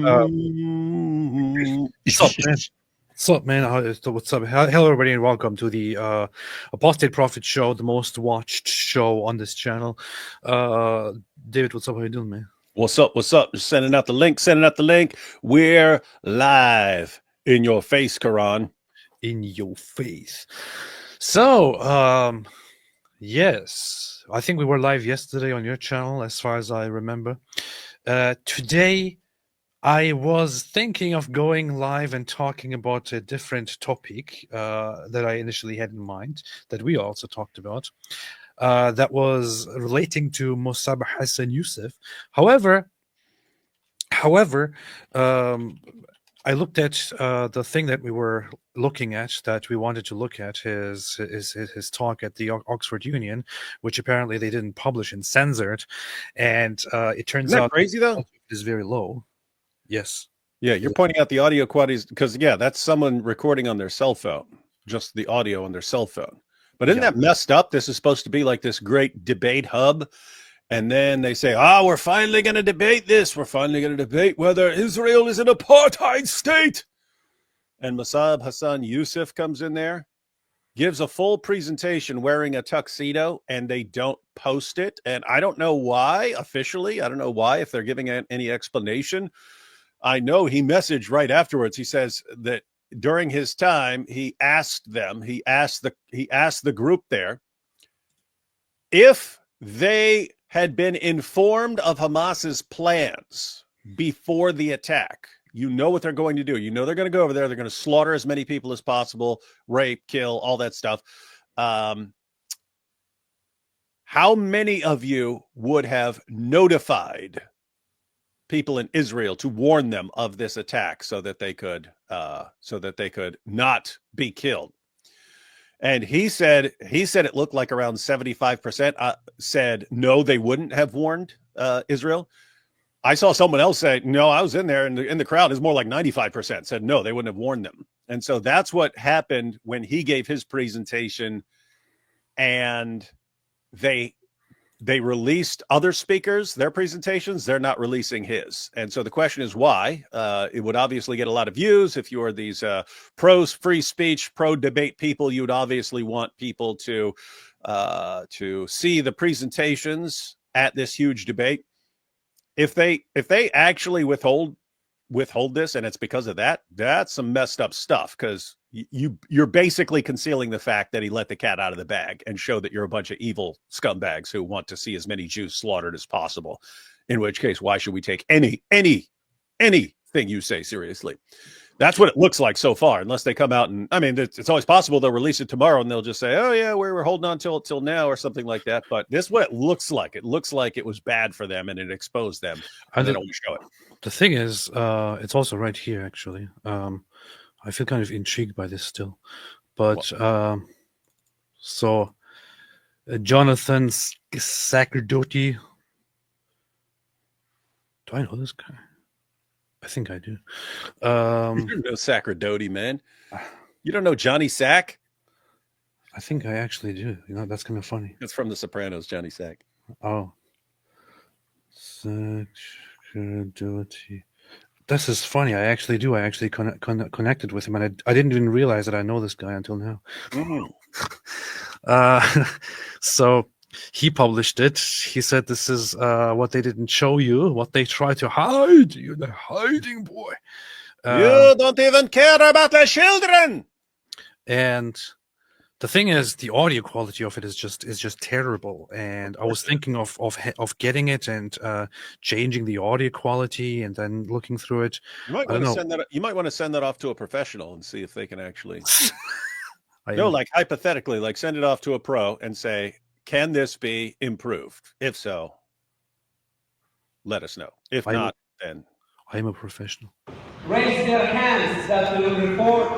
What's up, man? What's up, man? What's up? Hello, everybody, and welcome to the Apostate Prophet show, the most watched show on this channel. David, what's up? How you doing, man? What's up? What's up? Just sending out the link. Sending out the link. We're live in your face, Quran. In your face. So, yes, I think we were live yesterday on your channel, as far as I remember. Today, I was thinking of going live and talking about a different topic that I initially had in mind, that we also talked about, that was relating to Mosab, Hassan, Yousef. However, I looked at the thing that we were looking at, that we wanted to look at, his talk at the Oxford Union, which apparently they didn't publish and censored, and it turns Isn't that out crazy though? it is very low. Yes. Yeah, you're pointing out the audio qualities because that's someone recording on their cell phone, just the audio on their cell phone. But isn't that messed up? This is supposed to be like this great debate hub. And then they say, we're finally going to debate this. We're finally going to debate whether Israel is an apartheid state. And Mosab, Hassan, Yousef comes in there, gives a full presentation wearing a tuxedo, and they don't post it. And I don't know why officially. I don't know why, if they're giving any explanation. I know he messaged right afterwards. He says that during his time, he asked the group there if they had been informed of Hamas's plans before the attack. You know what they're going to do. You know they're going to go over there. They're going to slaughter as many people as possible, rape, kill, all that stuff. How many of you would have notified people in Israel to warn them of this attack so that they could not be killed? And he said it looked like around 75% said no, they wouldn't have warned Israel. I saw someone else say no, I was in there, and in the crowd is more like 95% said no, they wouldn't have warned them. And so that's what happened when he gave his presentation, and they released other speakers, their presentations. They're not releasing his. And so the question is why. It would obviously get a lot of views. If you are these pro free speech, pro debate people, you would obviously want people to see the presentations at this huge debate. If they actually withhold this, and it's because of that, that's some messed up stuff, because you're basically concealing the fact that he let the cat out of the bag and show that you're a bunch of evil scumbags who want to see as many Jews slaughtered as possible. In which case, why should we take anything you say seriously? That's what it looks like so far, unless they come out and, I mean, it's always possible they'll release it tomorrow and they'll just say, oh yeah, we're holding on till now or something like that. But this is what it looks like. It looks like it was bad for them and it exposed them, and they don't show it. The thing is, it's also right here, actually. I feel kind of intrigued by this still. But, Jonathan Sacerdoti. Do I know this guy? I think I do. You don't know Sacerdoti, man. You don't know Johnny Sack? I think I actually do. You know, that's kind of funny. It's from The Sopranos, Johnny Sack. Oh. Sacerdoti. This is funny. I actually do. I actually connected with him, and I didn't even realize that I know this guy until now. So he published it. He said, this is what they didn't show you, what they try to hide. You're the hiding boy. You don't even care about the children. And the thing is, the audio quality of it is just terrible. And I was thinking of getting it and changing the audio quality and then looking through it. You might want to send that off to a professional and see if they can actually. Like hypothetically, like send it off to a pro and say, can this be improved? If so, let us know. If not, then I'm a professional. Raise their hands that will report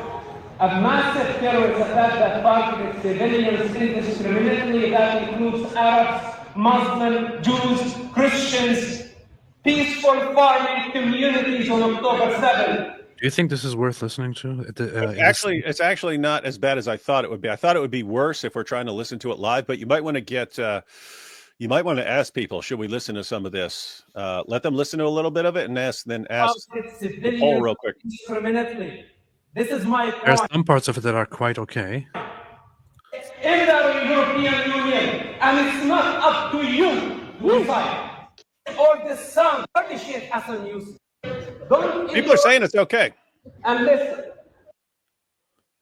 a massive terrorist attack that targeted civilians indiscriminately, that includes Arabs, Muslims, Jews, Christians, peaceful farming communities on October 7th. Do you think this is worth listening to? It's actually not as bad as I thought it would be. I thought it would be worse if we're trying to listen to it live, but you might want to get You might want to ask people, should we listen to some of this? Let them listen to a little bit of it and ask the poll real quick. Indiscriminately. This is my There's point. some parts of it that are quite okay. In the European Union, and it's not up to you to decide. Or the son, Hassan Yousef. People are saying it's okay. And listen.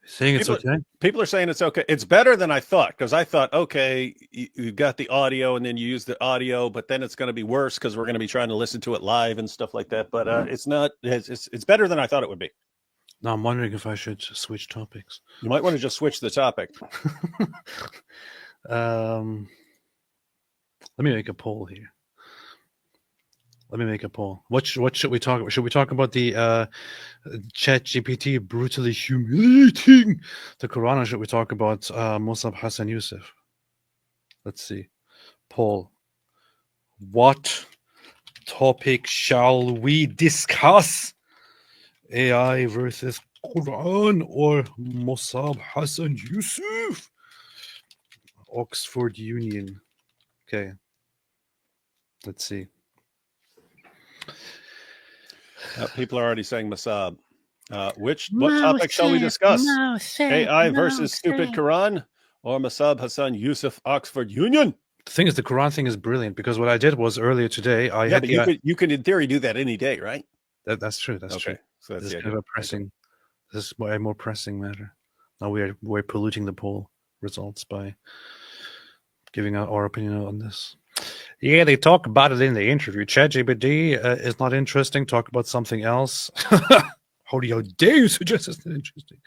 Saying it's okay. People are saying it's okay. It's better than I thought, because I thought, okay, you got the audio and then you use the audio, but then it's going to be worse because we're going to be trying to listen to it live and stuff like that. But it's not. It's better than I thought it would be. Now I'm wondering if I should switch topics. You might want to just switch the topic. Let me make a poll here. What should we talk about? Should we talk about the ChatGPT brutally humiliating the Quran, or should we talk about Mosab, Hassan, Yousef? Let's see. Poll. What topic shall we discuss? AI versus Quran or Mosab, Hassan, Yousef? Oxford Union. Okay. Let's see. People are already saying Mosab. What topic shall we discuss? AI versus stupid Quran or Mosab, Hassan, Yousef, Oxford Union? The thing is, the Quran thing is brilliant because what I did was earlier today. You could in theory do that any day, right? That's true. That's true. So that's this is kind of a pressing. This is a more pressing matter. Now we're polluting the poll results by giving out our opinion on this. Yeah, they talk about it in the interview. ChatGPT is not interesting. Talk about something else. How dare you suggest it's not interesting?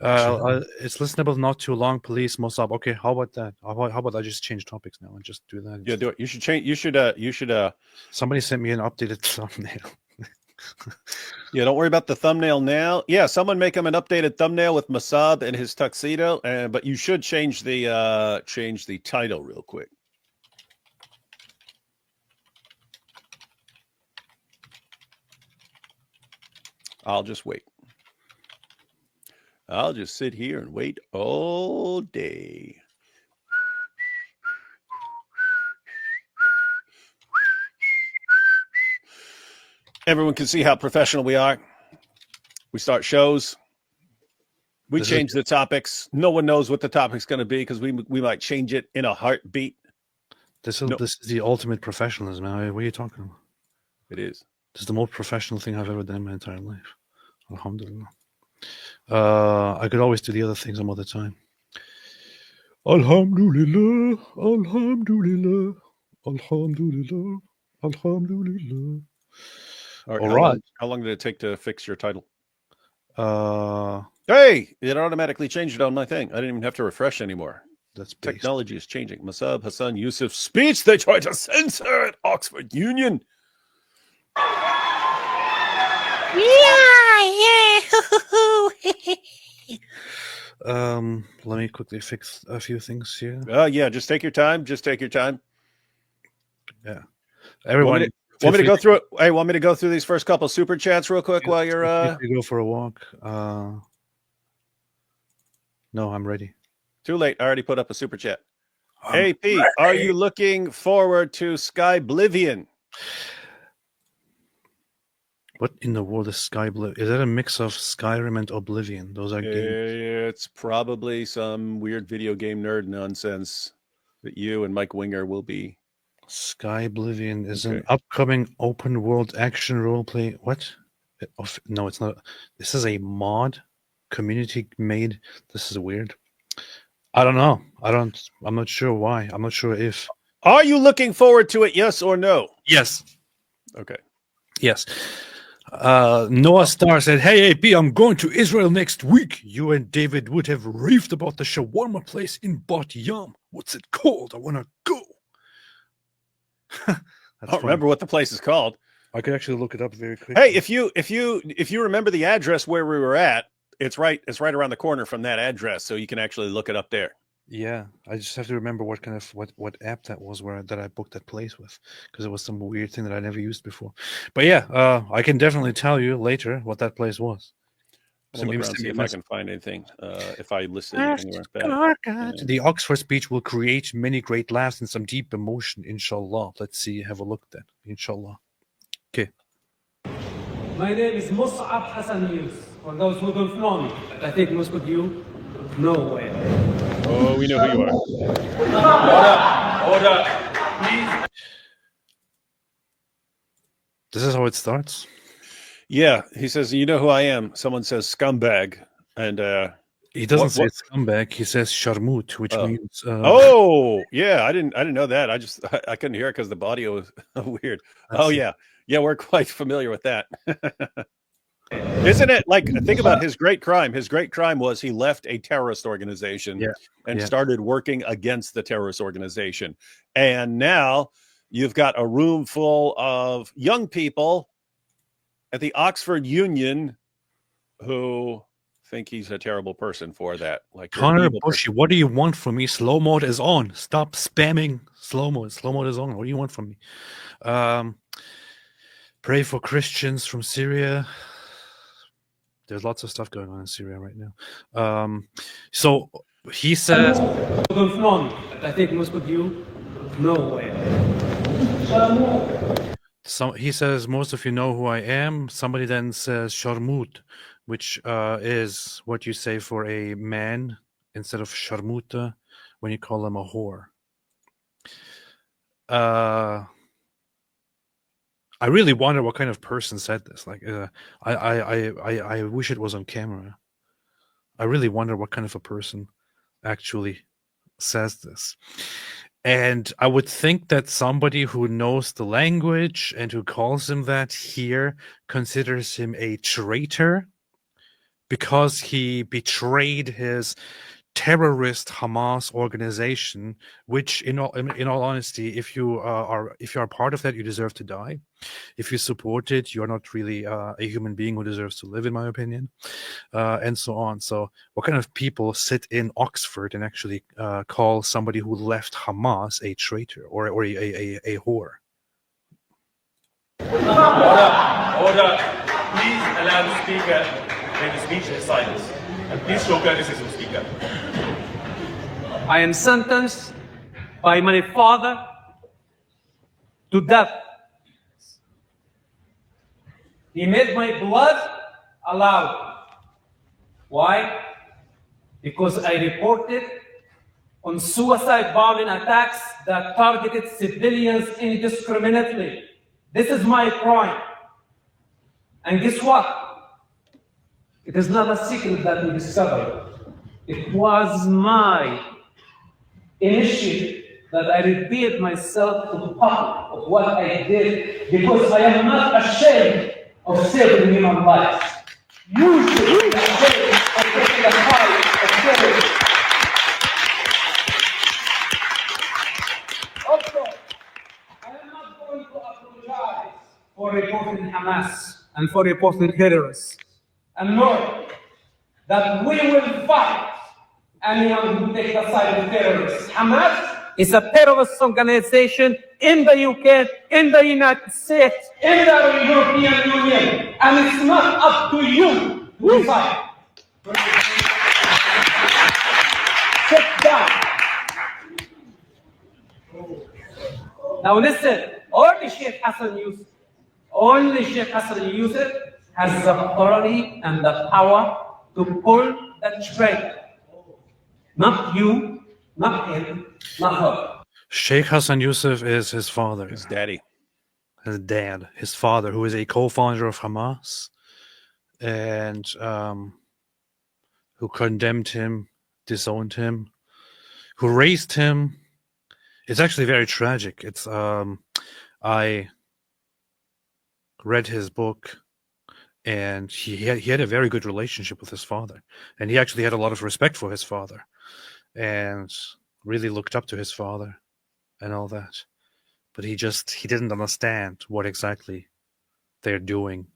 It's listenable, not too long. Police, Mosab. Okay, how about that? How about I just change topics now and just do that? Yeah, do it. You should change. You should. Somebody sent me an updated thumbnail. Yeah, don't worry about the thumbnail now. Yeah, someone make him an updated thumbnail with Mosab and his tuxedo. But you should change the title real quick. I'll just wait. I'll just sit here and wait all day. Everyone can see how professional we are. We start shows. We change the topics. No one knows what the topic's going to be because we might change it in a heartbeat. This is the ultimate professionalism. What are you talking about? It is. This is the most professional thing I've ever done in my entire life. Alhamdulillah. I could always do the other things some other time. Alhamdulillah, Alhamdulillah, Alhamdulillah, Alhamdulillah. All right. How long did it take to fix your title? Hey, it automatically changed it on my thing. I didn't even have to refresh anymore. That's technology is changing. Mosab, Hassan, Yousef speech they tried to censor at Oxford Union. Let me quickly fix a few things here. Yeah, just take your time. Just take your time. Yeah. Everyone want me to go through it? Hey, want me to go through these first couple super chats real quick while you're go for a walk? No, I'm ready. Too late. I already put up a super chat. Hey Pete, are you looking forward to Skyblivion? What in the world is Skyblivion? Is that a mix of Skyrim and Oblivion? Those are games. It's probably some weird video game nerd nonsense that you and Mike Winger will be. Skyblivion is an upcoming open world action roleplay. What? No, it's not. This is a mod, community made. This is weird. I don't know. I'm not sure why. I'm not sure if. Are you looking forward to it? Yes or no? Yes. Okay. Yes. Noah Star said, "Hey AP, I'm going to Israel next week. You and David would have raved about the shawarma place in Bat Yam. What's it called? I want to go." I don't remember what the place is called. I could actually look it up very quickly. Hey, if you remember the address where we were at, it's right around the corner from that address, so you can actually look it up there. Yeah, I just have to remember what kind of what app that was that I booked that place with, because it was some weird thing that I never used before. But yeah, I can definitely tell you later what that place was. I'll look around, see if I can find anything. If I listed anywhere back. Yeah. The Oxford speech will create many great laughs and some deep emotion, inshallah. Let's see, have a look then, inshallah. Okay. My name is Mosab Hassan Yousef. For those who don't know me, I think most of you know who I am. Oh, we know who you are. Order, please. This is how it starts. Yeah, he says, "You know who I am." Someone says scumbag, and he doesn't say scumbag. He says sharmut, which means. Oh, yeah, I didn't know that. I couldn't hear it because the audio was weird. Yeah, we're quite familiar with that. Isn't it like, think about his great crime? His great crime was he left a terrorist organization and started working against the terrorist organization, and now you've got a room full of young people at the Oxford Union who think he's a terrible person for that. Like, Connor Bushy, what do you want from me? Slow mode is on. Stop spamming slow mode. Slow mode is on. What do you want from me? Pray for Christians from Syria. There's lots of stuff going on in Syria right now. So he says, Don't know me, but I think most of you know who I am. He says, most of you know who I am. Somebody then says sharmut, which is what you say for a man instead of sharmuta when you call him a whore. I really wonder what kind of person said this. Like, I wish it was on camera. I really wonder what kind of a person actually says this. And I would think that somebody who knows the language and who calls him that here considers him a traitor because he betrayed his terrorist Hamas organization, which in all honesty, if you are part of that, you deserve to die. If you support it, you're not really a human being who deserves to live, in my opinion, and so on. So what kind of people sit in Oxford and actually call somebody who left Hamas a traitor or a whore? Order. Please allow the speaker make the speech in silence. And please show courtesy to the speaker. I am sentenced by my father to death. He made my blood allowed. Why? Because I reported on suicide bombing attacks that targeted civilians indiscriminately. This is my crime. And guess what? It is not a secret that we discovered. It was my initiative that I repeat myself to the public of what I did because I am not ashamed of saving human lives. You should be ashamed of taking a fight of terrorism. Also, I am not going to apologize for reporting Hamas and for reporting terrorists. And know that we will fight anyone who takes the side of terrorists. Hamas is a terrorist organization in the UK, in the United States, in the European Union, and it's not up to you to decide. Sit down. Now listen, only Sheikh Hassan Yousef has the authority and the power to pull the trigger. Not you, not him, not her. Sheikh Hassan Yousef is his father. His daddy. His dad. His father, who is a co-founder of Hamas and who condemned him, disowned him, who raised him. It's actually very tragic. It's I read his book, and he had a very good relationship with his father, and he actually had a lot of respect for his father, and really looked up to his father, and all that. But he didn't understand what exactly they're doing,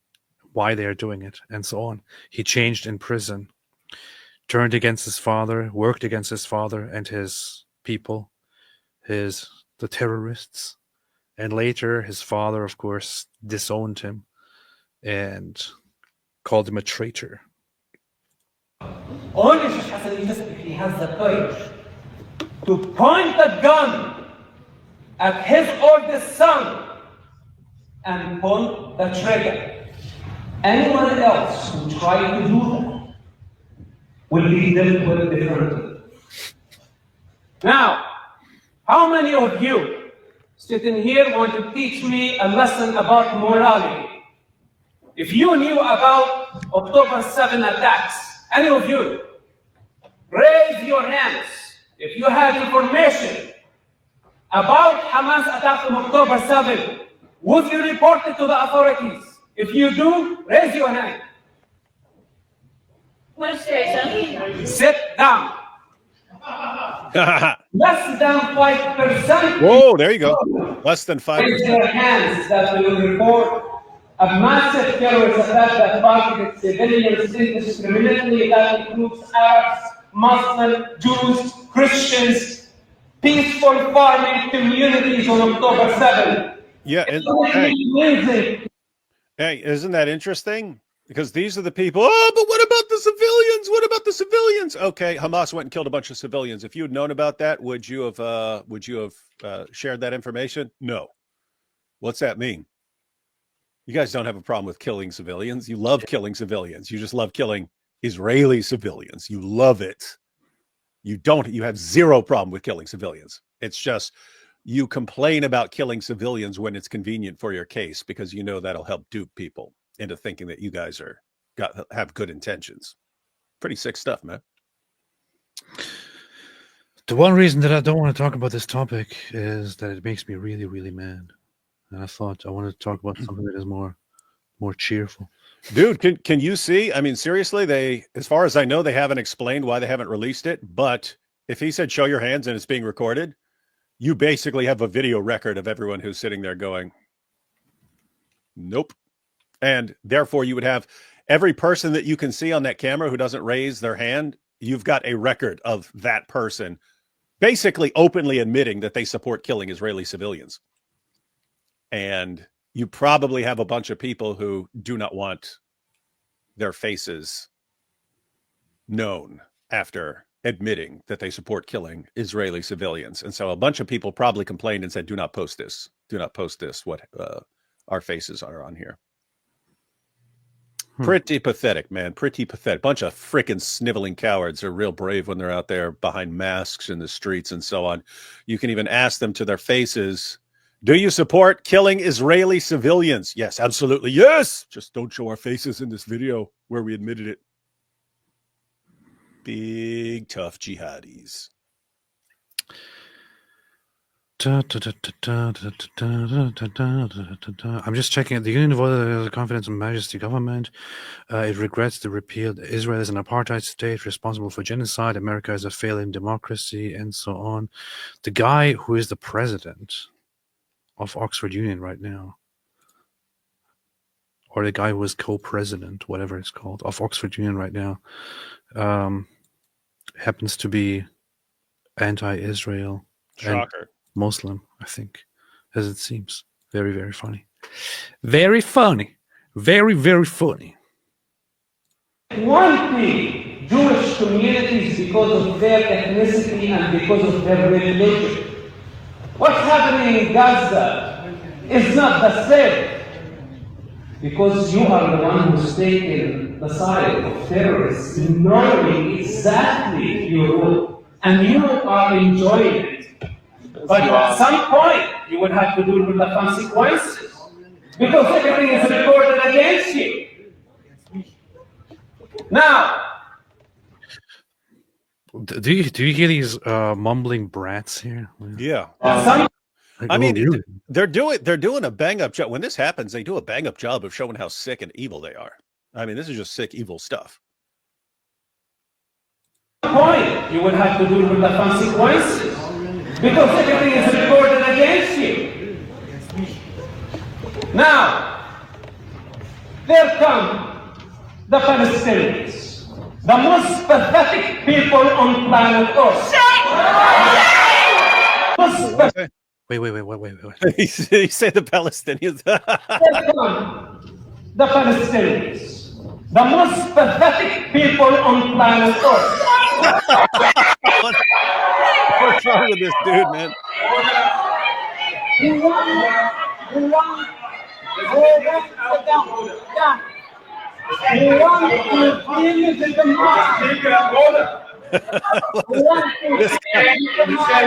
why they're doing it, and so on. He changed in prison, turned against his father, worked against his father and his people, the terrorists. And later, his father, of course, disowned him and called him a traitor. Only Hassan if he has the courage to point a gun at his oldest son and pull the trigger. Anyone else who try to do that will be dealt with differently. Now, how many of you sitting here want to teach me a lesson about morality? If you knew about October 7 attacks, any of you, raise your hands. If you had information about Hamas attack on October 7, would you report it to the authorities? If you do, raise your hand. Sit down. Less than 5%. Whoa, there you go. Less than 5%. Raise their hands that will report a massive terrorist attack that targeted civilians indiscriminately, that includes Arabs, Muslims, Jews, Christians, peaceful farming communities on October 7. Yeah, and hey, isn't that interesting? Because these are the people, oh, but what about the civilians? What about the civilians? Okay, Hamas went and killed a bunch of civilians. If you had known about that, would you have shared that information? No. What's that mean? You guys don't have a problem with killing civilians. You love killing civilians. You just love killing Israeli civilians. You love it. You have zero problem with killing civilians. It's just you complain about killing civilians when it's convenient for your case because you know that'll help dupe people into thinking that you guys have good intentions. Pretty sick stuff, man. The one reason that I don't want to talk about this topic is that it makes me really, really mad. And I thought I wanted to talk about something that is more cheerful. Dude, can you see? I mean, seriously, as far as I know, they haven't explained why they haven't released it. But if he said, show your hands and it's being recorded, you basically have a video record of everyone who's sitting there going, nope. And therefore, you would have every person that you can see on that camera who doesn't raise their hand. You've got a record of that person basically openly admitting that they support killing Israeli civilians. And you probably have a bunch of people who do not want their faces known after admitting that they support killing Israeli civilians. And so a bunch of people probably complained and said, do not post this. Do not post this, what our faces are on here. Pretty pathetic, man. Pretty pathetic. Bunch of freaking sniveling cowards. They're real brave when they're out there behind masks in the streets and so on. You can even ask them to their faces, do you support killing Israeli civilians? Yes, absolutely. Yes. Just don't show our faces in this video where we admitted it. Big, tough jihadis. I'm just checking it. The Union voted the confidence in Majesty government. It regrets the repeal. Israel is an apartheid state responsible for genocide. America is a failing democracy, and so on. The guy who is the president of Oxford Union right now, or the guy who is co-president, whatever it's called, of Oxford Union right now, happens to be anti-Israel. Shocker. Muslim, I think, as it seems. Very, very funny. Very funny. Very, very funny. 20 Jewish communities because of their ethnicity and because of their religion. What's happening in Gaza is not the same. Because you are the one who's taking the side of terrorists, knowing exactly your role, and you are enjoying it. But at some point, you will have to deal with the consequences. Because everything is recorded against you. Now, do you hear these mumbling brats here? Yeah. Like, I mean, really? they're doing a bang-up job. When this happens, they do a bang-up job of showing how sick and evil they are. I mean, this is just sick, evil stuff. Point, you will have to deal with the consequences. Because everything is recorded against you. Now, there come the Palestinians, the most pathetic people on planet Earth. Wait. He said the Palestinians. There come the Palestinians, the most pathetic people on planet Earth. What's wrong with this dude, man? We want sit down. Yeah. We want to deal with the mosque.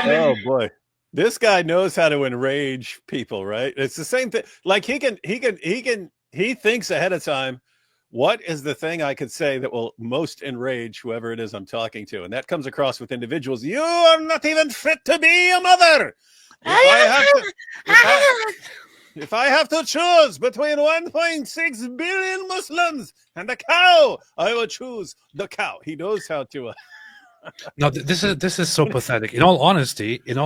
Oh boy, this guy knows how to enrage people, right? It's the same thing. Like he thinks ahead of time. What is the thing I could say that will most enrage whoever it is I'm talking to? And that comes across with individuals. You are not even fit to be a mother. If I have to choose between 1.6 billion Muslims and a cow, I will choose the cow. He knows how to. No, this is so pathetic. In all honesty, in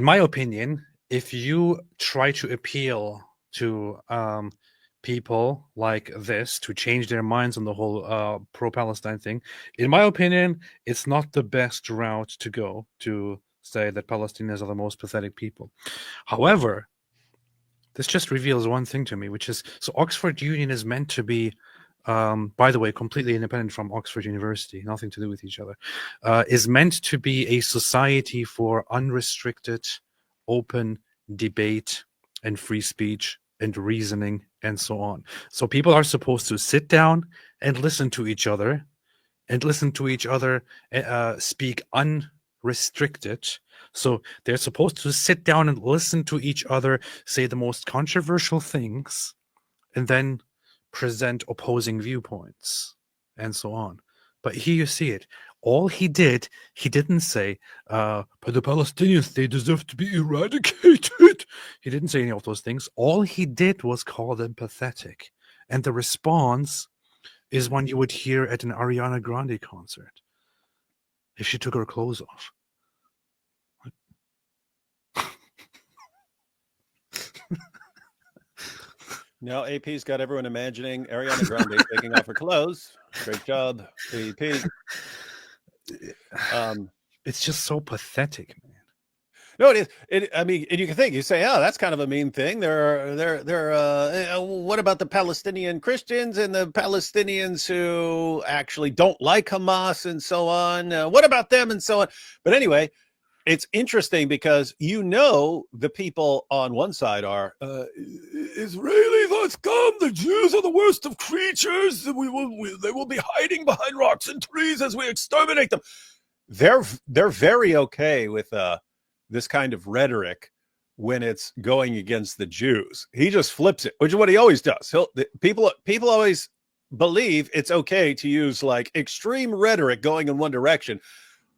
my opinion, if you try to appeal to people like this to change their minds on the whole pro-Palestine thing, in my opinion, it's not the best route to go to say that Palestinians are the most pathetic people. However, this just reveals one thing to me, which is, so Oxford Union is meant to be, by the way, completely independent from Oxford University, nothing to do with each other, is meant to be a society for unrestricted, open debate and free speech and reasoning and so on. So people are supposed to sit down and listen to each other speak unrestricted. So they're supposed to sit down and listen to each other say the most controversial things and then present opposing viewpoints and so on. But here you see it. All he didn't say, but the Palestinians, they deserve to be eradicated. He didn't say any of those things. All he did was call them pathetic. And the response is one you would hear at an Ariana Grande concert if she took her clothes off. Now AP's got everyone imagining Ariana Grande taking off her clothes. Great job, AP. It's just so pathetic, man. No, it is. I mean, and you can think, you say, "Oh, that's kind of a mean thing." What about the Palestinian Christians and the Palestinians who actually don't like Hamas and so on? What about them and so on? But anyway, it's interesting because the people on one side are Israelis are scum. The Jews are the worst of creatures. They will be hiding behind rocks and trees as we exterminate them. They're very okay with this kind of rhetoric when it's going against the Jews. He just flips it, which is what he always does. People always believe it's okay to use like extreme rhetoric going in one direction.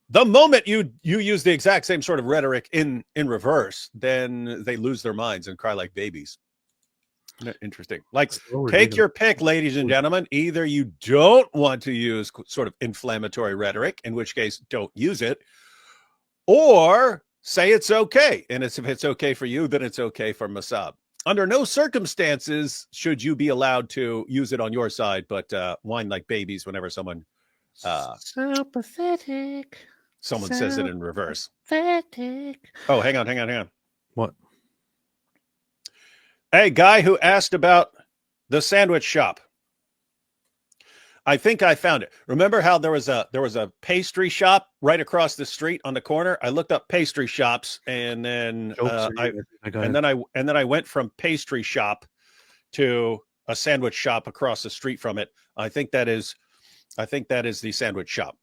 The moment you use the exact same sort of rhetoric in reverse, then they lose their minds and cry like babies. Interesting. Like, take your pick, ladies and gentlemen. Either you don't want to use sort of inflammatory rhetoric, in which case don't use it, or say it's okay. And if it's okay for you, then it's okay for Mosab. Under no circumstances should you be allowed to use it on your side, but whine like babies whenever someone so pathetic. Someone says it in reverse. Pathetic. Oh, hang on. What? Hey, guy who asked about the sandwich shop. I think I found it. Remember how there was a pastry shop right across the street on the corner? I looked up pastry shops, and then I went from pastry shop to a sandwich shop across the street from it. I think that is the sandwich shop.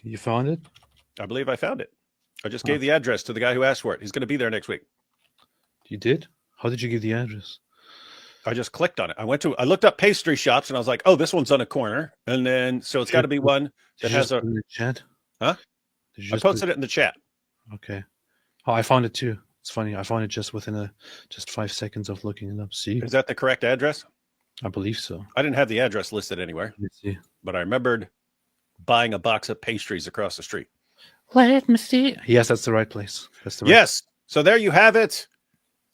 You found it? I believe I found it. I just gave the address to the guy who asked for it. He's going to be there next week. You did? How did you give the address? I just clicked on it. I looked up pastry shops, and I was like, "Oh, this one's on a corner." And then, so it's got to be one that has a chat. Huh? I posted it in the chat. Okay. Oh, I found it too. It's funny. I found it just within just 5 seconds of looking it up. See? Is that the correct address? I believe so. I didn't have the address listed anywhere. Let's see. But I remembered buying a box of pastries across the street. Let me see. Yes, that's the right place. Yes. So there you have it.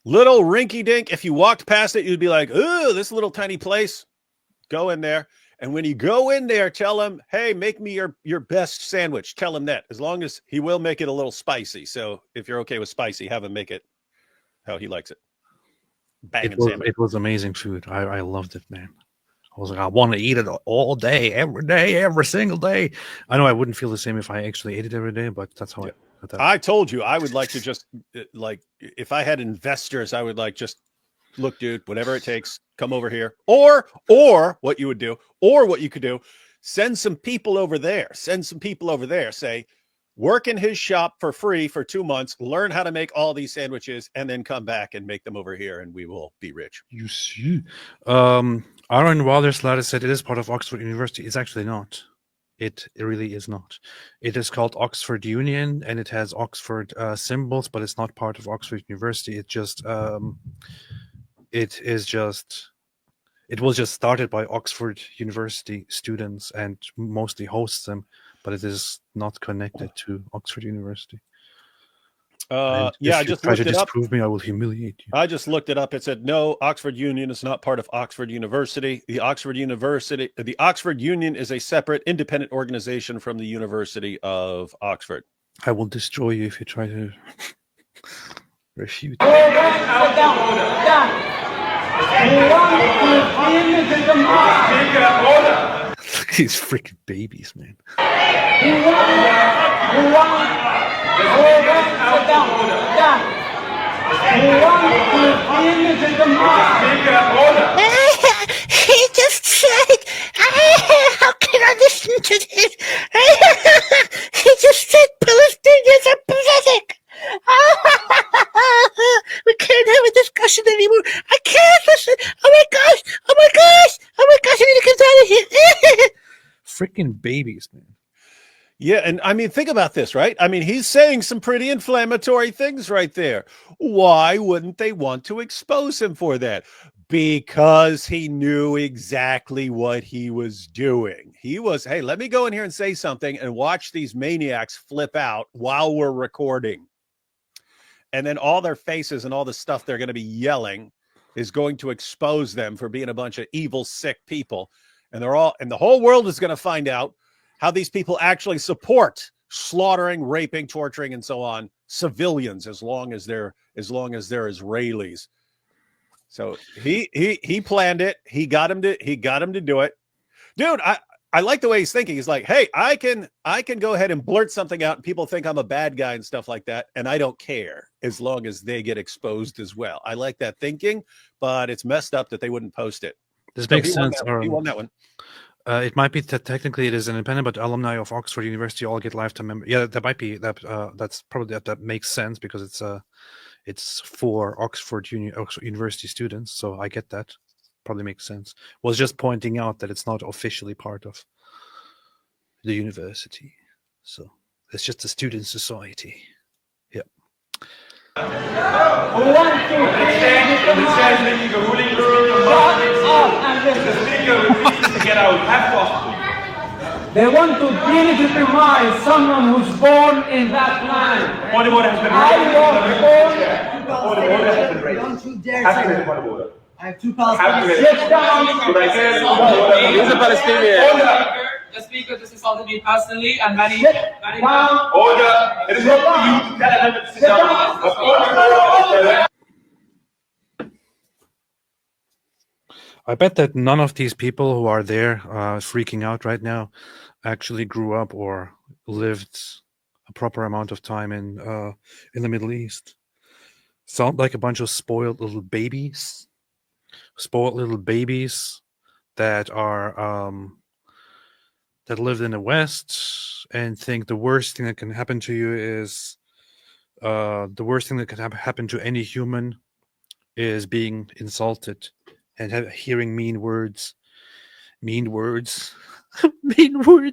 Little rinky dink. If you walked past it, you'd be like, "Oh, this little tiny place." Go in there. And when you go in there, tell him, "Hey, make me your best sandwich." Tell him that. As long as he will make it a little spicy. So if you're okay with spicy, have him make it how he likes it. banging salmon. It was amazing food. I loved it, man. I was like, I want to eat it all day, every single day. I know I wouldn't feel the same if I actually ate it every day, but that's how I told you I would like to just like if I had investors, I would like just look, dude, whatever it takes, come over here. Or what you would do, or what you could do, send some people over there. Send some people over there. Say, work in his shop for free for 2 months, learn how to make all these sandwiches, and then come back and make them over here, and we will be rich. You see. Aaron Walderslater said it is part of Oxford University. It's actually not. It really is not. It is called Oxford Union, and it has Oxford symbols, but it's not part of Oxford University. It was just started by Oxford University students and mostly hosts them, but it is not connected to Oxford University. I just try looked to it up. disprove me, I will humiliate you. I just looked it up. It said no, Oxford Union is not part of Oxford University. The Oxford Union is a separate, independent organization from the University of Oxford. I will destroy you if you try to refute. Look at these freaking babies, man. He just said, how can I listen to this? He just said Palestinians are pathetic. We can't have a discussion anymore. I can't listen. Oh my gosh. I need to get out of here. Freaking babies, man. Yeah, and I mean, think about this, right? I mean, he's saying some pretty inflammatory things right there. Why wouldn't they want to expose him for that? Because he knew exactly what he was doing. He was, hey, let me go in here and say something and watch these maniacs flip out while we're recording. And then all their faces and all the stuff they're going to be yelling is going to expose them for being a bunch of evil, sick people. And the whole world is going to find out how these people actually support slaughtering, raping, torturing, and so on civilians as long as they're Israelis. So he planned it. He got him to do it. Dude, I like the way he's thinking. He's like, hey, I can go ahead and blurt something out and people think I'm a bad guy and stuff like that, and I don't care as long as they get exposed as well. I like that thinking, but it's messed up that they wouldn't post it. This makes sense. He won that one. It might be that technically it is independent, but alumni of Oxford University all get lifetime member. Yeah, that might be that. That's probably that makes sense because it's for Oxford University students. So I get that. Probably makes sense. Was just pointing out that it's not officially part of the university. So it's just a student society. Yeah. They want to delegitimize someone who's born in that land. I was born. Don't you dare say that. I have two Palestinians. Sit down. He's a Palestinian. The speaker just insulted me personally and many. Order. It is not for you to tell them to sit down. I bet that none of these people who are there freaking out right now actually grew up or lived a proper amount of time in the Middle East. Sound like a bunch of spoiled little babies that are that lived in the West and think the worst thing that can happen to you is the worst thing that can happen to any human is being insulted and hearing mean words. Mean words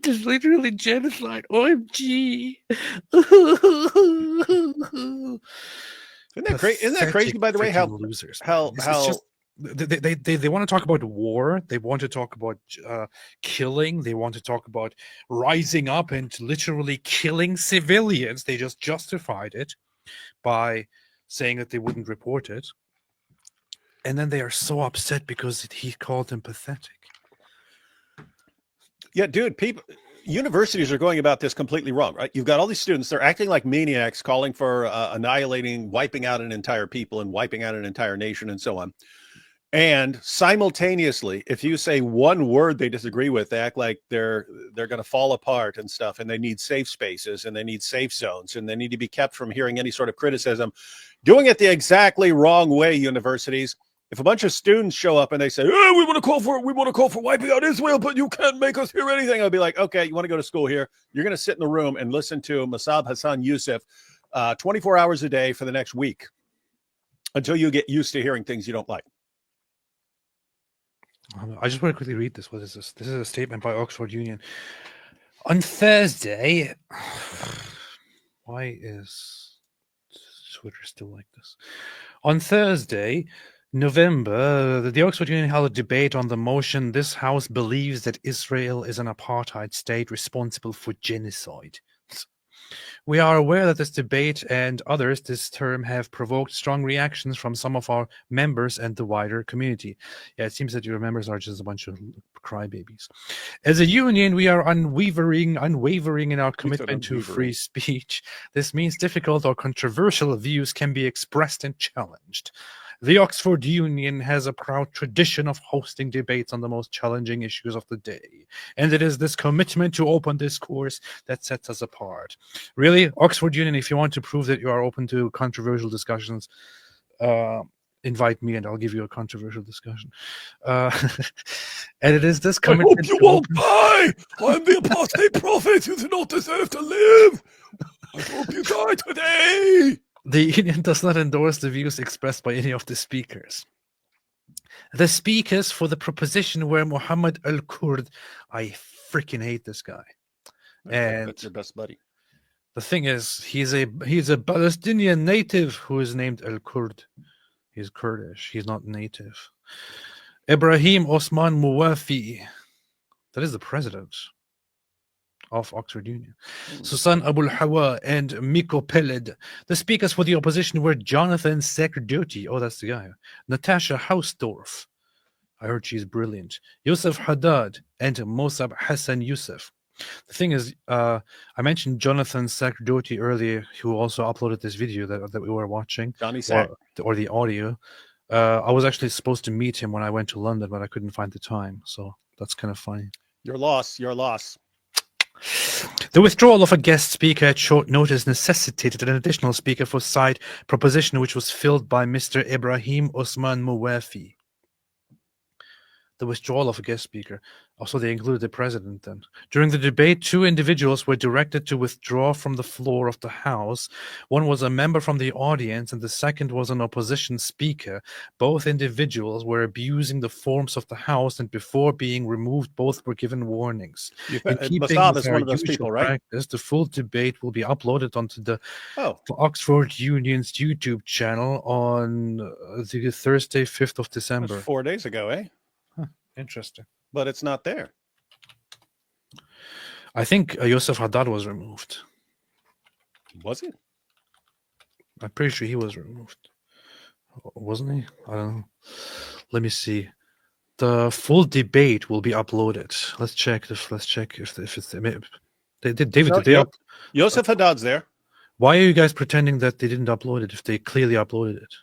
is literally genocide. OMG. Isn't that crazy? By the way, how losers. how they want to talk about war. They want to talk about killing. They want to talk about rising up and literally killing civilians. They just justified it by saying that they wouldn't report it. And then they are so upset because he called them pathetic. Yeah, dude, people, universities are going about this completely wrong, right? You've got all these students, they're acting like maniacs, calling for annihilating, wiping out an entire people and wiping out an entire nation and so on. And simultaneously, if you say one word they disagree with, they act like they're going to fall apart and stuff, and they need safe spaces and they need safe zones and they need to be kept from hearing any sort of criticism. Doing it the exactly wrong way, universities. If a bunch of students show up and they say, "Oh, we want to call for wiping out Israel, but you can't make us hear anything," I'll be like, "Okay, you want to go to school here? You're going to sit in the room and listen to Mosab, Hassan, Yousef 24 hours a day for the next week until you get used to hearing things you don't like." I just want to quickly read this. What is this? This is a statement by Oxford Union. On Thursday, why is Twitter still like this? On Thursday, November, the Oxford Union held a debate on the motion, "This House believes that Israel is an apartheid state responsible for genocide." We are aware that this debate and others this term have provoked strong reactions from some of our members and the wider community. Yeah, it seems that your members are just a bunch of crybabies. As a union, we are unwavering in our commitment to free speech. This means difficult or controversial views can be expressed and challenged. The Oxford Union has a proud tradition of hosting debates on the most challenging issues of the day, and it is this commitment to open discourse that sets us apart. Really, Oxford Union, if you want to prove that you are open to controversial discussions, invite me and I'll give you a controversial discussion. And it is this commitment. I hope you won't die. I'm the Apostate Prophet. You do not deserve to live. I hope you die today. The union does not endorse the views expressed by any of the speakers. The speakers for the proposition were Muhammad al-Kurd. I freaking hate this guy. And that's your best buddy. The thing is, he's a Palestinian native who is named al-Kurd. He's Kurdish. He's not native. Ibrahim Osman Muwafi. That is the president of Oxford Union. Susan Abul Hawa and Miko Peled. The speakers for the opposition were Jonathan Sacerdoti. Oh, that's the guy. Natasha Hausdorff. I heard she's brilliant. Yousef Haddad and Mosab Hassan Yousef. The thing is, I mentioned Jonathan Sacerdoti earlier, who also uploaded this video that we were watching. Johnny Sack. Or the audio. I was actually supposed to meet him when I went to London, but I couldn't find the time. So that's kind of funny. Your loss. The withdrawal of a guest speaker at short notice necessitated an additional speaker for side proposition, which was filled by Mr. Ibrahim Osman Muwafi. The withdrawal of a guest speaker. Also, they included the president then. During the debate, 2 individuals were directed to withdraw from the floor of the House. One was a member from the audience, and the second was an opposition speaker. Both individuals were abusing the forms of the House, and before being removed, both were given warnings. In keeping Mosab with is our one of those usual people, right? practice, the full debate will be uploaded onto the Oxford Union's YouTube channel on the Thursday, 5th of December. 4 days ago, eh? Interesting. But it's not there. I think Yousef Haddad was removed. Was he? I'm pretty sure he was removed. Wasn't he? I don't know. Let me see. The full debate will be uploaded. Let's check if it's David. Yousef Haddad's there. Why are you guys pretending that they didn't upload it if they clearly uploaded it?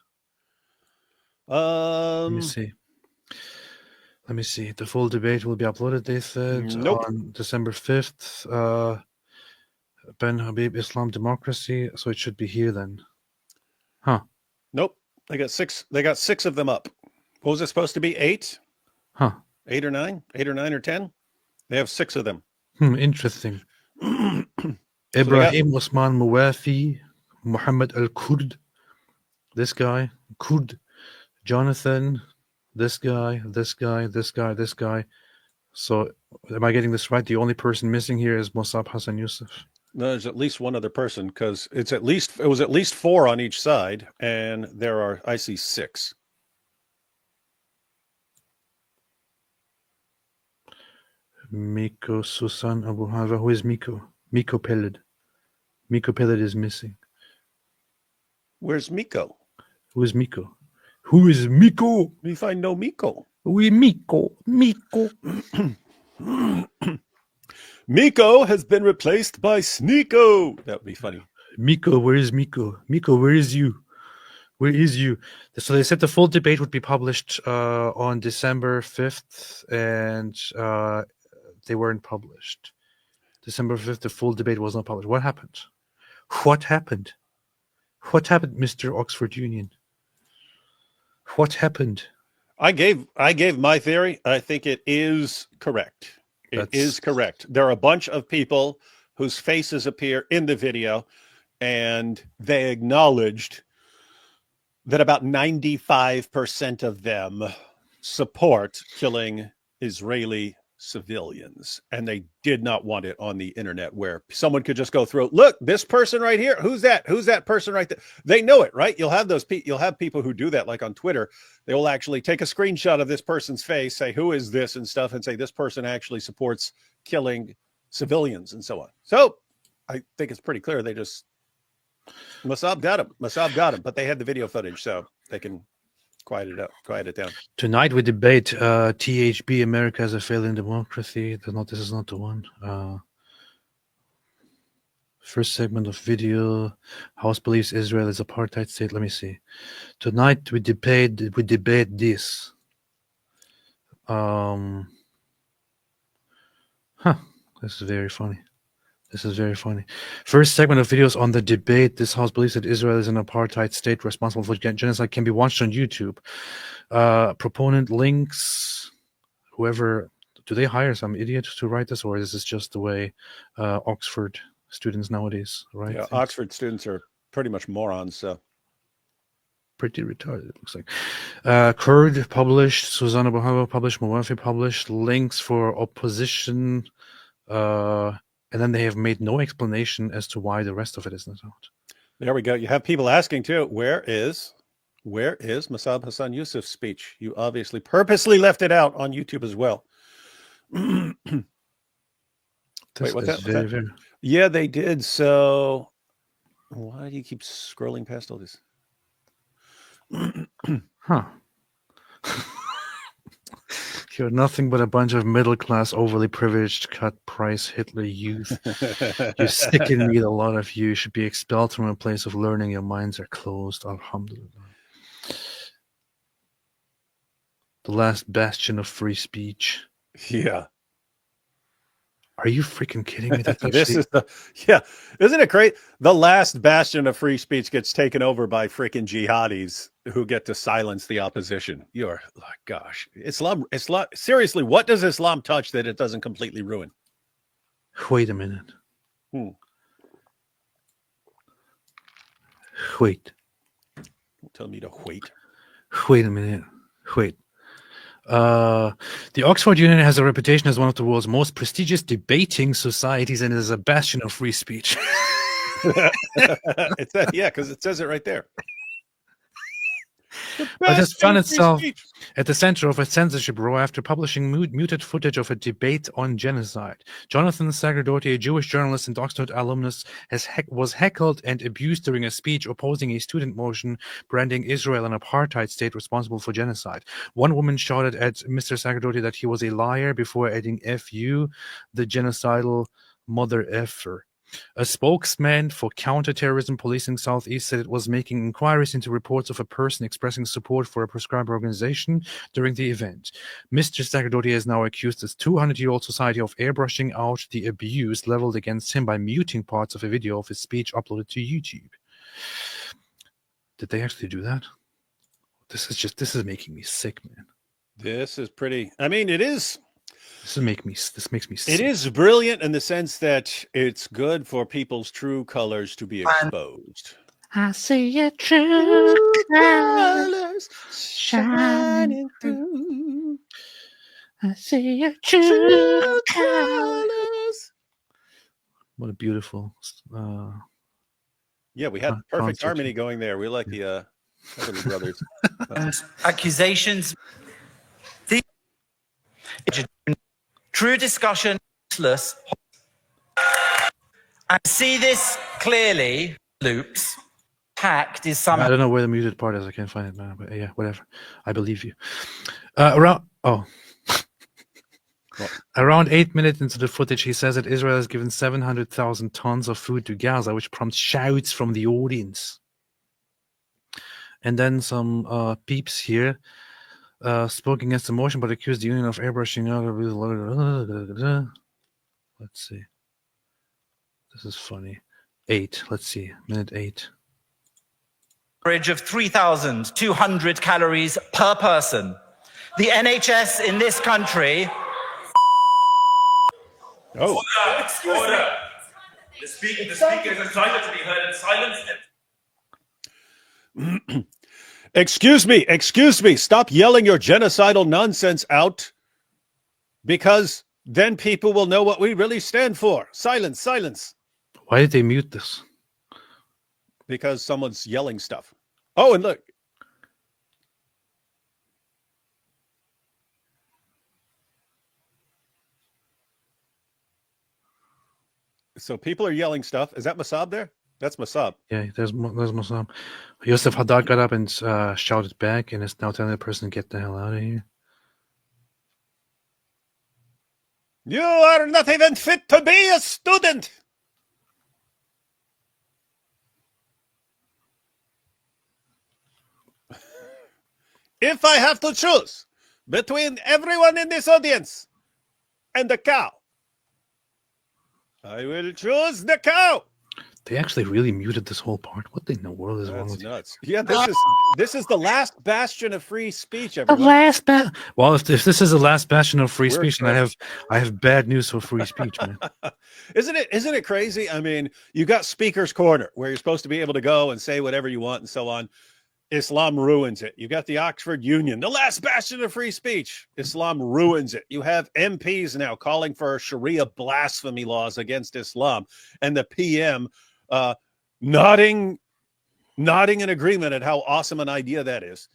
Let me see. The full debate will be uploaded, they said, on December 5th. Ben Habib, Islam, Democracy. So it should be here then. Huh. Nope. They got 6 of them up. What was it supposed to be? 8? Huh. 8 or 9? 8 or 9 or 10? They have 6 of them. Interesting. Ibrahim Osman Muwafi, Muhammad al-Kurd. This guy. Kurd. Jonathan. This guy. So, am I getting this right? The only person missing here is Mosab Hassan Yousef. No, there's at least one other person because it was at least 4 on each side, and I see 6. Miko Susan Abu Hava. Who is Miko? Miko Peled. Miko Peled is missing. Where's Miko? Who is Miko? Who is Miko? We find no Miko. We Miko. Miko has been replaced by Sneeko. That would be funny. Miko, where is Miko? Miko, where is you? Where is you? So they said the full debate would be published on December 5th, and they weren't published. December 5th, the full debate was not published. What happened? What happened? What happened, Mr. Oxford Union? What happened? I gave my theory. I think it is correct. It is correct. There are a bunch of people whose faces appear in the video, and they acknowledged that about 95% of them support killing Israeli civilians, and they did not want it on the internet where someone could just go through, look, this person right here, who's that person right there? They know it, right? You'll have people who do that, like on Twitter. They will actually take a screenshot of this person's face, say who is this and stuff, and say this person actually supports killing civilians and so on. So I think it's pretty clear. They just Mosab got him, but they had the video footage, so they can quiet it down. Tonight we debate THB, America as a failing democracy. This is not the one. First segment of video. House believes Israel is apartheid state. Let me see. Tonight we debate this. This is very funny. First segment of videos on the debate. This house believes that Israel is an apartheid state responsible for genocide can be watched on YouTube. Proponent links. Whoever, do they hire some idiot to write this, or is this just the way Oxford students nowadays write? Yeah, Oxford students are pretty much morons, so. Pretty retarded, it looks like. Kurd published, Susanna Bahaba published, Muwafi published, links for opposition, and then they have made no explanation as to why the rest of it isn't out. There we go. You have people asking too, where is Mosab Hassan Yousef's speech? You obviously purposely left it out on YouTube as well. Wait, what's that? Yeah, they did. So why do you keep scrolling past all this? Huh. You're nothing but a bunch of middle-class, overly privileged, cut-price Hitler youth. You stick in need, a lot of you should be expelled from a place of learning. Your minds are closed. Alhamdulillah. The last bastion of free speech. Yeah. Are you freaking kidding me? That's Isn't it great? The last bastion of free speech gets taken over by freaking jihadis who get to silence the opposition. You're like, gosh, Islam. Seriously, what does Islam touch that it doesn't completely ruin? Wait a minute. Wait. Don't tell me to wait. Wait a minute. Wait. The Oxford Union has a reputation as one of the world's most prestigious debating societies and is a bastion of free speech. Because it says it right there. But has found itself at the center of a censorship row after publishing muted footage of a debate on genocide. Jonathan Sagardotti, a Jewish journalist and Oxford alumnus, was heckled and abused during a speech opposing a student motion branding Israel an apartheid state responsible for genocide. One woman shouted at Mr. Sagardotti that he was a liar before adding "F you, the genocidal mother effer." A spokesman for counterterrorism policing Southeast said it was making inquiries into reports of a person expressing support for a proscribed organization during the event. Mr. Sagardotti has now accused this 200-year-old society of airbrushing out the abuse leveled against him by muting parts of a video of his speech uploaded to YouTube. Did they actually do that? This is making me sick, man. This is pretty. I mean, it is. This makes me sick. It is brilliant in the sense that it's good for people's true colors to be exposed. I see your true colors shining through. I see your true colors. What a beautiful. Yeah, we had perfect harmony going there. We like the Heavenly Brothers. Accusations. True discussion, useless. I see this clearly. Loops. Hacked is somehow. I don't know where the muted part is. I can't find it now. But yeah, whatever. I believe you. Around. Oh. Around 8 minutes into the footage, he says that Israel has given 700,000 tons of food to Gaza, which prompts shouts from the audience. And then some peeps here spoke against the motion, but accused the union of airbrushing. Let's see. This is funny. 8. Let's see. Minute 8. Average of 3,200 calories per person. The NHS in this country. Oh, Order. The speaker is entitled to be heard in silence. excuse me. Stop yelling your genocidal nonsense out, because then people will know what we really stand for. Silence. Why did they mute this? Because someone's yelling stuff. Oh, and look. So people are yelling stuff. Is that Mosab there? That's Mosab. Yeah, there's Mosab. Yousef Haddad got up and shouted back, and is now telling the person to get the hell out of here. You are not even fit to be a student. If I have to choose between everyone in this audience and the cow, I will choose the cow. They actually really muted this whole part. What in the world is wrong with you? Nuts. Yeah, this is the last bastion of free speech. The Everyone. last Well, if this is the last bastion of free speech, then I have bad news for free speech, man. Isn't it crazy? I mean, you got Speaker's Corner, where you're supposed to be able to go and say whatever you want and so on. Islam ruins it. You got the Oxford Union, the last bastion of free speech. Islam ruins it. You have MPs now calling for Sharia blasphemy laws against Islam, and the PM nodding in agreement at how awesome an idea that is.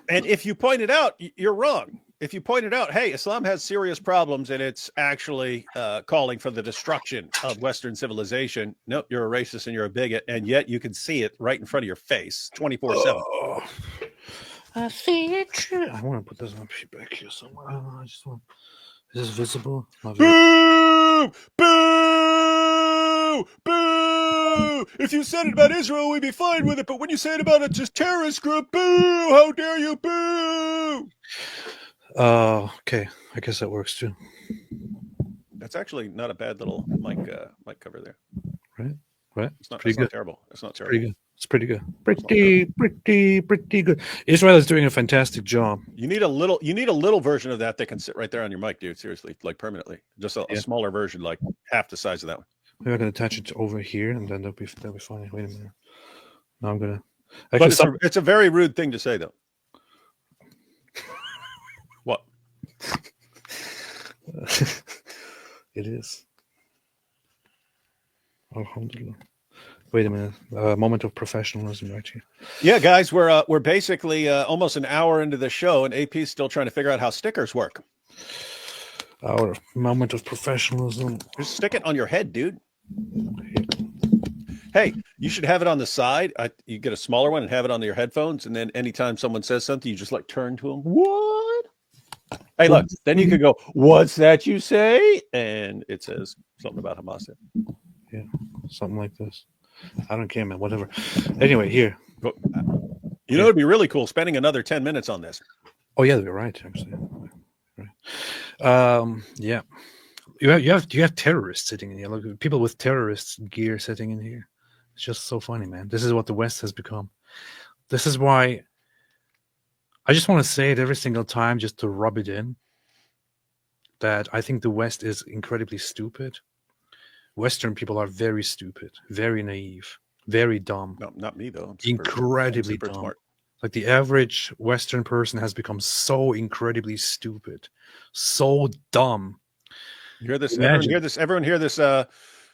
And if you point it out, you're wrong. If you pointed out, hey, Islam has serious problems and it's actually calling for the destruction of Western civilization. Nope, you're a racist and you're a bigot, and yet you can see it right in front of your face 24/7. I see it true. I want to put this back here somewhere. I just want. Is this visible? Boo! Boo! Boo! If you said it about Israel, we'd be fine with it. But when you say it about a just terrorist group, boo! How dare you, boo! Okay. I guess that works too. That's actually not a bad little mic cover there. Right. It's not Pretty good. Not terrible. It's not terrible. Pretty good. It's pretty good. Pretty good. Israel is doing a fantastic job. You need a little version of that can sit right there on your mic, dude. Seriously, like permanently. Just a smaller version, like half the size of that one. Maybe I can attach it over here, and then that'll be fine. Wait a minute. No, I'm gonna. Actually, But it's a very rude thing to say, though. What? It is. Alhamdulillah. Wait a minute. Moment of professionalism right here. Yeah, guys, we're basically almost an hour into the show, and AP's still trying to figure out how stickers work. Our moment of professionalism. Just stick it on your head, dude. Hey, you should have it on the side. You get a smaller one and have it on your headphones, and then anytime someone says something, you just like turn to them. What? Hey, look. Then you could go, "What's that you say?" And it says something about Hamas. Yeah, something like this. I don't care, man. Whatever. Anyway, here. You know, it'd be really cool spending another 10 minutes on this. Oh yeah, you're right. Actually, right. Yeah. You have terrorists sitting in here. Look, people with terrorists gear sitting in here. It's just so funny, man. This is what the West has become. This is why I just want to say it every single time, just to rub it in, that I think the West is incredibly stupid. Western people are very stupid, very naive, very dumb. No, not me though. Incredibly dumb. Smart. Like the average Western person has become so incredibly stupid, so dumb. You hear this? Everyone hear this?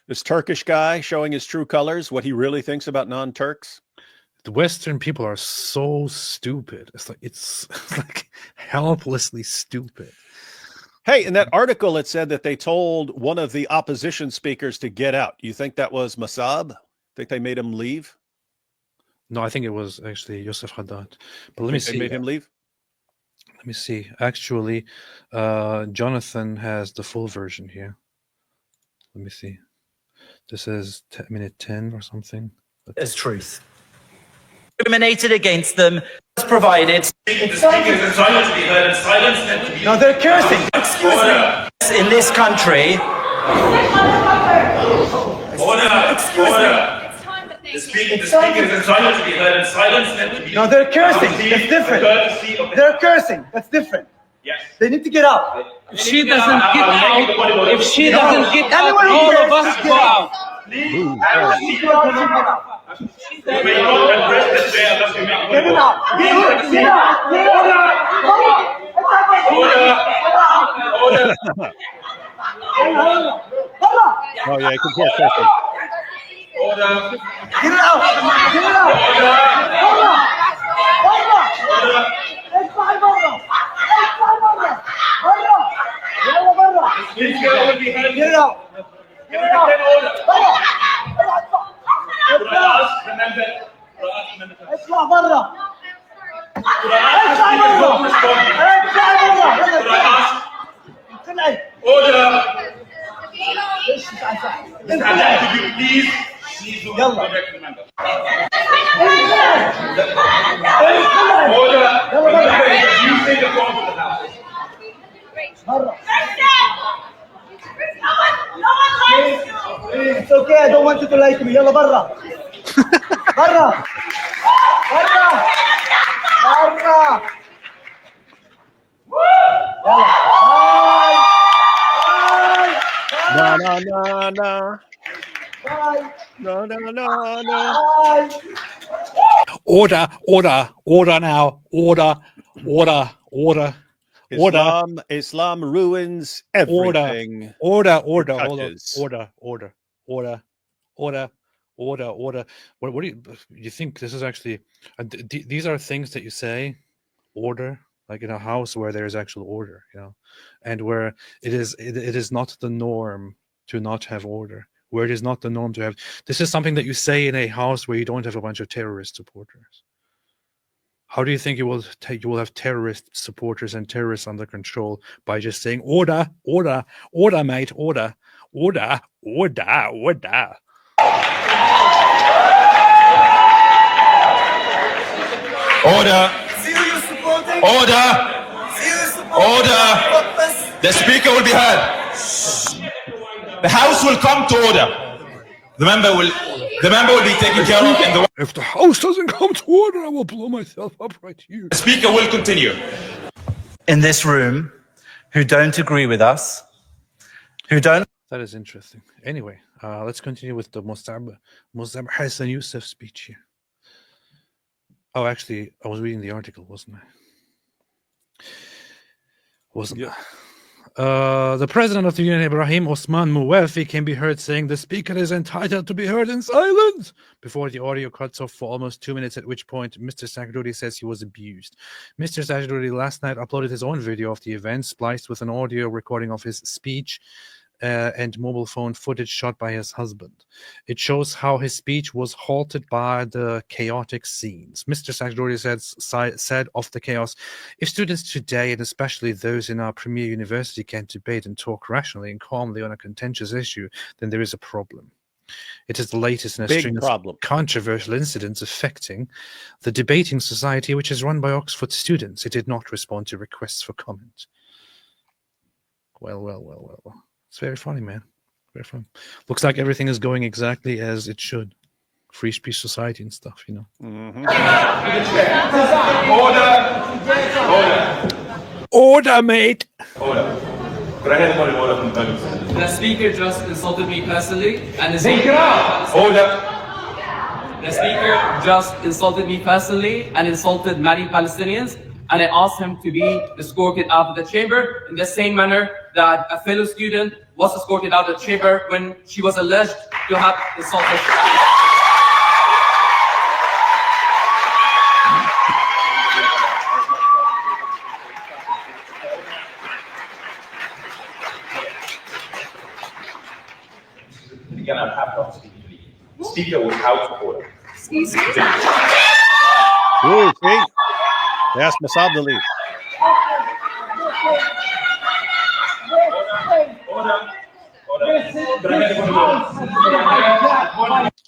This Turkish guy showing his true colors, what he really thinks about non-Turks. The Western people are so stupid. It's like helplessly stupid. Hey, in that article, it said that they told one of the opposition speakers to get out. You think that was Mosab? Think they made him leave? No, I think it was actually Yousef Haddad. But let me see. They made him leave? Let me see. Actually, Jonathan has the full version here. Let me see. This is minute 10 or something. As truth. Discriminated against them, was provided. The speakers are trying to be heard and silence them to be. No, they're cursing. In this country, Order. The speakers are trying to be heard and silence them to be. No, they're cursing. That's different. They're cursing. That's different. Yes. They need to get out. If she doesn't get out, if she doesn't get out, all of us go out. Get him out. Get out. Oh yeah, I can hear question. Get it out. Get it out. Get it out. اطلع برا It's okay, I don't want you to lie to me. يلا برا برا برا برا No, no, no, no. No, no, no, no. Order now. Order. Islam ruins everything. Order. Hold Hold on. Order. What do you think? This is actually these are things that you say, order, like in a house where there is actual order, and where it is not the norm to not have order, where it is not the norm to have. This is something that you say in a house where you don't have a bunch of terrorist supporters. How do you think you will have terrorist supporters and terrorists under control by just saying order, mate, order. Order. The speaker will be heard. The house will come to order. The member will be taken care of. If the house doesn't come to order, I will blow myself up right here. The speaker will continue. in this room, who don't agree with us, who don't. That is interesting. Anyway, let's continue with the Mosab Hassan Yousef speech here. Oh, actually, I was reading the article, wasn't I? Yeah. The president of the Union, Ibrahim Osman Muwafi, can be heard saying the speaker is entitled to be heard in silence before the audio cuts off for almost 2 minutes, at which point Mr. Sagaduri says he was abused. Mr. Sagaduri last night uploaded his own video of the event, spliced with an audio recording of his speech and mobile phone footage shot by his husband. It shows how his speech was halted by the chaotic scenes. Mr. Sagaduri said of the chaos, if students today, and especially those in our premier university, can't debate and talk rationally and calmly on a contentious issue, then there is a problem. It is the latest in a string of controversial incidents affecting the debating society, which is run by Oxford students. It did not respond to requests for comment. Well. It's very funny, man. Very fun. Looks like everything is going exactly as it should. Free speech society and stuff, you know. Mm-hmm. Order, mate. Order. Could I have point of order from the podium? The speaker just insulted me personally and is Order. The speaker just insulted me personally and insulted many Palestinians, and I asked him to be escorted out of the chamber in the same manner that a fellow student was escorted out of the chamber when she was alleged to have insulted. Again, I have not speaking to you. The speaker was out of order. Ooh, see? They asked Mosab to leave.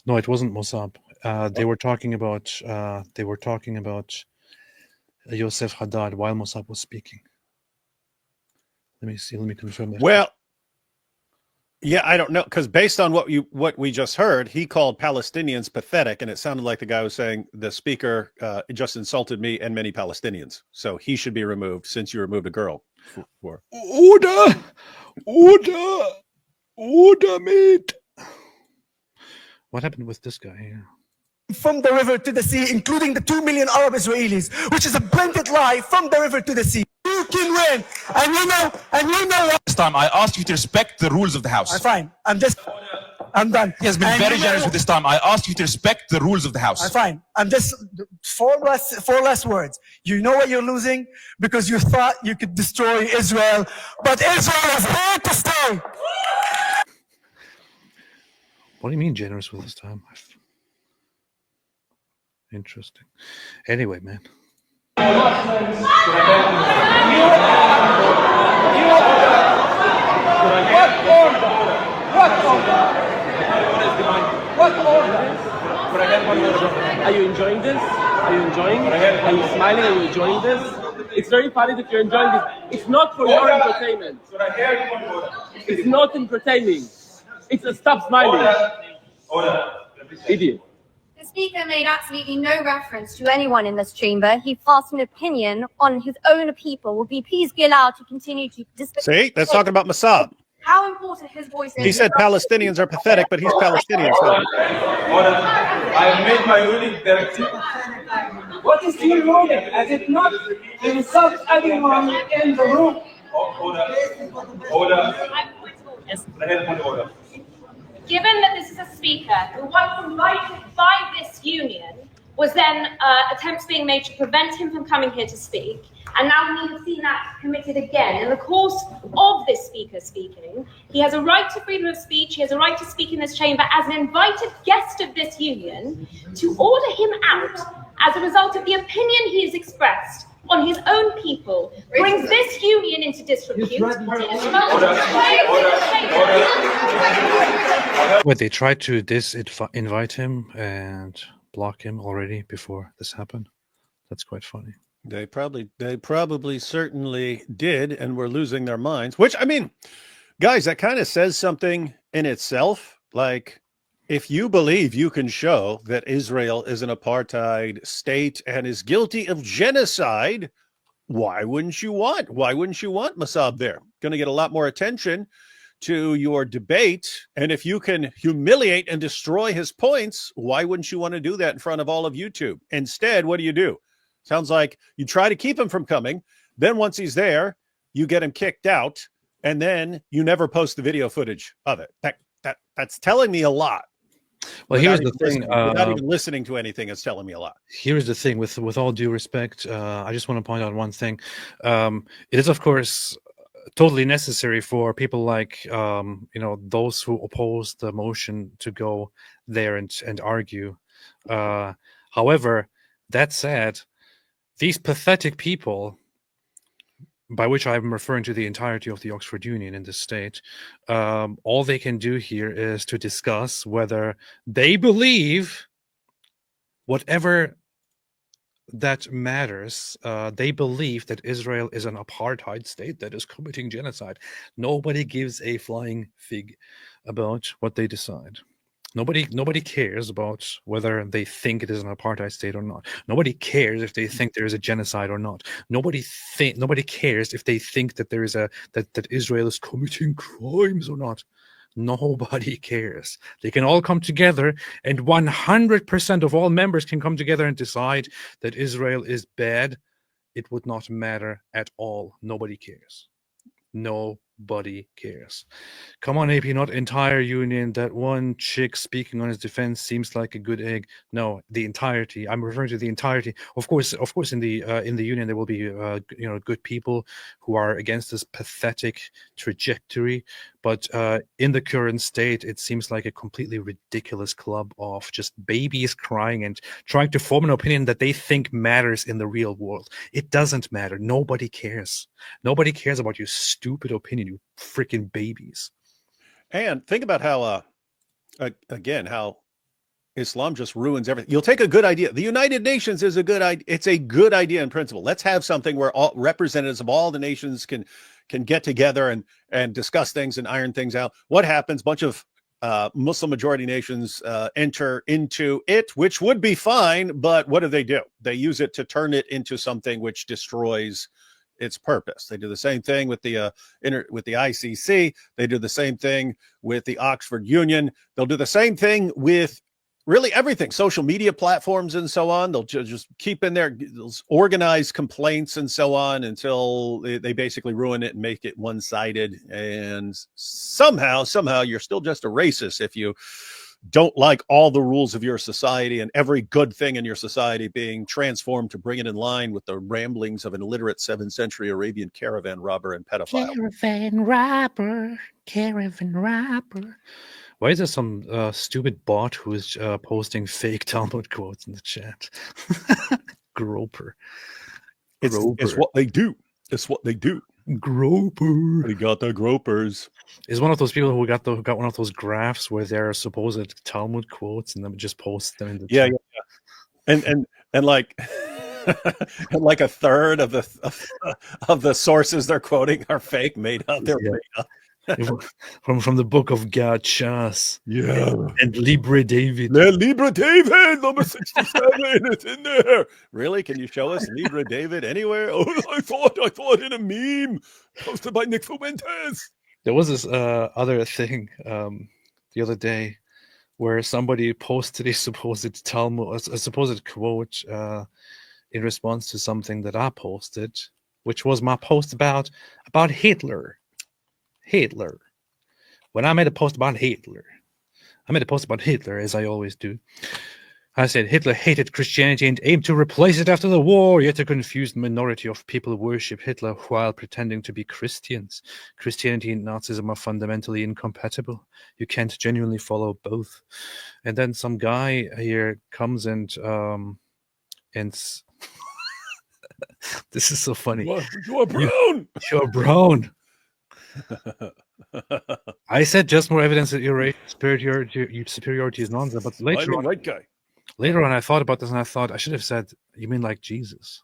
No, it wasn't Mosab. They were talking about Yousef Haddad while Mosab was speaking. Let me see. Let me confirm that. Well, yeah, I don't know, because based on what we just heard, he called Palestinians pathetic, and it sounded like the guy was saying the speaker just insulted me and many Palestinians, so he should be removed since you removed a girl. Order, mate. What happened with this guy here? From the river to the sea, including the 2 million Arab Israelis, which is a blended lie from the river to the sea. You can win, and you know what? This time, I asked you to respect the rules of the House. Fine, I'm done. He has been very generous with this time. I asked you to respect the rules of the House. Fine, I'm just four less words. You know what you're losing because you thought you could destroy Israel, but Israel is here to stay. What do you mean generous with this time? Interesting. Anyway, man. What order? Are you enjoying this? Are you enjoying? Are you smiling? Are you enjoying this? It's very funny that you're enjoying this. It's not for your entertainment. It's not entertaining. It's a stop smiling. Idiot. The Speaker made absolutely no reference to anyone in this chamber. He passed an opinion on his own people. Will be please be allowed to continue to See, that's talking about Mosab. how important his voice is. He said Palestinians are pathetic, but he's Palestinian. So. I have made my ruling directly. What is your ruling? As it not insult anyone in the room. Order. Given that this is a speaker who was invited by this union, was then attempts being made to prevent him from coming here to speak, and now we have seen that committed again. In the course of this speaker speaking, he has a right to freedom of speech, he has a right to speak in this chamber as an invited guest of this union. To order him out as a result of the opinion he has expressed on his own people brings this union into disrepute. Wait, they tried to invite him and block him already before this happened. That's quite funny. They probably certainly did, and were losing their minds. Which, I mean, guys, that kind of says something in itself. Like, if you believe you can show that Israel is an apartheid state and is guilty of genocide, why wouldn't you want Mosab there? Going to get a lot more attention to your debate. And if you can humiliate and destroy his points, why wouldn't you want to do that in front of all of YouTube? Instead, what do? Sounds like you try to keep him from coming. Then once he's there, you get him kicked out, and then you never post the video footage of it. That's telling me a lot. Well, here's the thing. Without even listening to anything, it's telling me a lot. Here's the thing. With all due respect, I just want to point out one thing. It is, of course, totally necessary for people like those who oppose the motion to go there and argue. However, that said, these pathetic people, by which I'm referring to the entirety of the Oxford Union in this state, all they can do here is to discuss whether they believe, whatever that matters, they believe that Israel is an apartheid state that is committing genocide. Nobody gives a flying fig about what they decide. Nobody cares about whether they think it is an apartheid state or not. Nobody cares if they think there is a genocide or not. Nobody cares if they think that there is that Israel is committing crimes or not. Nobody cares. They can all come together, and 100% of all members can come together and decide that Israel is bad. It would not matter at all. Nobody cares. Nobody cares. Come on, AP, not entire union. That one chick speaking on his defense seems like a good egg. No, the entirety. I'm referring to the entirety. Of course, in the union there will be good people who are against this pathetic trajectory. But in the current state, it seems like a completely ridiculous club of just babies crying and trying to form an opinion that they think matters in the real world. It doesn't matter. Nobody cares. Nobody cares about your stupid opinion, you freaking babies. And think about how, again, how Islam just ruins everything. You'll take a good idea. The United Nations is a good idea. It's a good idea in principle. Let's have something where all representatives of all the nations can get together and discuss things and iron things out. What happens? Bunch of Muslim majority nations enter into it, which would be fine. But what do? They use it to turn it into something which destroys its purpose. They do the same thing with the ICC. They do the same thing with the Oxford Union. They'll do the same thing with really everything, social media platforms and so on. They'll just keep in there, organize complaints and so on until they basically ruin it and make it one-sided. And somehow you're still just a racist if you don't like all the rules of your society and every good thing in your society being transformed to bring it in line with the ramblings of an illiterate 7th century Arabian caravan robber and pedophile. Caravan robber. Why is there some stupid bot who is posting fake Talmud quotes in the chat? Groper. It's what they do. It's what they do. Groper. They got the gropers. Is one of those people who got one of those graphs where there are supposed Talmud quotes and then just post them in the chat. Yeah. And like and like a third of the sources they're quoting are fake, made up. They're made up. from the book of God, Chas. Yeah. And Libre David. Libre David, number 67, it's in there. Really? Can you show us Libre David anywhere? Oh, I thought in a meme posted by Nick Fuentes. There was this other thing the other day where somebody posted a supposed Talmud, a supposed quote in response to something that I posted, which was my post about Hitler. When I made a post about Hitler, as I always do. I said Hitler hated Christianity and aimed to replace it after the war, yet a confused minority of people worship Hitler while pretending to be Christians. Christianity and Nazism are fundamentally incompatible. You can't genuinely follow both. And then some guy here comes and this is so funny. You are brown. You're brown. I said just more evidence that your superiority is nonsense, but later on I thought about this and I thought I should have said, you mean like Jesus?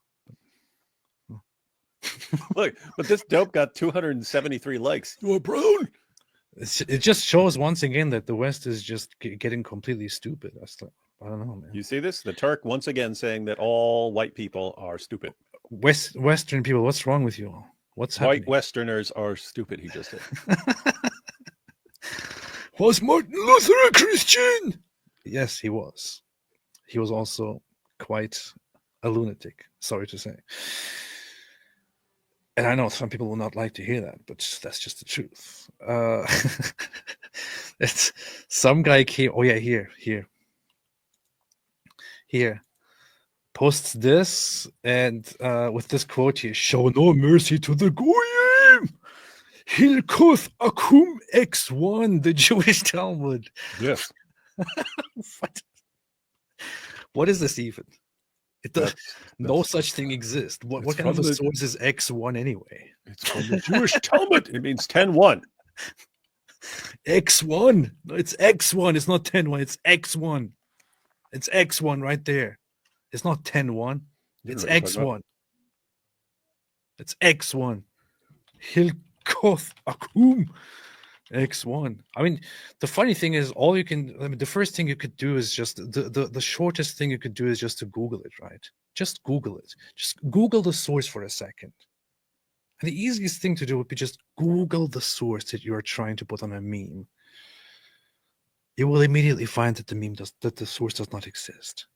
Look, but this dope got 273 likes. You are brown. It just shows once again that the West is just getting completely stupid. I don't know, man. You see this? The Turk once again saying that all white people are stupid. Western people, what's wrong with you all? What's happening? White Westerners are stupid, he just said. Was Martin Luther a Christian? Yes, he was. He was also quite a lunatic, sorry to say. And I know some people will not like to hear that, but that's just the truth. It's some guy came. Oh yeah, here. Posts this and with this quote here: "Show no mercy to the goyim. Hilkoth akum x1, the Jewish Talmud." Yes. What is this even? It does no such thing exists. What kind of a source is X1 anyway? It's from the Jewish Talmud. It means 10-1. X1. No, it's X1. It's not 10-1. It's X1. It's X1 right there. It's not 10-1. It's X1. It's X1. Hilkoth akum. X1. I mean, the funny thing is, the first thing you could do is just the shortest thing you could do is just to Google it, right? Just Google it. Just Google the source for a second. And the easiest thing to do would be just Google the source that you are trying to put on a meme. You will immediately find that the source does not exist.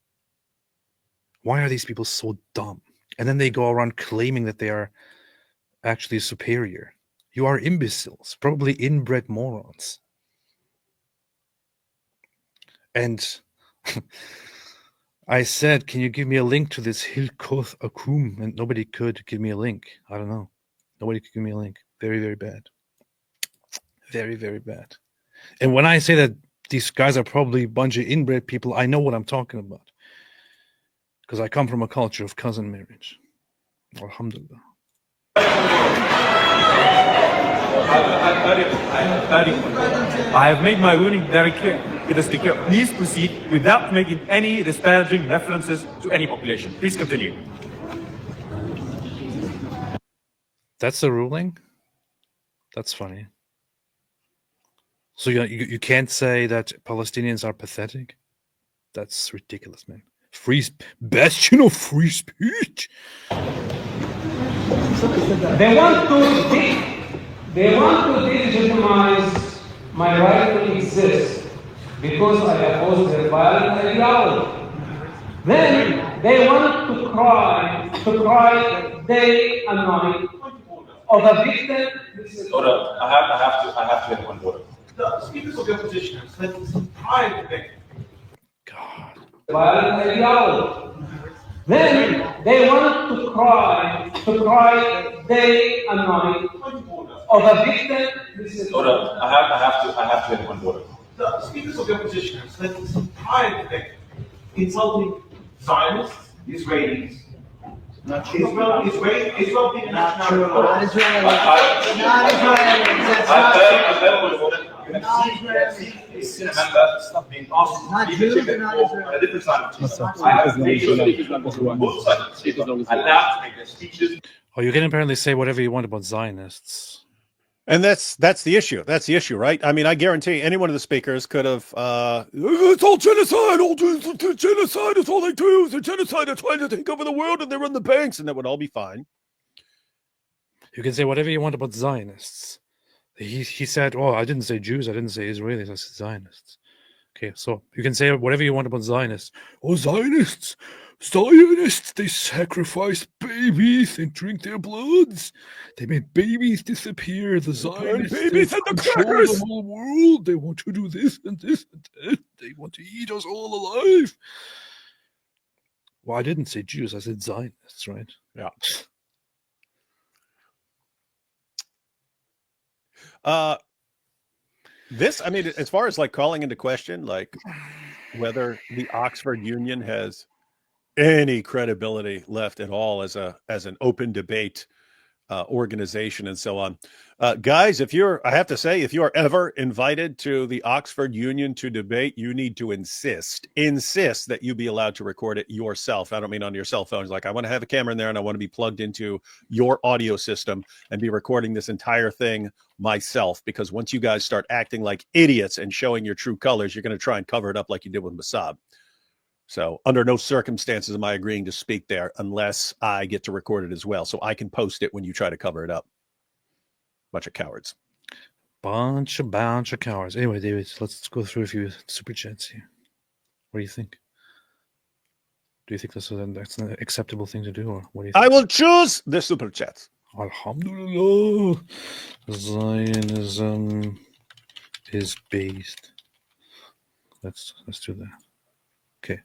Why are these people so dumb? And then they go around claiming that they are actually superior. You are imbeciles, probably inbred morons. And I said, can you give me a link to this Hilkoth Akum? And nobody could give me a link. I don't know. Nobody could give me a link. Very, very bad. Very, very bad. And when I say that these guys are probably a bunch of inbred people, I know what I'm talking about. Because I come from a culture of cousin marriage. Alhamdulillah. I have made my ruling very clear. It is clear. Please proceed without making any disparaging references to any population. Please continue. That's the ruling? That's funny. So you can't say that Palestinians are pathetic? That's ridiculous, man. Bastion of free speech. They want to delegitimize my right to exist because I oppose their violent ideology. Then they want to cry day and night of a victim. Order. I have to get one order. The speakers of the opposition have said this entire debate. God. Violent ideology. Then they want to cry day and night of a victim. Order. I have to get one order. The speakers of the opposition have said this entire debate, insulting Zionists, Israelis. Israel being a national. Not Israelis. Not Israelis. That's not Being asked not to Jews leave and not on a Israelis. different side of the I have nations on both sides of the allowed to make their speeches. Oh, you can apparently say whatever you want about Zionists. And that's the issue. That's the issue, right? I mean, I guarantee any one of the speakers could have, it's all genocide, genocide, it's all they do. It's a genocide, they're trying to take over the world and they run the banks, and that would all be fine. You can say whatever you want about Zionists. He said, oh, I didn't say Jews, I didn't say Israelis, I said Zionists. Okay, so you can say whatever you want about Zionists. Oh, Zionists, they sacrifice babies and drink their bloods. They made babies disappear. The Zionists babies and the control crackers. the whole world. They want to do this and this and that. They want to eat us all alive. Well, I didn't say Jews, I said Zionists, right? Yeah. This, I mean, as far as like calling into question, like whether the Oxford Union has any credibility left at all as an open debate organization and so on. Guys, I have to say, if you are ever invited to the Oxford Union to debate, you need to insist that you be allowed to record it yourself. I don't mean on your cell phones. Like, I want to have a camera in there and I want to be plugged into your audio system and be recording this entire thing myself, because once you guys start acting like idiots and showing your true colors, you're going to try and cover it up like you did with Mosab. So under no circumstances am I agreeing to speak there unless I get to record it as well, so I can post it when you try to cover it up. Bunch of cowards. Bunch of cowards. Anyway, David, let's go through a few super chats here. What do you think? Do you think that's an acceptable thing to do, or what do you think? I will choose the super chats. Alhamdulillah. Zionism is based. Let's do that. Okay.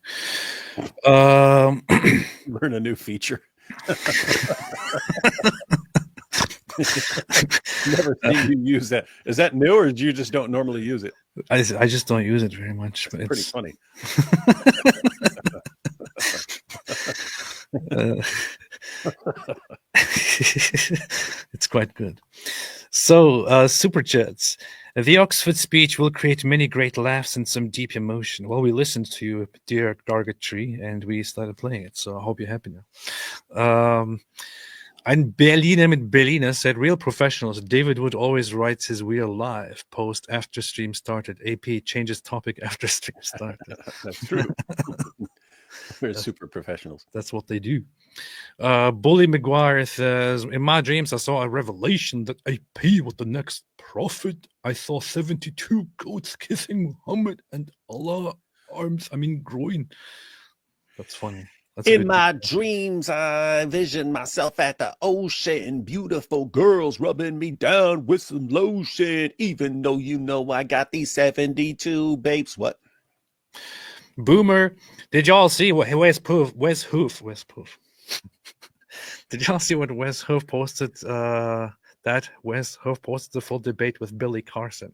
Learn a new feature. Never seen you use that. Is that new, or you just don't normally use it? I just don't use it very much. But Pretty funny. It's quite good. So, super chats. The Oxford speech will create many great laughs and some deep emotion. Well, we listened to you, dear Gargetry, and we started playing it, so I hope you're happy now. And Berliner said, real professionals, David Wood always writes his real live post after stream started. AP changes topic after stream started. That's true. We're super professionals. That's what they do. Bully McGuire says, in my dreams, I saw a revelation that AP was the next prophet. I saw 72 goats kissing Muhammad and Allah groin. That's funny. In my dreams, I vision myself at the ocean, beautiful girls rubbing me down with some lotion, even though you know I got these 72 babes. What? Boomer, did y'all see what Wes Hoof? Did y'all see what Wes Hoof posted that Wes Huff posted the full debate with Billy Carson.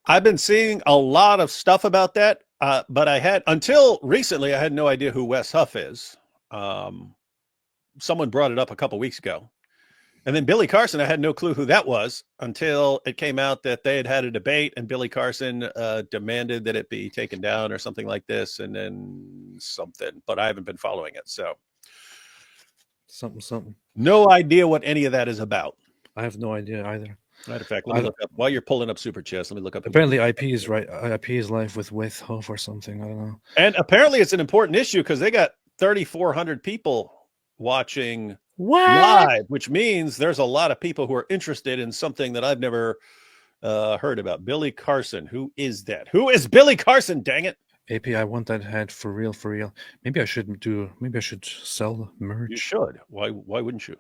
I've been seeing a lot of stuff about that, but until recently, I had no idea who Wes Huff is. Someone brought it up a couple weeks ago. And then Billy Carson, I had no clue who that was until it came out that they had a debate and Billy Carson demanded that it be taken down or something like this, and then something. But I haven't been following it, so something. No idea what any of that is about. I have no idea either. Matter of fact, let me look up while you're pulling up Super Chess. Let me look up. Apparently, IP is right. IP is live with Huff or something. I don't know. And apparently, it's an important issue because they got 3,400 people watching live, which means there's a lot of people who are interested in something that I've never heard about. Billy Carson. Who is that? Who is Billy Carson? Dang it. AP, I want that hat for real, for real. Maybe I should sell merch. You should. Why wouldn't you?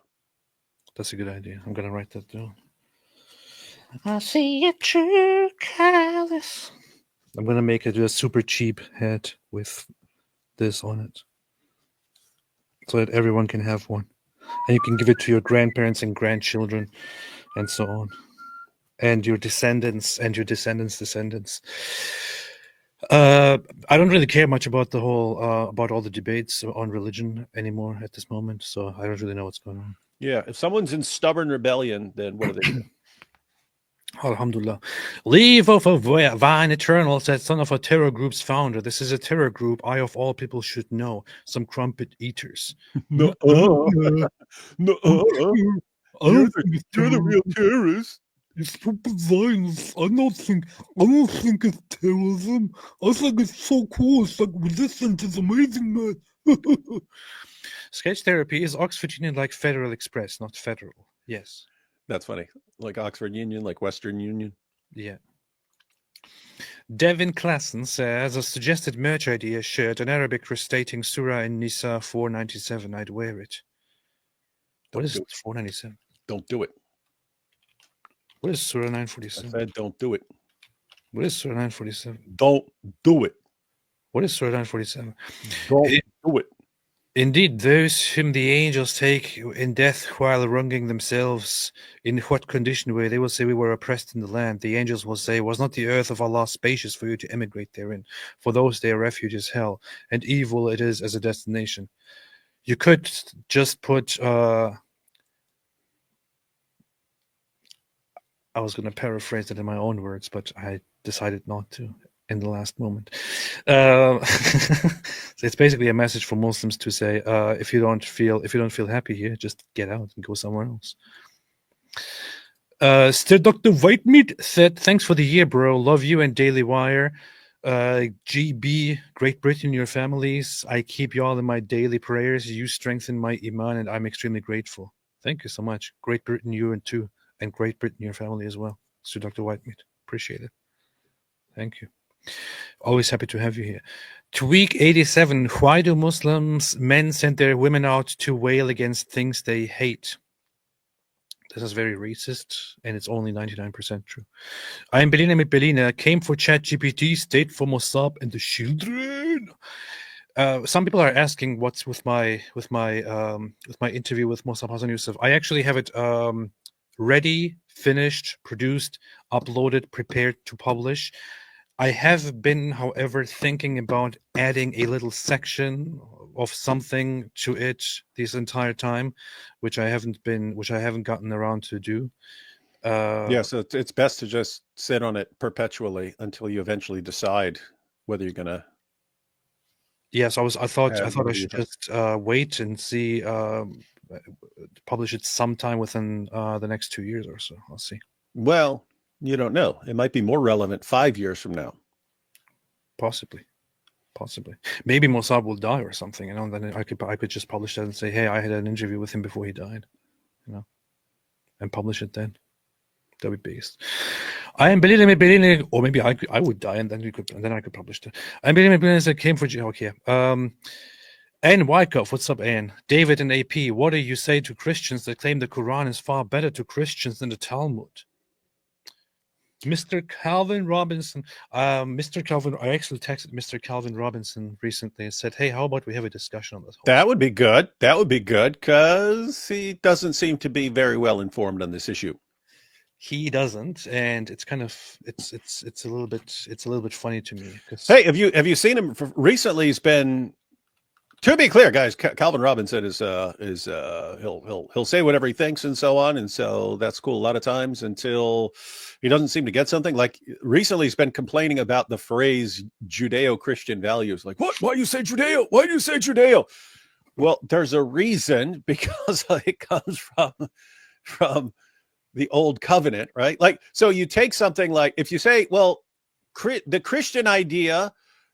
That's a good idea. I'm gonna write that down. I see a true callous. I'm gonna make it a super cheap hat with this on it, so that everyone can have one, and you can give it to your grandparents and grandchildren, and so on, and your descendants and your descendants. I don't really care much about the whole about all the debates on religion anymore at this moment, so I don't really know what's going on. Yeah, if someone's in stubborn rebellion, then what do they do? Alhamdulillah. Leave of a Vine Eternal said, son of a terror group's founder. This is a terror group I of all people should know. Some crumpet eaters. No. You're the real terrorist. It's stupid Zionists. I don't think it's terrorism. I think it's so cool. It's like resistance is amazing, man. Sketch therapy is Oxford Union like Federal Express, not federal. Yes. That's funny. Like Oxford Union, like Western Union. Yeah. Devin Klassen says, a suggested merch idea shirt, an Arabic restating Surah in Nisa 497. I'd wear it. What is 497? Don't do it. What is Surah 947? I said don't do it. What is Surah 947? Don't do it. What is Surah 947? Don't do it. Indeed, those whom the angels take in death while wronging themselves, in what condition were they will say we were oppressed in the land. The angels will say, was not the earth of Allah spacious for you to emigrate therein? For those their refuge is hell, and evil it is as a destination. You could just put I was going to paraphrase it in my own words, but I decided not to in the last moment. So it's basically a message for Muslims to say, if you don't feel happy here, just get out and go somewhere else. Still Dr. Whitemeat said, thanks for the year, bro. Love you and Daily Wire. GB, Great Britain, your families. I keep y'all in my daily prayers. You strengthen my iman, and I'm extremely grateful. Thank you so much. Great Britain, you and too. And Great Britain, your family as well. So Dr. Whitemeat, appreciate it. Thank you. Always happy to have you here. Tweak 87. Why do Muslims men send their women out to wail against things they hate? This is very racist, and it's only 99% true. I am Belina Belina. Came for ChatGPT, stayed for Mosab and the children. Some people are asking what's with my interview with Mosab Hassan Yousef. I actually have it ready, finished, produced, uploaded, prepared to publish. I have been, however, thinking about adding a little section of something to it this entire time, which I haven't gotten around to do. Yeah, so it's best to just sit on it perpetually until you eventually decide whether you're gonna. Yes, I thought I should just wait and see, publish it sometime within the next 2 years or so. I'll see. Well, you don't know. It might be more relevant 5 years from now. Possibly. Maybe Mosab will die or something, you know. And then I could just publish that and say, "Hey, I had an interview with him before he died," you know, and publish it then. That'd be beast. I am Belina, or maybe I would die, and then I could publish it. I'm Belina that came for okay. Anne Wyckoff, what's up, Anne? David and AP, what do you say to Christians that claim the Quran is far better to Christians than the Talmud? Mr. Calvin Robinson. Mr. Calvin, I actually texted Mr. Calvin Robinson recently and said, "Hey, how about we have a discussion on this?" That would be good. That would be good because he doesn't seem to be very well informed on this issue. He doesn't, and it's kind of it's a little bit funny to me. Hey, have you seen him recently? He's been. To be clear, guys, Calvin Robinson is he'll say whatever he thinks and so on, and so that's cool a lot of times until he doesn't seem to get something. Like recently, he's been complaining about the phrase Judeo-Christian values. Like, what? Why do you say Judeo? Why do you say Judeo? Well, there's a reason, because it comes from the old covenant, right? Like, so you take something like, if you say, well, the Christian idea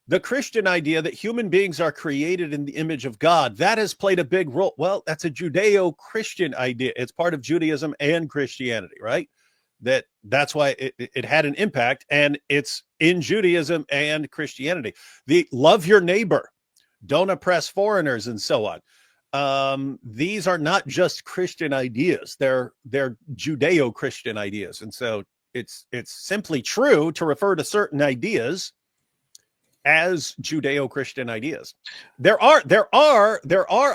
that human beings are created in the image of God, that has played a big role. Well, that's a Judeo-Christian idea. It's part of Judaism and Christianity, right? That's why it had an impact, and it's in Judaism and Christianity. The love your neighbor, don't oppress foreigners, and so on. These are not just Christian ideas. They're Judeo-Christian ideas. And so it's simply true to refer to certain ideas as Judeo-Christian ideas. There are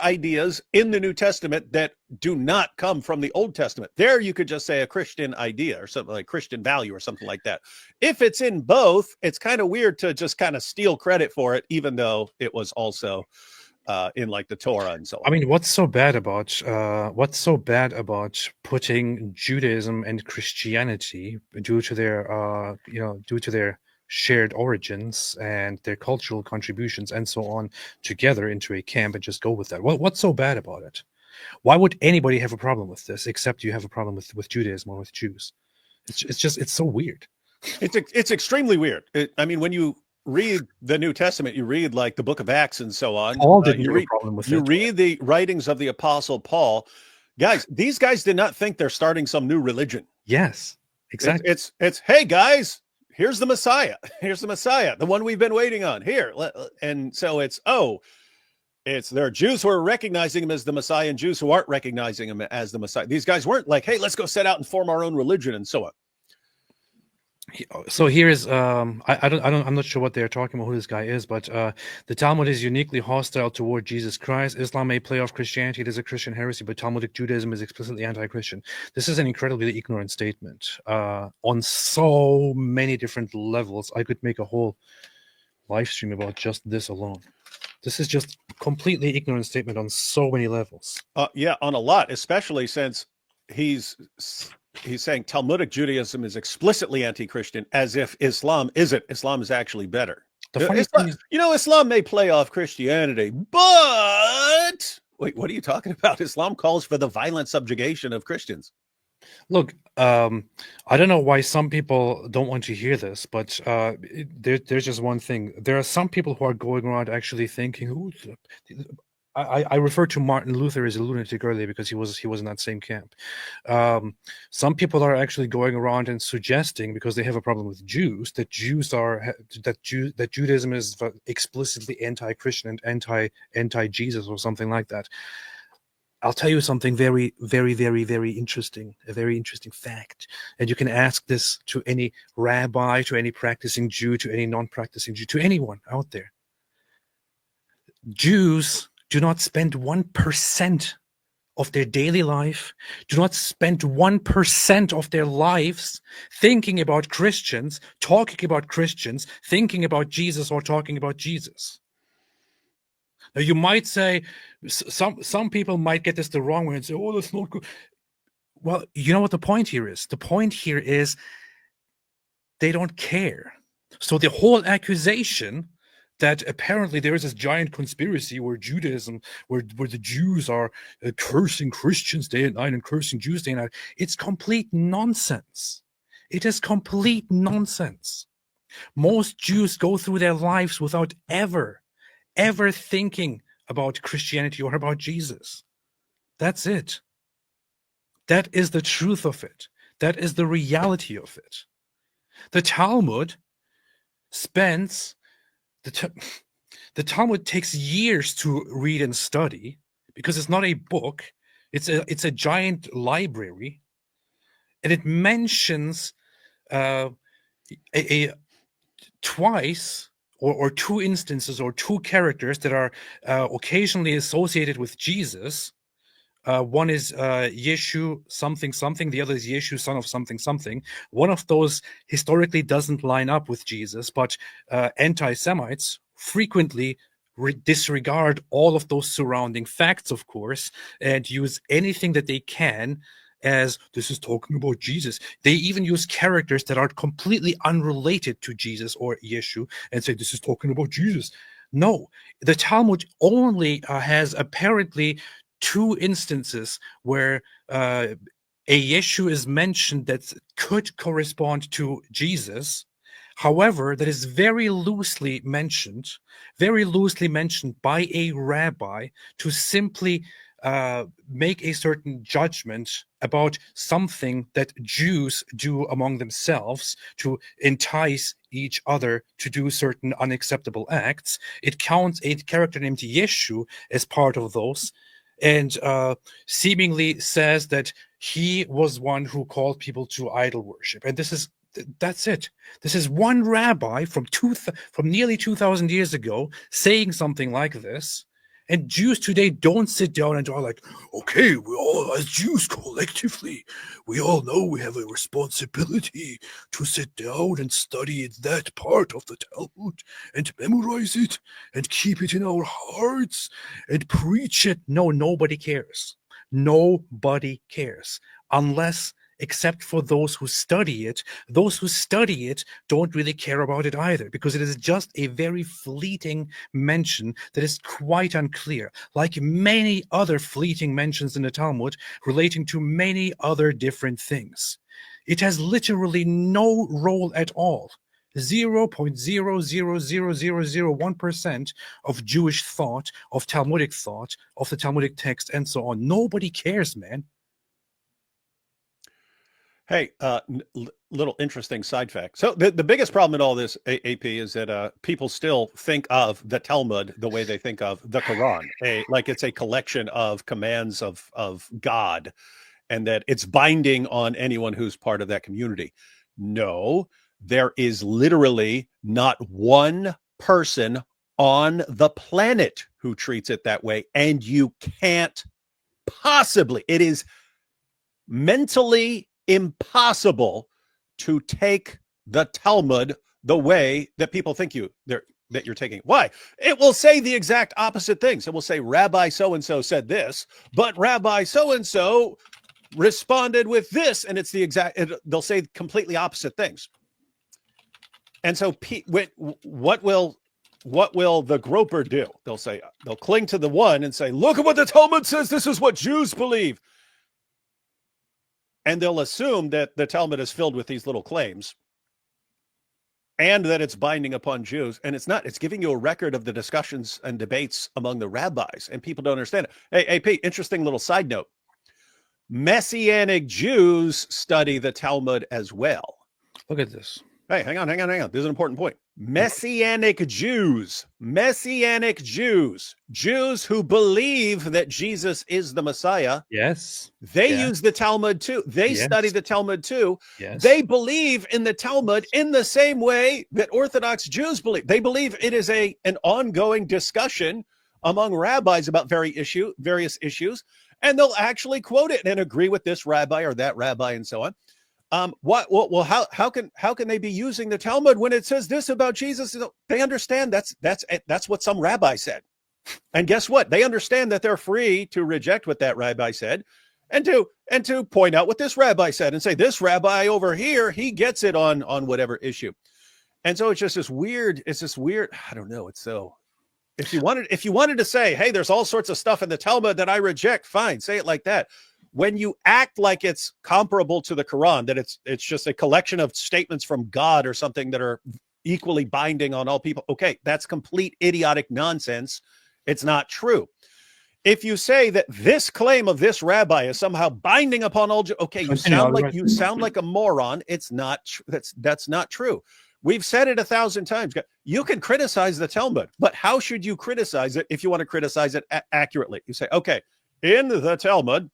ideas in the New Testament that do not come from the Old Testament. There you could just say a Christian idea or something like Christian value or something like that. If it's in both, it's kind of weird to just kind of steal credit for it, even though it was also in like the Torah and so on. I mean, what's so bad about putting Judaism and Christianity due to their shared origins and their cultural contributions and so on together into a camp and just go with that? What's so bad about it? Why would anybody have a problem with this except you have a problem with Judaism or with Jews? It's so weird. It's extremely weird. I mean, when you read the New Testament, you read like the book of Acts and so on. Paul didn't have a problem with it. You read the writings of the Apostle Paul. Guys, these guys did not think they're starting some new religion. Yes, exactly. It's hey guys, here's the Messiah. Here's the Messiah, the one we've been waiting on. Here. And so there are Jews who are recognizing him as the Messiah and Jews who aren't recognizing him as the Messiah. These guys weren't like, hey, let's go set out and form our own religion and so on. So here is I'm not sure what they're talking about, who this guy is, but the Talmud is uniquely hostile toward Jesus Christ. Islam may play off Christianity. It is a Christian heresy, but Talmudic Judaism is explicitly anti-Christian. This is an incredibly ignorant statement on so many different levels. I could make a whole live stream about just this alone. This is just completely ignorant statement on so many levels. Yeah, on a lot, especially since he's saying Talmudic Judaism is explicitly anti-Christian, as if Islam isn't. Islam is actually better. Islam may play off Christianity, but wait, what are you talking about? Islam calls for the violent subjugation of Christians. Look, I don't know why some people don't want to hear this, but there's just one thing. There are some people who are going around actually thinking, I referred to Martin Luther as a lunatic earlier because he was in that same camp. Some people are actually going around and suggesting, because they have a problem with Jews, that Judaism is explicitly anti-Christian and anti-Jesus or something like that. I'll tell you something very, very, very, very interesting, a very interesting fact. And you can ask this to any rabbi, to any practicing Jew, to any non-practicing Jew, to anyone out there. Jews do not spend 1% of their daily life, do not spend 1% of their lives thinking about Christians, talking about Christians, thinking about Jesus or talking about Jesus. Now, you might say, some people might get this the wrong way and say, oh, that's not good. Well, you know what the point here is? The point here is they don't care. So the whole accusation that apparently there is this giant conspiracy where Judaism, where the Jews are cursing Christians day and night and cursing Jews day and night, it's complete nonsense. It is complete nonsense. Most Jews go through their lives without ever thinking about Christianity or about Jesus. That's it. That is the truth of it. That is the reality of it. The Talmud spends the Talmud takes years to read and study because it's not a book. It's a giant library, and it mentions twice or two instances or two characters that are occasionally associated with Jesus. One is Yeshu something something, the other is Yeshu son of something something. One of those historically doesn't line up with Jesus, but anti-Semites frequently disregard all of those surrounding facts, of course, and use anything that they can as this is talking about Jesus. They even use characters that are completely unrelated to Jesus or Yeshu and say this is talking about Jesus. No, the Talmud only has apparently two instances where a Yeshu is mentioned that could correspond to Jesus. However, that is very loosely mentioned by a rabbi to simply make a certain judgment about something that Jews do among themselves to entice each other to do certain unacceptable acts. It counts a character named Yeshu as part of those, and seemingly says that he was one who called people to idol worship. And that's it. This is one rabbi from nearly 2,000 years ago saying something like this. And Jews today don't sit down and are like, okay, we all, as Jews collectively, we all know we have a responsibility to sit down and study that part of the Talmud and memorize it and keep it in our hearts and preach it. No, nobody cares. Nobody cares. Except for those who study it. Those who study it don't really care about it either, because it is just a very fleeting mention that is quite unclear, like many other fleeting mentions in the Talmud relating to many other different things. It has literally no role at all. 0.0000001% of Jewish thought, of Talmudic thought, of the Talmudic text, and so on. Nobody cares, man. Hey, little interesting side fact. So the biggest problem in all this, AP, is that people still think of the Talmud the way they think of the Quran, like it's a collection of commands of God, and that it's binding on anyone who's part of that community. No, there is literally not one person on the planet who treats it that way, and you can't possibly. It is mentally impossible to take the Talmud the way that people think that you're taking it. Why? It will say the exact opposite things. It will say Rabbi so-and-so said this, but Rabbi so-and-so responded with this, and it's the exact, they'll say completely opposite things. And so what will the groper do? They'll cling to the one and say, look at what the Talmud says. This is what Jews believe. And they'll assume that the Talmud is filled with these little claims and that it's binding upon Jews. And it's not. It's giving you a record of the discussions and debates among the rabbis, and people don't understand it. Hey, AP, interesting little side note. Messianic Jews study the Talmud as well. Look at this. Hey, hang on. This is an important point. Messianic Jews who believe that Jesus is the Messiah. Yes. They use the Talmud too. They study the Talmud too. Yes. They believe in the Talmud in the same way that Orthodox Jews believe. They believe it is an ongoing discussion among rabbis about various issues, and they'll actually quote it and agree with this rabbi or that rabbi and so on. Well, how can they be using the Talmud when it says this about Jesus? They understand that's what some rabbi said. And guess what? They understand that they're free to reject what that rabbi said and to point out what this rabbi said and say, this rabbi over here, he gets it on whatever issue. And so it's just this weird, I don't know. It's so, if you wanted to say, hey, there's all sorts of stuff in the Talmud that I reject, fine, say it like that. When you act like it's comparable to the Quran, that it's just a collection of statements from God or something that are equally binding on all people, okay, that's complete idiotic nonsense. It's not true. If you say that this claim of this rabbi is somehow binding upon all, okay, you sound like a moron. It's not. That's not true. We've said it 1,000 times. You can criticize the Talmud, but how should you criticize it if you want to criticize it accurately? You say, okay, in the Talmud,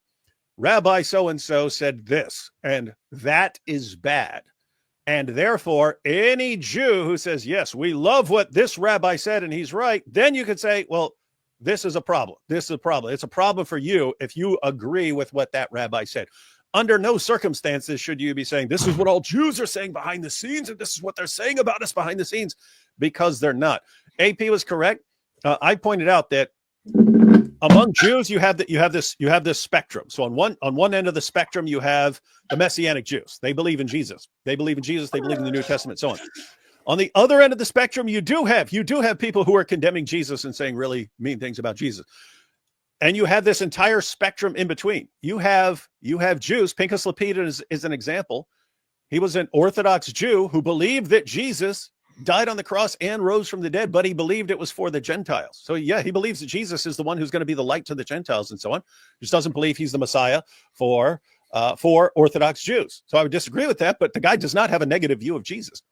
Rabbi so-and-so said this, and that is bad. And therefore, any Jew who says, yes, we love what this rabbi said and he's right, then you could say, well, this is a problem. This is a problem. It's a problem for you if you agree with what that rabbi said. Under no circumstances should you be saying, this is what all Jews are saying behind the scenes, and this is what they're saying about us behind the scenes, because they're not. AP was correct. I pointed out that among Jews, you have this spectrum. So on one end of the spectrum, you have the Messianic Jews. They believe in Jesus. They believe in Jesus. They believe in the New Testament, so on. On the other end of the spectrum, you do have people who are condemning Jesus and saying really mean things about Jesus. And you have this entire spectrum in between. You have Jews. Pinchas Lapidus is an example. He was an Orthodox Jew who believed that Jesus died on the cross and rose from the dead, but he believed it was for the Gentiles. So yeah, he believes that Jesus is the one who's going to be the light to the Gentiles and so on. He just doesn't believe he's the Messiah for Orthodox Jews. So I would disagree with that, but the guy does not have a negative view of Jesus.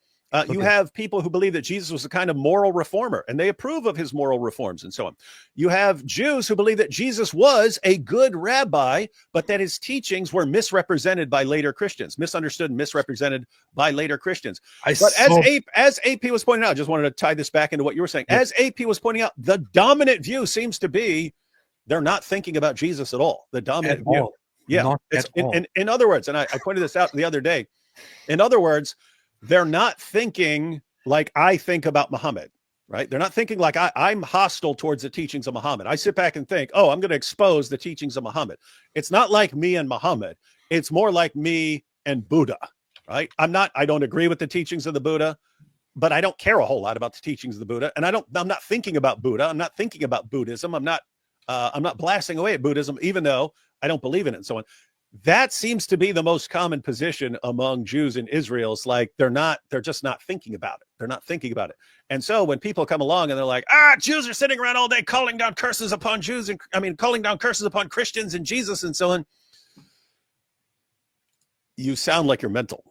You have people who believe that Jesus was a kind of moral reformer, and they approve of his moral reforms and so on. You have Jews who believe that Jesus was a good rabbi, but that his teachings were misrepresented by later Christians, misunderstood and misrepresented by later Christians. As AP was pointing out, I just wanted to tie this back into what you were saying. As AP was pointing out, the dominant view seems to be they're not thinking about Jesus at all. The dominant view. Yeah. In other words, and I pointed this out the other day, in other words, they're not thinking like I think about Muhammad, right? They're not thinking like I'm hostile towards the teachings of Muhammad. I sit back and think, oh, I'm going to expose the teachings of Muhammad. It's not like me and Muhammad. It's more like me and Buddha, right? I don't agree with the teachings of the Buddha, but I don't care a whole lot about the teachings of the Buddha. And I'm not thinking about Buddha. I'm not thinking about Buddhism. I'm not blasting away at Buddhism, even though I don't believe in it and so on. That seems to be the most common position among Jews in Israel. It's like they're just not thinking about it. They're not thinking about it. And so when people come along and they're like, Jews are sitting around all day calling down curses upon calling down curses upon Christians and Jesus and so on. You sound like you're mental.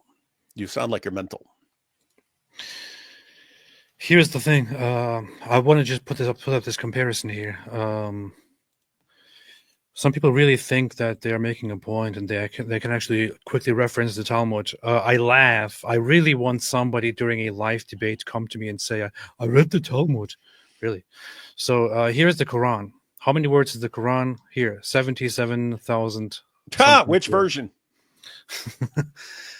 You sound like you're mental. Here's the thing. I want to just put up this comparison here. Some people really think that they are making a point and they can actually quickly reference the Talmud. I laugh. I really want somebody during a live debate to come to me and say, I read the Talmud. Really? So here's the Quran. How many words is the Quran? Here, 77,000. Which version?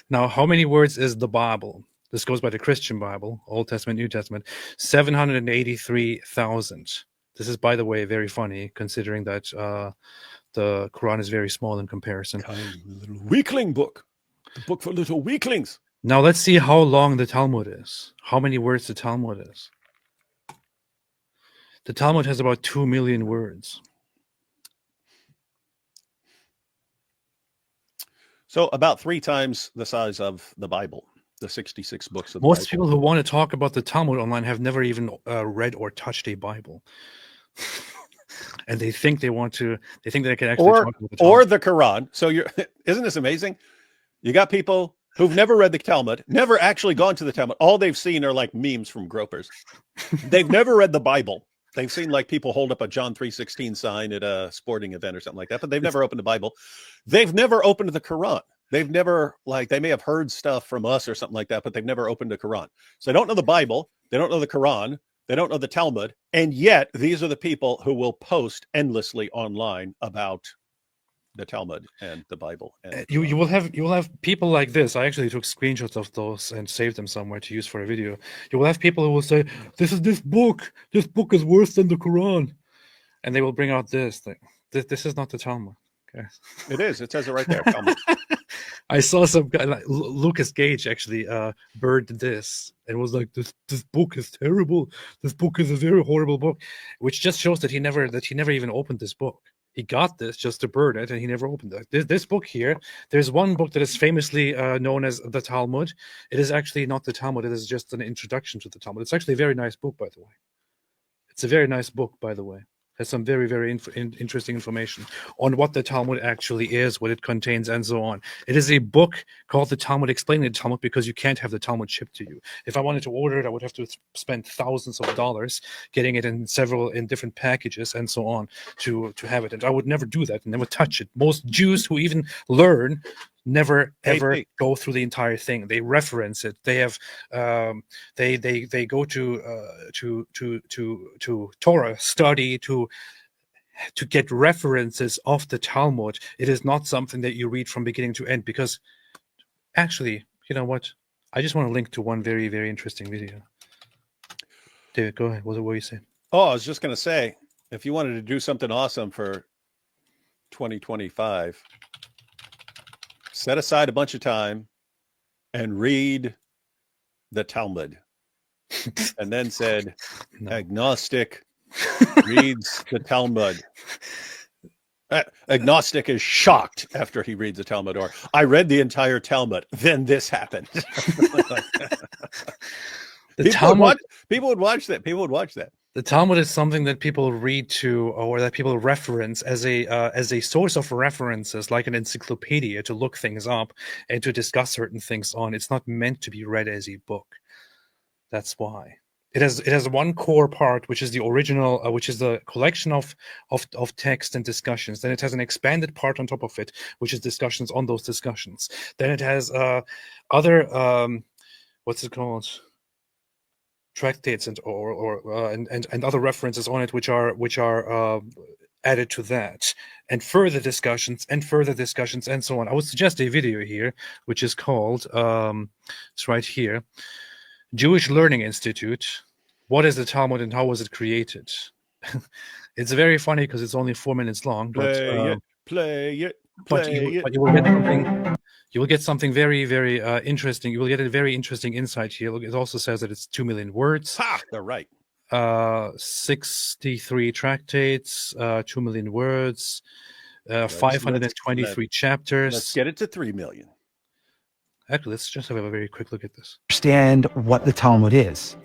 Now, how many words is the Bible? This goes by the Christian Bible, Old Testament, New Testament. 783,000. This is, by the way, very funny, considering that the Quran is very small in comparison. Little weakling book. The book for little weaklings. Now, let's see how long the Talmud is. How many words the Talmud is. The Talmud has about 2 million words. So about 3 times the size of the Bible, the 66 books of the Most Bible. people who want to talk about the Talmud online have never even read or touched a Bible. And they think they can actually talk about the Talmud. Or the Quran. So isn't this amazing? You got people who've never read the Talmud, never actually gone to the Talmud. All they've seen are like memes from gropers. They've never read the Bible. They've seen like people hold up a John 3:16 sign at a sporting event or something like that, but they've never opened the Bible. They've never opened the Quran. They've never, they may have heard stuff from us or something like that, but they've never opened the Quran. So they don't know the Bible. They don't know the Quran. They don't know the Talmud. And yet these are the people who will post endlessly online about the Talmud and the Bible. And you will have people like this. I actually took screenshots of those and saved them somewhere to use for a video. You will have people who will say, this book is worse than the Quran. And they will bring out this thing. This is not the Talmud. Okay. It is. It says it right there. Talmud. I saw some guy like Lucas Gage actually bird this and was like, this book is terrible. This book is a very horrible book, which just shows that he never even opened this book. He got this just to burn it, and he never opened it. This book here, there's one book that is famously known as the Talmud. It is actually not the Talmud. It is just an introduction to the Talmud. It's actually a very nice book, by the way. It's a very nice book, by the way. Has some very, very interesting information on what the Talmud actually is, what it contains, and so on. It is a book called the Talmud, explaining the Talmud, because you can't have the Talmud shipped to you. If I wanted to order it, I would have to spend thousands of dollars getting it in different packages and so on to have it. And I would never do that, never touch it. Most Jews who even learn never ever Hey. go through the entire thing. They reference it. They have they go to Torah study to get references of the Talmud. It is not something that you read from beginning to end, because actually, you know what? I just want to link to one very, very interesting video. David, go ahead. What were you saying? Oh, I was just going to say, if you wanted to do something awesome for 2025, set aside a bunch of time and read the Talmud. And then said, agnostic reads the Talmud. Agnostic is shocked after he reads the Talmud. Or, I read the entire Talmud, then this happened. People would watch that. People would watch that. The Talmud is something that people read to, or that people reference as a source of references, like an encyclopedia, to look things up and to discuss certain things on. It's not meant to be read as a book. That's why. It has one core part, which is the original, which is the collection of text and discussions. Then it has an expanded part on top of it, which is discussions on those discussions. Then it has other what's it called? Tractates and other references on it, which are added to that, and further discussions and so on. I would suggest a video here, which is called it's right here, Jewish Learning Institute. What is the Talmud and how was it created? It's very funny because it's only 4 minutes long. But you will get something very, very interesting. You will get a very interesting insight here. Look, it also says that it's 2 million words. Ha! They're right. 63 tractates, 2 million words, 523 chapters. Let's get it to 3 million. Actually, let's just have a very quick look at this. Understand what the Talmud is,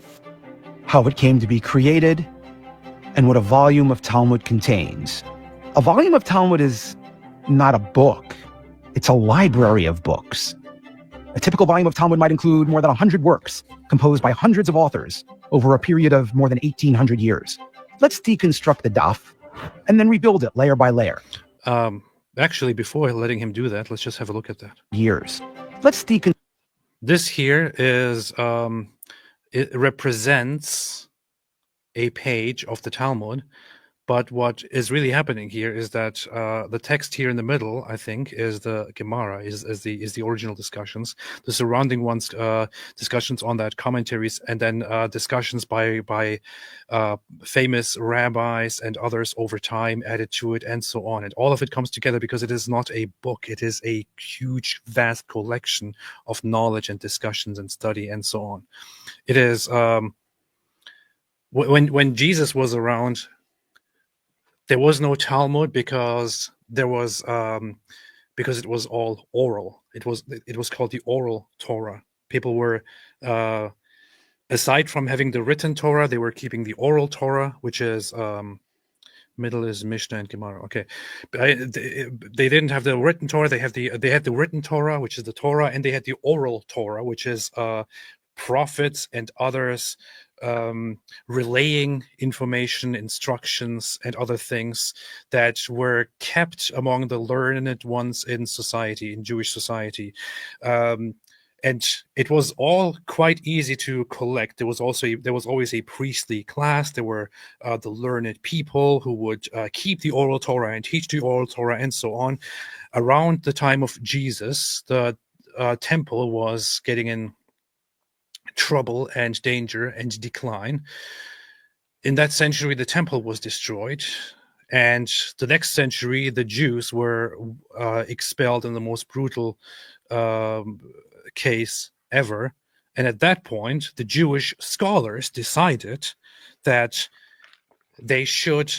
how it came to be created, and what a volume of Talmud contains. A volume of Talmud is not a book. It's a library of books. A typical volume of Talmud might include more than 100 works, composed by hundreds of authors over a period of more than 1,800 years. Let's deconstruct the daf and then rebuild it layer by layer. Actually, before letting him do that, let's just have a look at that. Years. Let's deconstruct. This here is, it represents a page of the Talmud. But what is really happening here is that the text here in the middle, I think, is the Gemara, is the original discussions. The surrounding ones, discussions on that, commentaries, and then discussions by famous rabbis and others over time added to it, and so on. And all of it comes together because it is not a book; it is a huge, vast collection of knowledge and discussions and study and so on. It is when Jesus was around. There was no Talmud because there was because it was all oral. It was called the oral Torah. People were aside from having the written Torah, they were keeping the oral Torah, which is middle is Mishnah and Gemara. Okay, they didn't have the written Torah. They had the written Torah, which is the Torah, and they had the oral Torah, which is prophets and others relaying information, instructions, and other things that were kept among the learned ones in society, in Jewish society. And it was all quite easy to collect. There was always a priestly class. There were the learned people who would keep the oral Torah and teach the oral Torah and so on. Around the time of Jesus, the temple was getting in trouble and danger and decline. In that century, the temple was destroyed, and the next century, the Jews were expelled in the most brutal case ever. And at that point, the Jewish scholars decided that they should,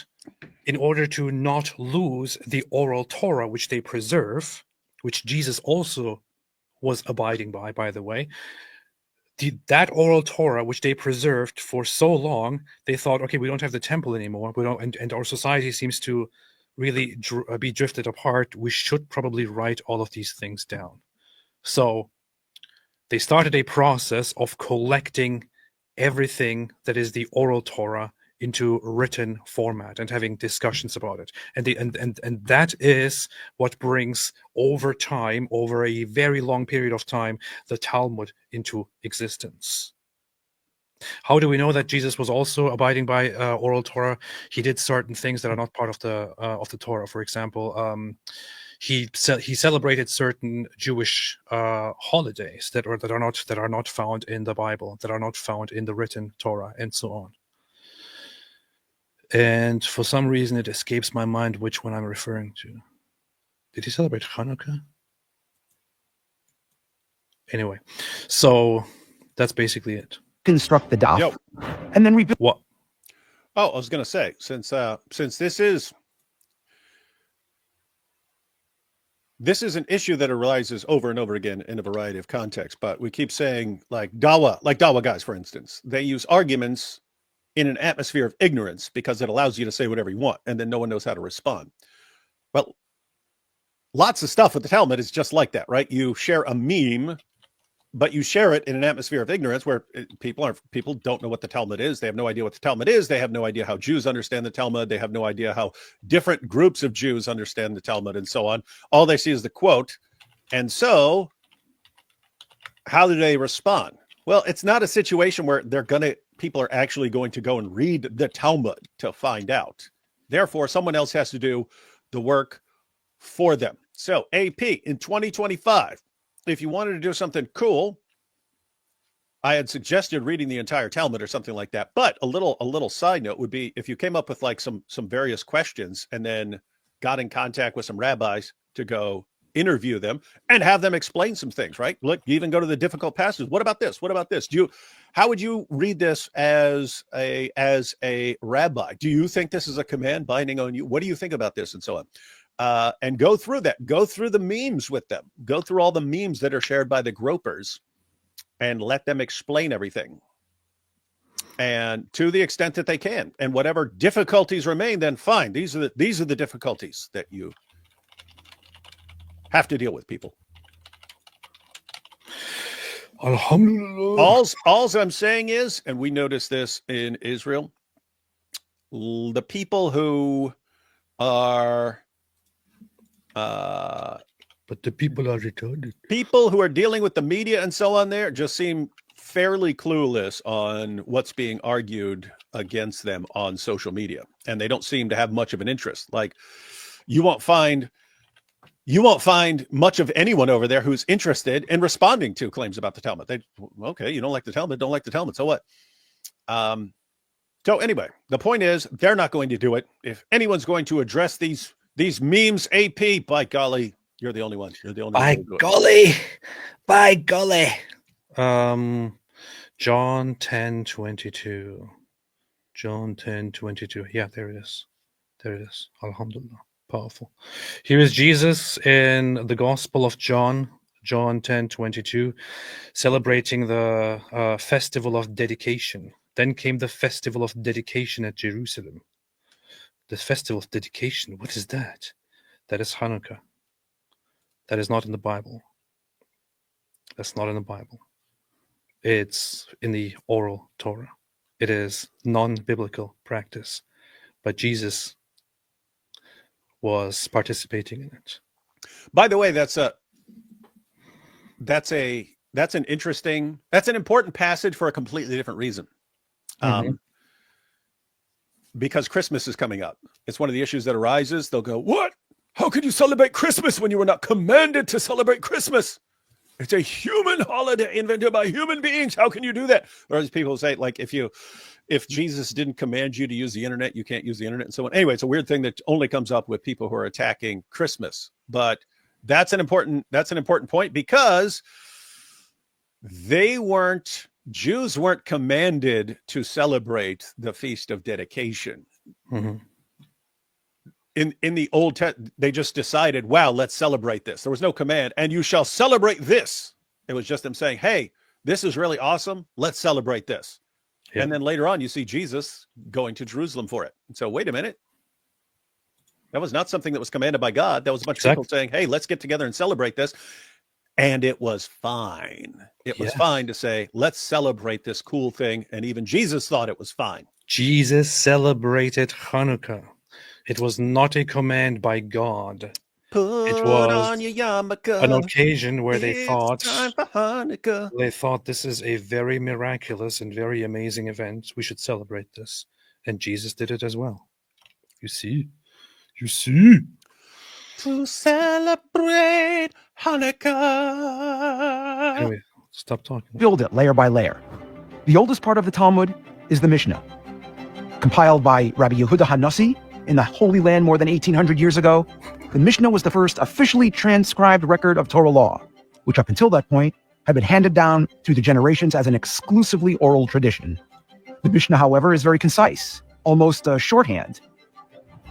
in order to not lose the oral Torah, which they preserve, which Jesus also was abiding by the way, that oral Torah, which they preserved for so long, they thought, okay, we don't have the temple anymore. We don't, and our society seems to really be drifted apart. We should probably write all of these things down. So they started a process of collecting everything that is the oral Torah into written format and having discussions about it. And that is what brings over time, over a very long period of time, the Talmud into existence. How do we know that Jesus was also abiding by oral Torah? He did certain things that are not part of the Torah. For example, he celebrated certain Jewish holidays that are not found in the Bible, that are not found in the written Torah, and so on. And for some reason, it escapes my mind which one I'm referring to. Did he celebrate Hanukkah? Anyway, so that's basically it. Construct the daf, Yo. and then rebuild. What? Oh, I was going to say, since this is an issue that arises over and over again in a variety of contexts, but we keep saying like Dawa guys, for instance, they use arguments in an atmosphere of ignorance because it allows you to say whatever you want, and then no one knows how to respond. Well, lots of stuff with the Talmud is just like that, right? You share a meme, but you share it in an atmosphere of ignorance where people don't know what the Talmud is. They have no idea what the Talmud is. They have no idea how Jews understand the Talmud. They have no idea how different groups of Jews understand the Talmud and so on. All they see is the quote. And so how do they respond? Well, it's not a situation where people are actually going to go and read the Talmud to find out. Therefore, someone else has to do the work for them. So AP in 2025, if you wanted to do something cool, I had suggested reading the entire Talmud or something like that. But a little side note would be if you came up with like some various questions and then got in contact with some rabbis to go interview them and have them explain some things, right? Look, you even go to the difficult passages. What about this? What about this? How would you read this as a rabbi? Do you think this is a command binding on you? What do you think about this? And so on. And go through that. Go through the memes with them. Go through all the memes that are shared by the gropers and let them explain everything. And to the extent that they can. And whatever difficulties remain, then fine. These are the difficulties that you have to deal with, people. Alhamdulillah. All I'm saying is, and we notice this in Israel, the people who are but the people are retarded. People who are dealing with the media and so on there just seem fairly clueless on what's being argued against them on social media. And they don't seem to have much of an interest. Like you won't find much of anyone over there who's interested in responding to claims about the Talmud. Okay, you don't like the Talmud, don't like the Talmud. So what? So anyway, the point is they're not going to do it. If anyone's going to address these memes, AP, by golly, you're the only one. You're the only one. By golly. John 10:22. John 10:22. Yeah, there it is. There it is. Alhamdulillah. Powerful. Here is Jesus in the Gospel of John, John 10:22, celebrating the festival of dedication. Then came the festival of dedication at Jerusalem. The festival of dedication, what is that? That is Hanukkah. That is not in the Bible. That's not in the Bible. It's in the oral Torah. It is non-biblical practice. But Jesus was participating in it. By the way, that's an important passage for a completely different reason. Because Christmas is coming up. It's one of the issues that arises. They'll go, what? How could you celebrate Christmas when you were not commanded to celebrate Christmas? It's a human holiday invented by human beings. How can you do that? Or as people say, like if Jesus didn't command you to use the internet, you can't use the internet and so on. Anyway, it's a weird thing that only comes up with people who are attacking Christmas. But that's an important point because Jews weren't commanded to celebrate the Feast of Dedication. Mm-hmm. In the Old Testament, they just decided, wow, let's celebrate this. There was no command, and you shall celebrate this. It was just them saying, hey, this is really awesome. Let's celebrate this. Yeah. And then later on, you see Jesus going to Jerusalem for it. And so, wait a minute. That was not something that was commanded by God. That was a bunch of people saying, hey, let's get together and celebrate this. And it was fine. It was fine to say, let's celebrate this cool thing. And even Jesus thought it was fine. Jesus celebrated Hanukkah. It was not a command by God. It was on your yarmulke. an occasion where they It's thought time for Hanukkah. this is a very miraculous and very amazing event. We should celebrate this. And Jesus did it as well. You see? You see? To celebrate Hanukkah. Anyway, stop talking. Build it layer by layer. The oldest part of the Talmud is the Mishnah. Compiled by Rabbi Yehuda Hanassi in the Holy Land more than 1,800 years ago, the Mishnah was the first officially transcribed record of Torah law, which up until that point had been handed down through the generations as an exclusively oral tradition. The Mishnah, however, is very concise, almost a shorthand.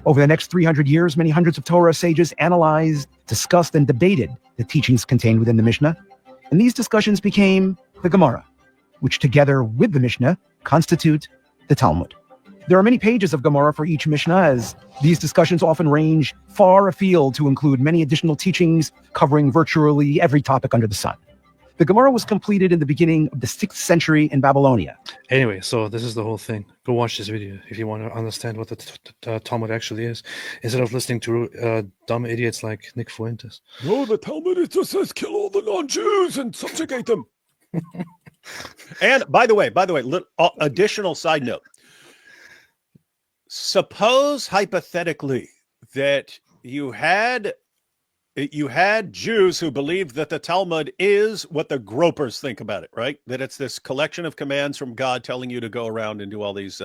Over the next 300 years, many hundreds of Torah sages analyzed, discussed, and debated the teachings contained within the Mishnah, and these discussions became the Gemara, which together with the Mishnah constitute the Talmud. There are many pages of Gemara for each Mishnah, as these discussions often range far afield to include many additional teachings covering virtually every topic under the sun. The Gemara was completed in the beginning of the 6th century in Babylonia. Anyway, so this is the whole thing. Go watch this video if you want to understand what the Talmud actually is, instead of listening to dumb idiots like Nick Fuentes. No, the Talmud, it just says kill all the non-Jews and subjugate them. And by the way, additional side note. Suppose hypothetically that you had Jews who believed that the Talmud is what the gropers think about it, right? That it's this collection of commands from God telling you to go around and do all these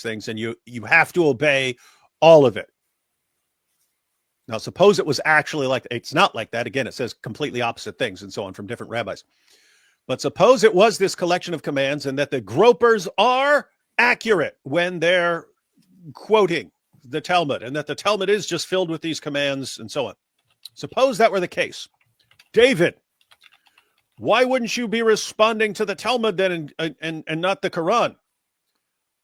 things, and you have to obey all of it. Now, suppose it was actually like, it's not like that. Again, it says completely opposite things and so on from different rabbis. But suppose it was this collection of commands and that the gropers are accurate when they're quoting the Talmud, and that the Talmud is just filled with these commands and so on. Suppose that were the case. David, why wouldn't you be responding to the Talmud then and not the Quran?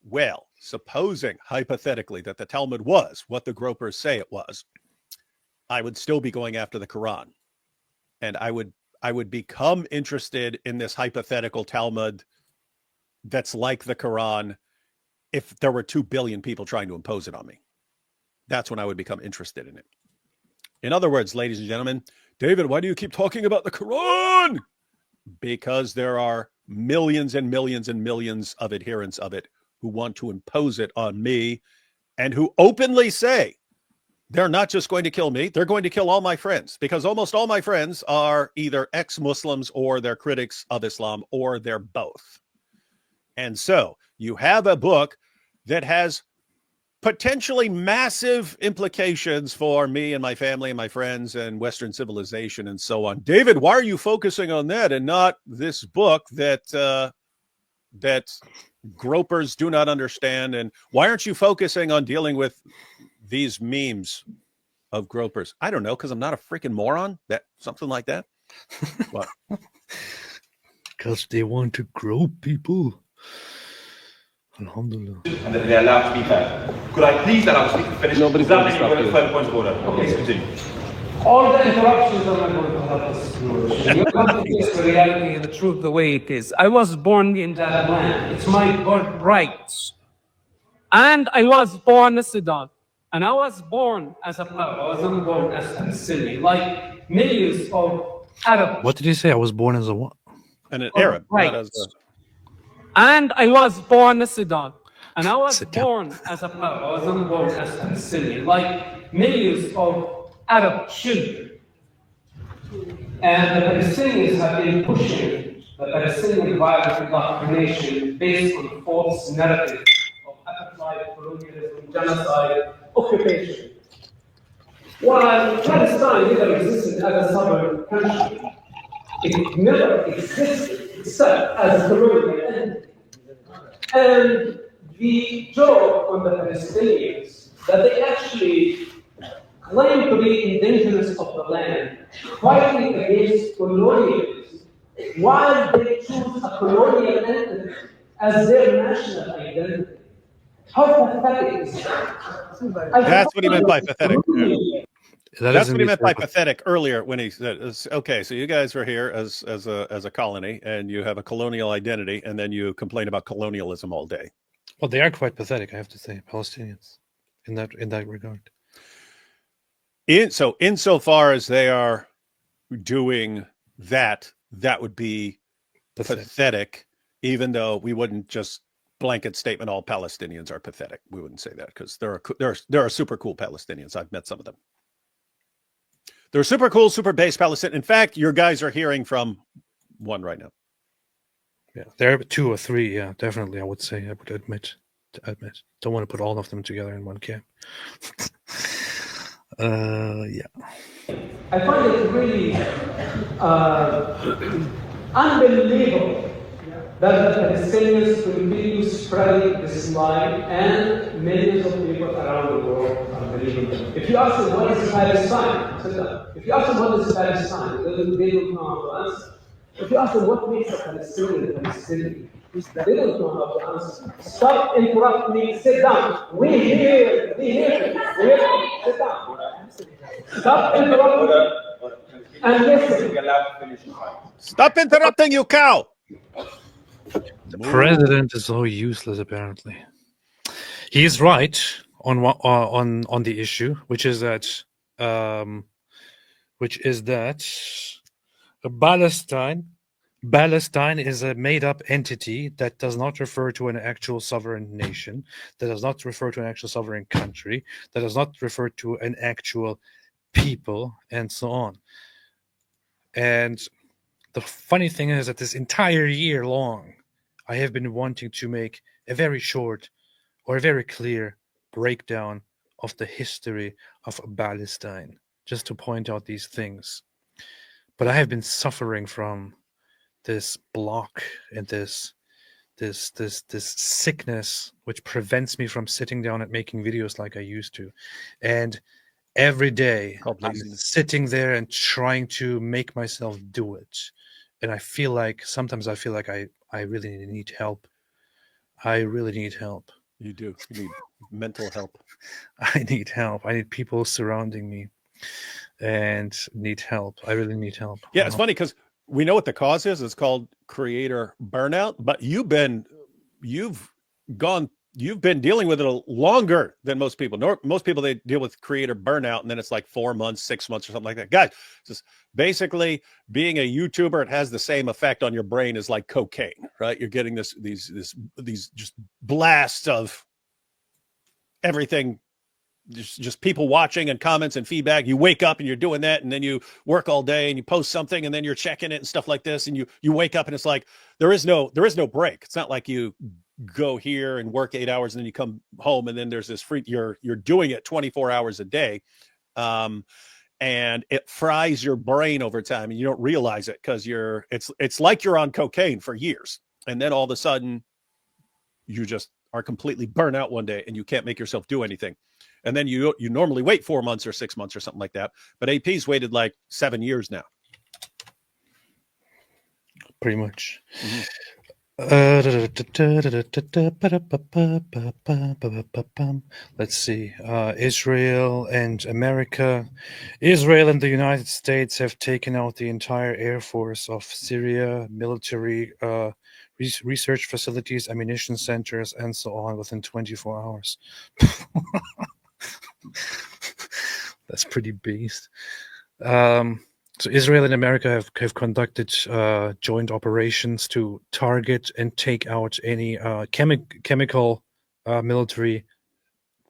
Well, supposing hypothetically that the Talmud was what the gropers say it was, I would still be going after the Quran. And I would become interested in this hypothetical Talmud that's like the Quran if there were 2 billion people trying to impose it on me. That's when I would become interested in it. In other words, ladies and gentlemen, David, why do you keep talking about the Quran? Because there are millions and millions and millions of adherents of it who want to impose it on me and who openly say they're not just going to kill me, they're going to kill all my friends, because almost all my friends are either ex-Muslims or they're critics of Islam, or they're both. And so you have a book that has potentially massive implications for me and my family and my friends and Western civilization and so on. David, why are you focusing on that and not this book that gropers do not understand? And why aren't you focusing on dealing with these memes of gropers? I don't know, because I'm not a freaking moron. That something like that. What? Because they want to grope people. Alhamdulillah. And that they're allowed to be fair. Could I please allow to speak to finish? Does that mean you've got a further point of order? Please continue. All the interruptions are not going to help us. You have to face the reality and the truth the way it is. I was born in that land. It's my birthright. And I was born a Sudan. And I was born as a Arab. I wasn't born as a Sunni. Like millions of Arabs. What did you say? I was born as a what? An Arab. Right. Not as a... And I was born in Sudan. And I was born as a Arab. I wasn't born as a Sunni. Like millions of Arab children. And the Palestinians have been pushing the Palestinian violent indoctrination based on false narrative of apartheid, colonialism, genocide, occupation. While Palestine never existed as a sovereign country, it never existed except as a colonial entity. And the joke on the Palestinians that they actually claim to be indigenous of the land, fighting against colonialism, while they choose a colonial entity as their national identity. How pathetic is that? That's what he meant by pathetic. That's what he meant by pathetic. pathetic earlier when he said, okay, so you guys were here as a colony and you have a colonial identity and then you complain about colonialism all day. Well, they are quite pathetic, I have to say, Palestinians, in that regard. Insofar as they are doing that, that would be pathetic, even though we wouldn't just blanket statement all Palestinians are pathetic. We wouldn't say that, because there are super cool Palestinians. I've met some of them. They're super cool, super base Palestinians. In fact, your guys are hearing from one right now. Yeah, there are 2 or 3. Yeah, definitely. I would admit. Don't want to put all of them together in one camp. Yeah. I find it really unbelievable that the Palestinians continue spreading this lie, and millions of people around the world are believing it. If you ask them what is Palestine, if you ask them what is Palestine, they don't know how to answer. If you ask them what makes a Palestinian Palestinian, they don't know how to answer. Stop interrupting me. Sit down. We hear. Sit down. Stop interrupting. And listen. Stop interrupting, you cow. The president is so useless, apparently. He is right on the issue, which is that Palestine is a made-up entity that does not refer to an actual sovereign nation, that does not refer to an actual sovereign country, that does not refer to an actual people, and so on. And the funny thing is that this entire year long, I have been wanting to make a very short or a very clear breakdown of the history of Palestine, just to point out these things. But I have been suffering from this block and this sickness which prevents me from sitting down and making videos like I used to. And every day I'm sitting there and trying to make myself do it. And sometimes I feel like I really need help. I really need help. You do. You need mental help. I need help. I need people surrounding me and need help. I really need help. Yeah, it's funny because we know what the cause is. It's called creator burnout, but you've been dealing with it longer than most people. Most people, they deal with creator burnout, and then it's like 4 months, 6 months, or something like that. Guys, just basically being a YouTuber, it has the same effect on your brain as like cocaine, right? You're getting these just blasts of everything, just people watching and comments and feedback. You wake up and you're doing that, and then you work all day and you post something, and then you're checking it and stuff like this, and you wake up and it's like there is no break. It's not like you go here and work 8 hours and then you come home and then there's this free. You're doing it 24 hours a day, and it fries your brain over time, and you don't realize it because it's like you're on cocaine for years, and then all of a sudden you just are completely burnt out one day and you can't make yourself do anything. And then you normally wait 4 months or 6 months or something like that. But AP's waited like 7 years now. Pretty much. Mm-hmm. Let's see. Israel and America. Israel and the United States have taken out the entire air force of Syria, military research facilities, ammunition centers, and so on within 24 hours. That's pretty beast. So Israel and America have conducted joint operations to target and take out any chemical military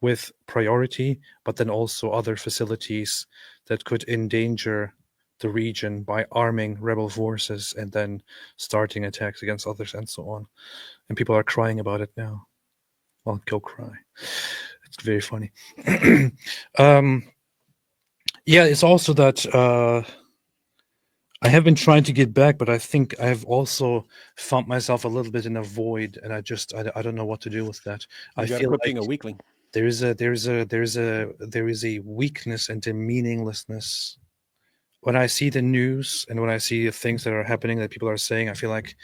with priority, but then also other facilities that could endanger the region by arming rebel forces and then starting attacks against others and so on. And people are crying about it now. Well, go cry. It's very funny. Yeah, it's also that I have been trying to get back, but I think I have also found myself a little bit in a void, and I don't know what to do with that. I feel like being a weakling. There is a weakness and a meaninglessness. When I see the news and when I see the things that are happening that people are saying, I feel like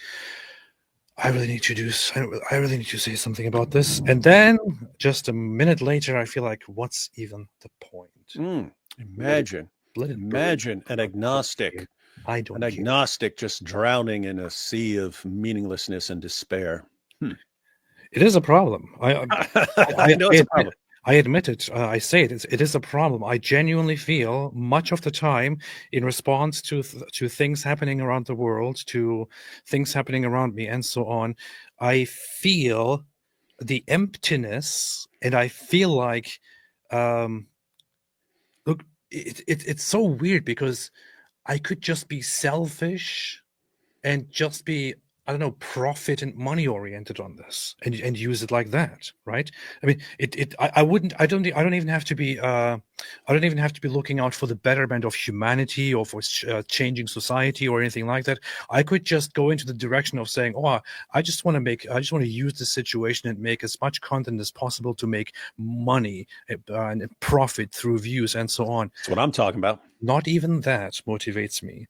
I really need to say something about this. And then just a minute later, I feel like, what's even the point? Imagine an agnostic. An agnostic just drowning in a sea of meaninglessness and despair. It is a problem. I know it's a problem. I admit it. I say it. It is a problem. I genuinely feel much of the time, in response to things happening around the world, to things happening around me, and so on, I feel the emptiness, and I feel like, look, it's so weird because I could just be selfish and just be, I don't know, profit and money oriented on this, and use it like that, right? I mean, I wouldn't, I don't even have to be, I don't even have to be looking out for the betterment of humanity or for changing society or anything like that. I could just go into the direction of saying, oh, I just want to use this situation and make as much content as possible to make money and profit through views and so on. That's what I'm talking about. Not even that motivates me.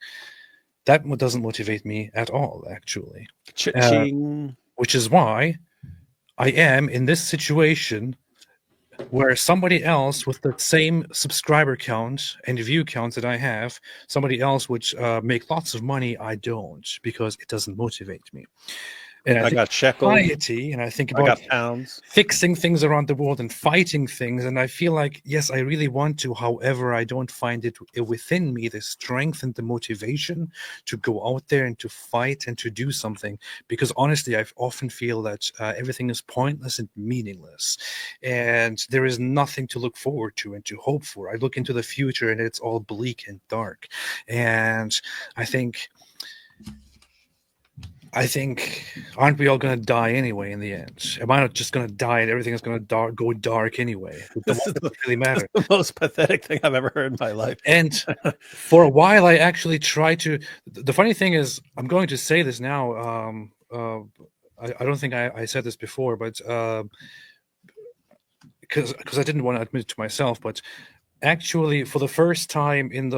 That doesn't motivate me at all, actually. Cha-ching. Which is why I am in this situation where somebody else with the same subscriber count and view count that I have, somebody else would make lots of money. I don't, because it doesn't motivate me. And I got shekels, society, and I think about pounds, fixing things around the world and fighting things. And I feel like, yes, I really want to. However, I don't find it within me the strength and the motivation to go out there and to fight and to do something. Because honestly, I often feel that everything is pointless and meaningless. And there is nothing to look forward to and to hope for. I look into the future and it's all bleak and dark. And I think, aren't we all going to die anyway in the end? Am I not just going to die and everything is going to go dark anyway? It doesn't really matter. The most pathetic thing I've ever heard in my life. And for a while, I actually tried to. The funny thing is, I'm going to say this now. I don't think I said this before, but because I didn't want to admit it to myself, but actually, for the first time in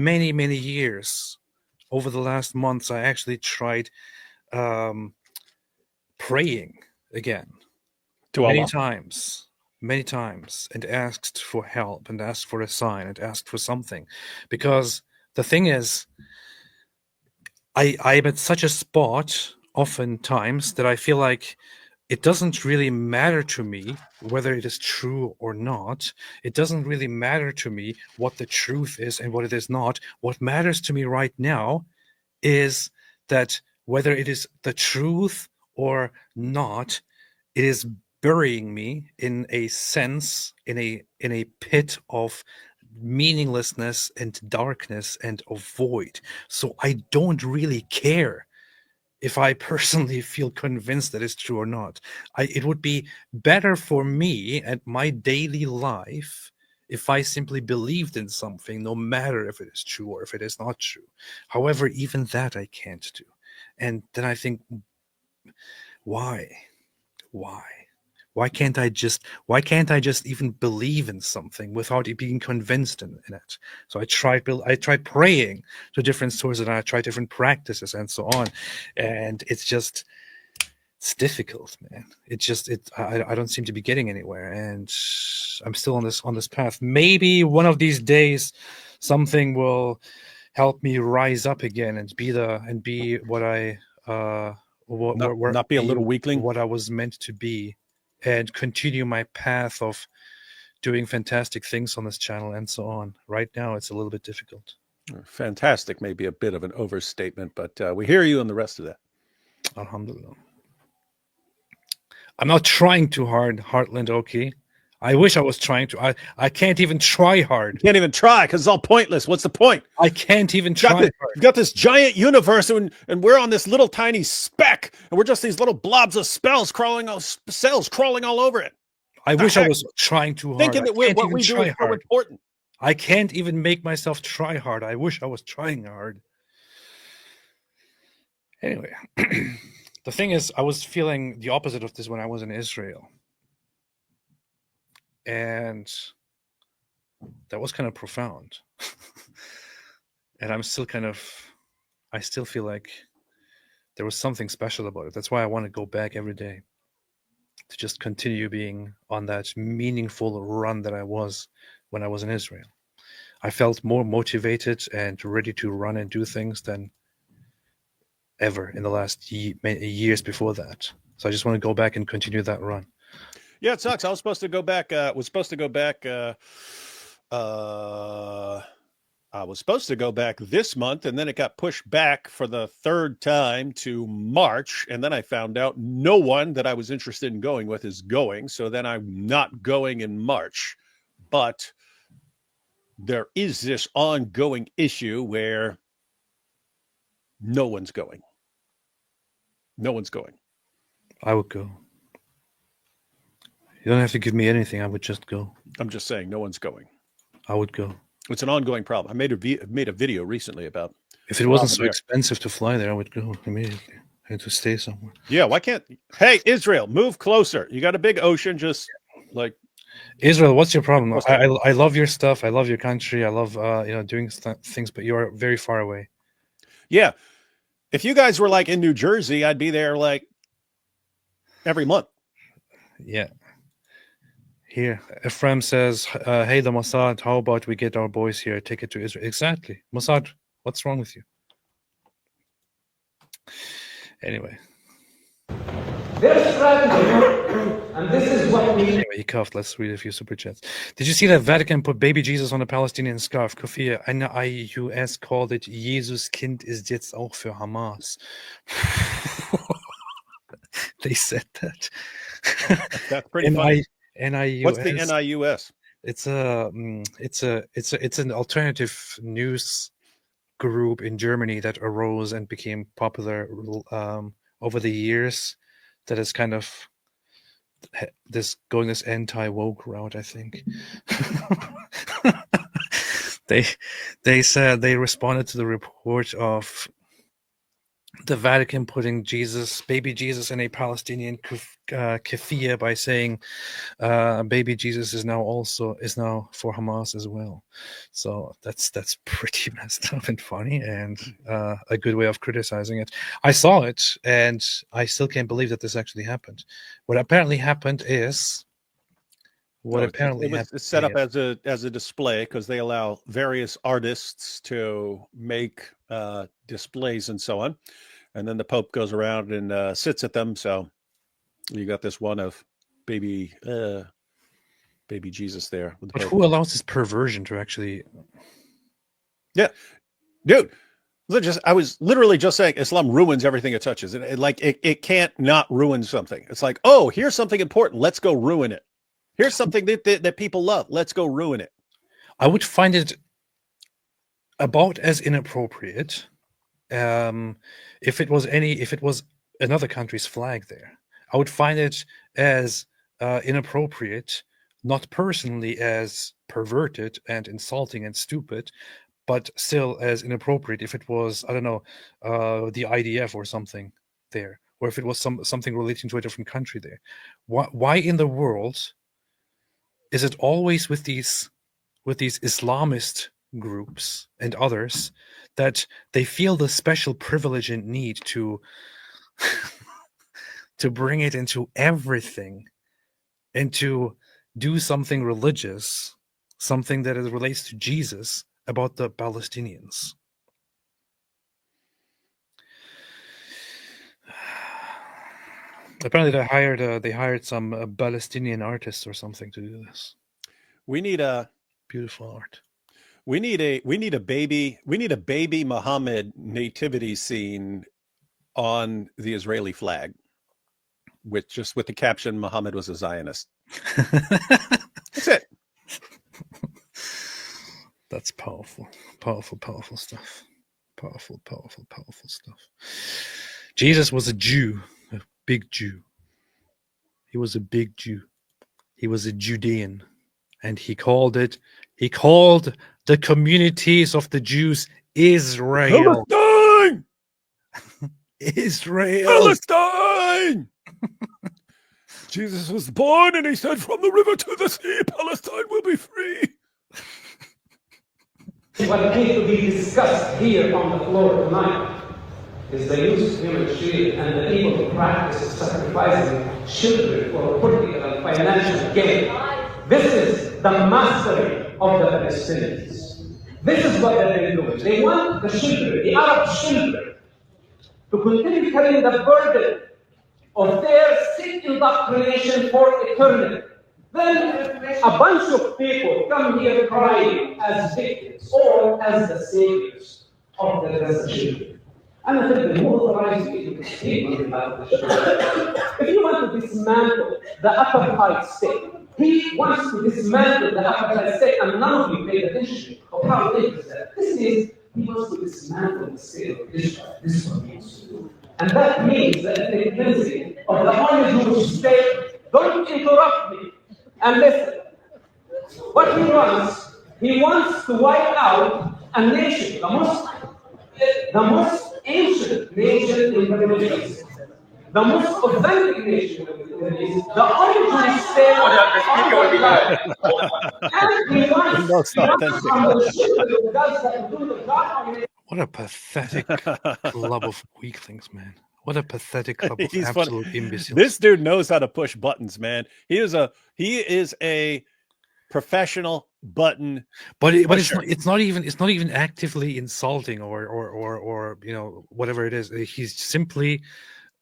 many years, over the last months, I actually tried praying again to many Allah. times, and asked for help and asked for a sign and asked for something. Because the thing is, I'm at such a spot oftentimes that I feel like it doesn't really matter to me whether it is true or not. It doesn't really matter to me what the truth is and what it is not. What matters to me right now is that whether it is the truth or not, it is burying me in a sense, in a pit of meaninglessness and darkness and of void. So I don't really care if I personally feel convinced that it's true or not. It would be better for me and my daily life if I simply believed in something, no matter if it is true or if it is not true. However, even that I can't do. And then I think, why? Why can't I just even believe in something without being convinced in it? So I tried praying to different sources, and I tried different practices and so on. And it's difficult, man. I don't seem to be getting anywhere, and I'm still on this path. Maybe one of these days something will help me rise up again and be what I not be a little weakling, what I was meant to be, and continue my path of doing fantastic things on this channel and so on. Right now, it's a little bit difficult. Fantastic may be a bit of an overstatement, but we hear you on the rest of that. Alhamdulillah. I'm not trying too hard, Heartland Oki. I wish I was trying to. I can't even try hard. You can't even try because it's all pointless. What's the point? I can't even try hard. You got this giant universe, and we're on this little tiny speck, and we're just these little blobs of cells crawling all over it. I wish I was trying too hard. Thinking that what we do is so important. I can't even make myself try hard. I wish I was trying hard. Anyway, the thing is, I was feeling the opposite of this when I was in Israel. And that was kind of profound. And I'm still I still feel like there was something special about it. That's why I want to go back every day, to just continue being on that meaningful run that I was when I was in Israel. I felt more motivated and ready to run and do things than ever in the last years before that. So I just want to go back and continue that run. Yeah, it sucks. I was supposed to go back. I was supposed to go back this month, and then it got pushed back for the third time to March. And then I found out no one that I was interested in going with is going. So then I'm not going in March. But there is this ongoing issue where no one's going. No one's going. I would go. You don't have to give me anything. I would just go. I'm just saying, no one's going. I would go. It's an ongoing problem. I made a video recently about. If it wasn't so expensive to fly there, I would go immediately. I had to stay somewhere. Yeah, why can't? Hey, Israel, move closer. You got a big ocean, just like. Israel, what's your problem? I love your stuff. I love your country. I love doing things, but you are very far away. Yeah, if you guys were like in New Jersey, I'd be there like every month. Yeah. Here, Ephraim says, hey, the Mossad, how about we get our boys here, take it to Israel? Exactly. Mossad, what's wrong with you? Anyway. Their strategy, and this is what we... Anyway, he coughed. Let's read a few super chats. Did you see that Vatican put baby Jesus on a Palestinian scarf? Kofia, eine IUS called it Jesus Kind ist jetzt auch für Hamas. They said that. That's pretty funny. NIUS. What's the NIUS? It's an alternative news group in Germany that arose and became popular over the years. That is kind of this anti-woke route, I think. They said they responded to the report of the Vatican putting baby Jesus in a Palestinian keffiyeh by saying baby Jesus is now for Hamas as well. So that's pretty messed up and funny, and a good way of criticizing it. I saw it, and I still can't believe that this actually happened. What apparently happened is it's set up as a display because they allow various artists to make displays and so on, and then the Pope goes around and sits at them. So you got this one of baby Jesus there. With the but Pope. Who allows this perversion to actually? Yeah, dude. I was literally just saying Islam ruins everything it touches. It can't not ruin something. It's like, oh, here's something important. Let's go ruin it. Here's something that people love. Let's go ruin it. I would find it about as inappropriate if it was another country's flag there. I would find it as inappropriate, not personally as perverted and insulting and stupid, but still as inappropriate if it was, I don't know, the IDF or something there, or if it was something relating to a different country there. Why in the world is it always with these Islamist groups and others that they feel the special privilege and need to to bring it into everything and to do something religious, something that relates to Jesus about the Palestinians? Apparently, they hired some Palestinian artists or something to do this. We need a beautiful art. We need a baby Muhammad nativity scene on the Israeli flag, with the caption "Muhammad was a Zionist." That's it. That's powerful stuff. Powerful stuff. Jesus was a Jew. A big Jew. He was a big Jew. He was a Judean, and he called the communities of the Jews Israel. Palestine! Israel! Palestine! Jesus was born, and he said, "From the river to the sea, Palestine will be free." What needs to be discussed here on the floor tonight is the use of human shield and the evil practice of sacrificing children for political and financial gain. This is the mastery of the Palestinians. This is what they're doing. They want the children, the Arab children, to continue carrying the burden of their sick indoctrination for eternity. Then a bunch of people come here crying as victims or as the saviors of the Gaza. And I think the more authorized people to speak about this. If you want to dismantle the apartheid state, he wants to dismantle the apartheid state, and none of you paid attention of how big is that. This is, he wants to dismantle the state of Israel. This is what he wants to do. And that means that the cleansing of the only Jewish state, don't interrupt me and listen. What he wants to wipe out a nation, the most ancient nation in the Middle East, the most authentic nation in the Middle East, the only Jewish state on the planet. And he wants What a pathetic club of weaklings, man. What a pathetic club of absolute imbeciles. This dude knows how to push buttons, man. He is a professional button. But it's not even actively insulting or you know, whatever it is. He's simply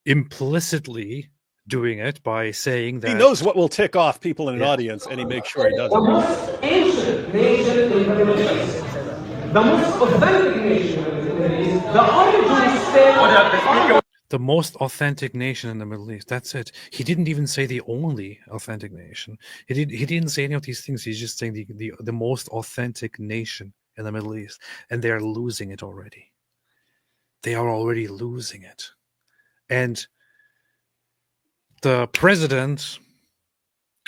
implicitly doing it by saying that he knows what will tick off people in an audience, and he makes sure he does it. The most ancient nation in the Middle East, the most authentic nation in the Middle East, the only Jewish state. The most authentic nation in the Middle East. That's it. He didn't even say the only authentic nation. He didn't say any of these things. He's just saying the most authentic nation in the Middle East, and they are losing it already. They are already losing it, and the president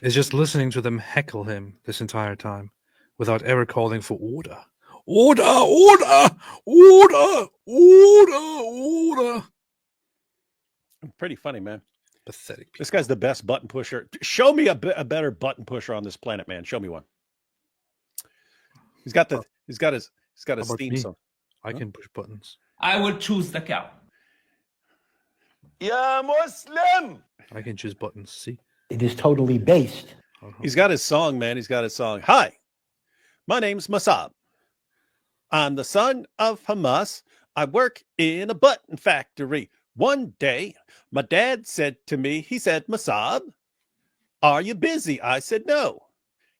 is just listening to them heckle him this entire time, without ever calling for order. Order! Order! Order! Order! Order! Pretty funny, man. Pathetic people. This guy's the best button pusher. Show me a better button pusher on this planet, man. Show me one. He's got his theme song. I can push buttons. I will choose the cow. Ya Muslim! I can choose buttons. See? It is totally based. He's got his song, man. He's got his song. Hi, my name's Mosab. I'm the son of Hamas. I work in a button factory. One day, my dad said to me, he said, Mosab, are you busy? I said, no.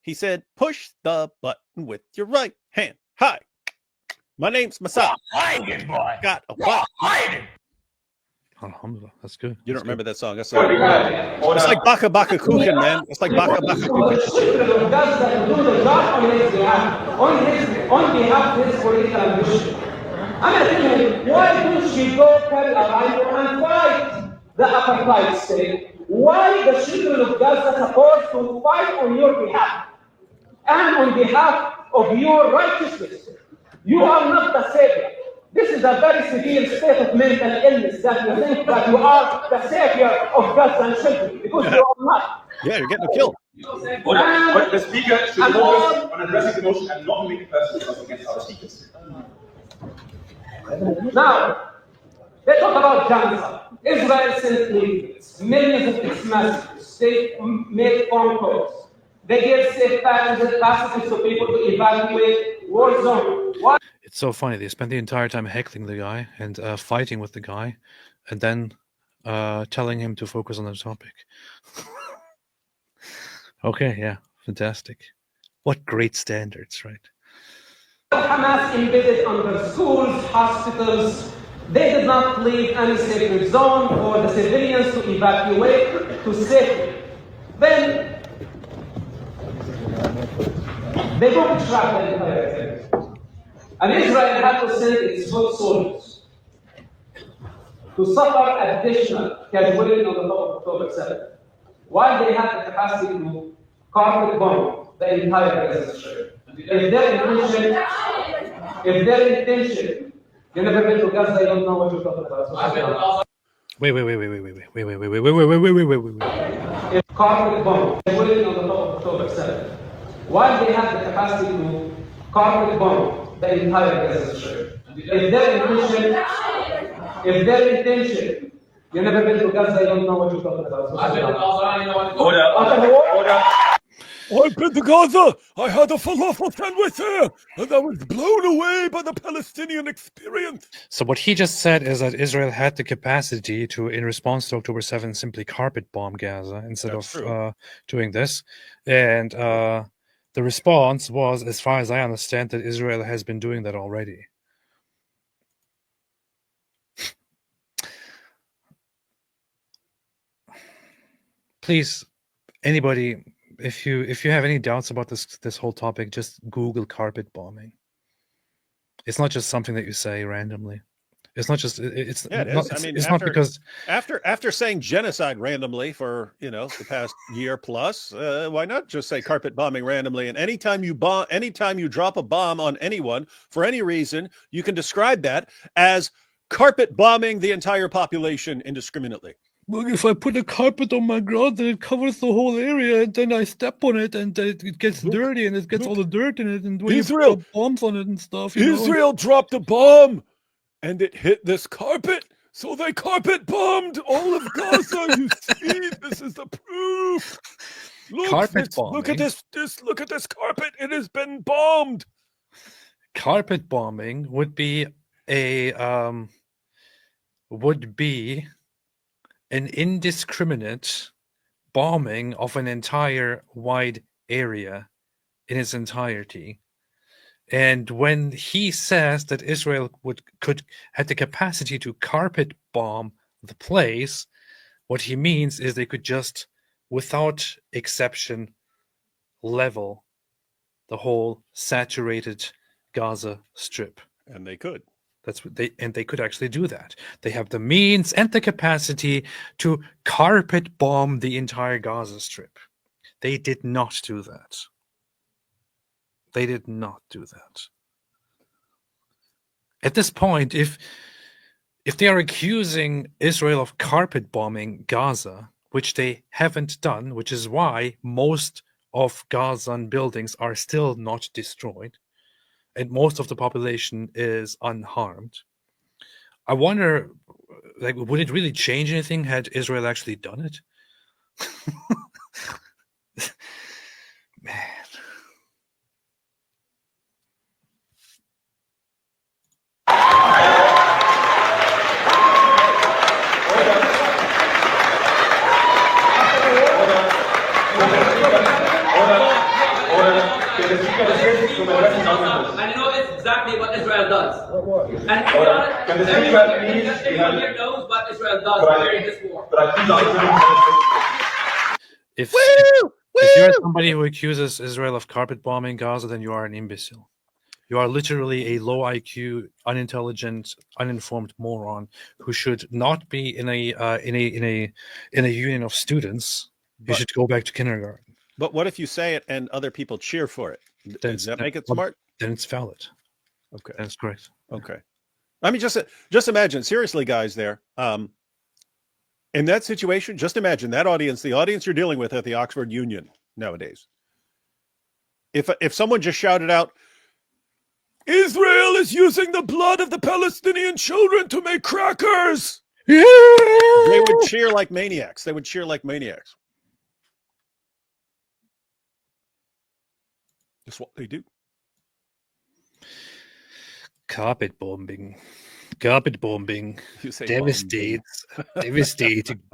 He said, push the button with your right hand. Hi, my name's Mosab. Got a button. Alhamdulillah, that's good. You don't remember that song? That's like Baka Baka Kuchen, man. It's like Baka Baka Kuchen. On behalf of his political ambition. I'm asking him, why don't you go carry a rifle and fight the apartheid state? Why the children of Gaza supposed to fight on your behalf and on behalf of your righteousness? You are not the savior. This is a very severe state of mental illness that you think that you are the savior of Gazan children, because you are not. Yeah, you're getting killed. But the speaker should focus on addressing the motion and not make personal against other speakers. Now, let's talk about genocide. Israel sent leaflets, millions of its messages. They made phone calls. They gave safe passages to people to evacuate war zone. It's so funny. They spent the entire time heckling the guy and fighting with the guy, and then telling him to focus on the topic. Okay, yeah, fantastic. What great standards, right? Hamas invaded under schools, hospitals. They did not leave any sacred zone for the civilians to evacuate to safety. Then they go to trap the entire area. And Israel had to send its foot soldiers to suffer additional casualty on the top of October 7th, while they had the capacity to carpet bomb the entire Gaza Strip. If their intention, you never been to Gaza, you don't know what you're talking about. Wait. If carpet bomb casualty on the top of October 7th, while they had the capacity to carpet bomb the entire Gaza Strip. If their intention, you never been to Gaza, you don't know what you're talking about. I've been to Gaza. I had a falafel sandwich there, and I was blown away by the Palestinian experience. So what he just said is that Israel had the capacity to, in response to October 7th, simply carpet bomb Gaza instead of doing this. And the response was, as far as I understand, that Israel has been doing that already. Please, anybody, if you have any doubts about this whole topic, just Google carpet bombing. It's not just something that you say randomly. It's not just it's Yeah, it not, is. I mean, it's not because after saying genocide randomly for the past year plus, why not just say carpet bombing randomly? And anytime you drop a bomb on anyone for any reason, you can describe that as carpet bombing the entire population indiscriminately. Well, if I put a carpet on my ground, then it covers the whole area, and then I step on it, and it gets dirty, and it gets all the dirt in it, and when you put bombs on it and stuff, Israel dropped a bomb, and it hit this carpet, so they carpet bombed all of Gaza. You see, this is the proof. Look at this! Look at this carpet. It has been bombed. Carpet bombing would be an indiscriminate bombing of an entire wide area in its entirety. And when he says that Israel had the capacity to carpet bomb the place, what he means is they could just, without exception, level the whole saturated Gaza Strip. And they could. They could actually do that. They have the means and the capacity to carpet bomb the entire Gaza Strip. They did not do that. They did not do that. At this point, if they are accusing Israel of carpet bombing Gaza, which they haven't done, which is why most of Gazan buildings are still not destroyed, and most of the population is unharmed. I wonder, would it really change anything had Israel actually done it? Man. And you know exactly what Israel does. And to be honest, everyone here knows what Israel does during this war. If you're somebody who accuses Israel of carpet bombing Gaza, then you are an imbecile. You are literally a low IQ, unintelligent, uninformed moron who should not be in a union of students. You should go back to kindergarten. But what if you say it and other people cheer for it? Does that make it smart? Then it's valid. Okay, that's correct. Okay, I mean, just imagine, seriously, guys. There, in that situation, just imagine that audience, the audience you're dealing with at the Oxford Union nowadays. If someone just shouted out, "Israel is using the blood of the Palestinian children to make crackers," they would cheer like maniacs. They would cheer like maniacs. That's what they do. Carpet bombing, devastating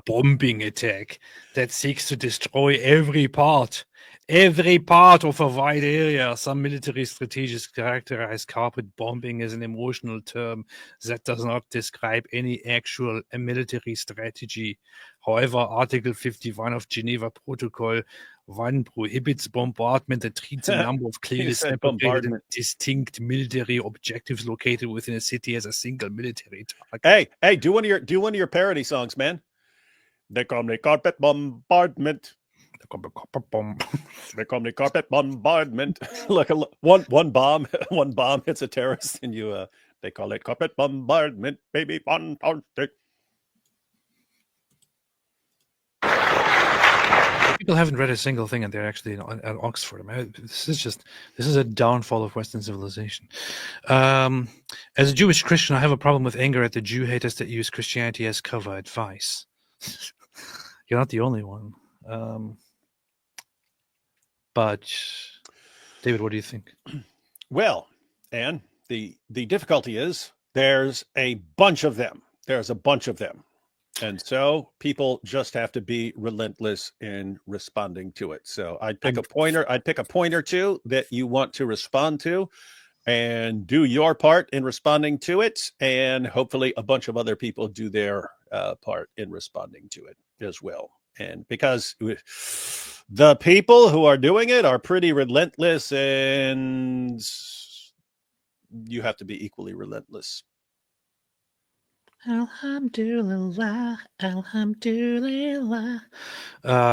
bombing attack that seeks to destroy every part of a wide area. Some military strategists characterize carpet bombing as an emotional term that does not describe any actual military strategy. However, Article 51 of Geneva Protocol 1 prohibits bombardment that treats a number of clearly separated and distinct military objectives located within a city as a single military target. Hey, do one of your parody songs, man. They call me carpet bombardment. They call me carpet bombardment. Look, one bomb hits a terrorist, and they call it carpet bombardment, baby. Fantastic. People haven't read a single thing, and they're actually at Oxford. I mean, this is a downfall of Western civilization. As a Jewish Christian, I have a problem with anger at the Jew haters that use Christianity as cover advice. You're not the only one. But David, what do you think? Well, and the difficulty is there's a bunch of them. There's a bunch of them. And so people just have to be relentless in responding to it. So I'd pick a point or two that you want to respond to and do your part in responding to it. And hopefully a bunch of other people do their part in responding to it as well. And because the people who are doing it are pretty relentless, and you have to be equally relentless. Alhamdulillah, alhamdulillah.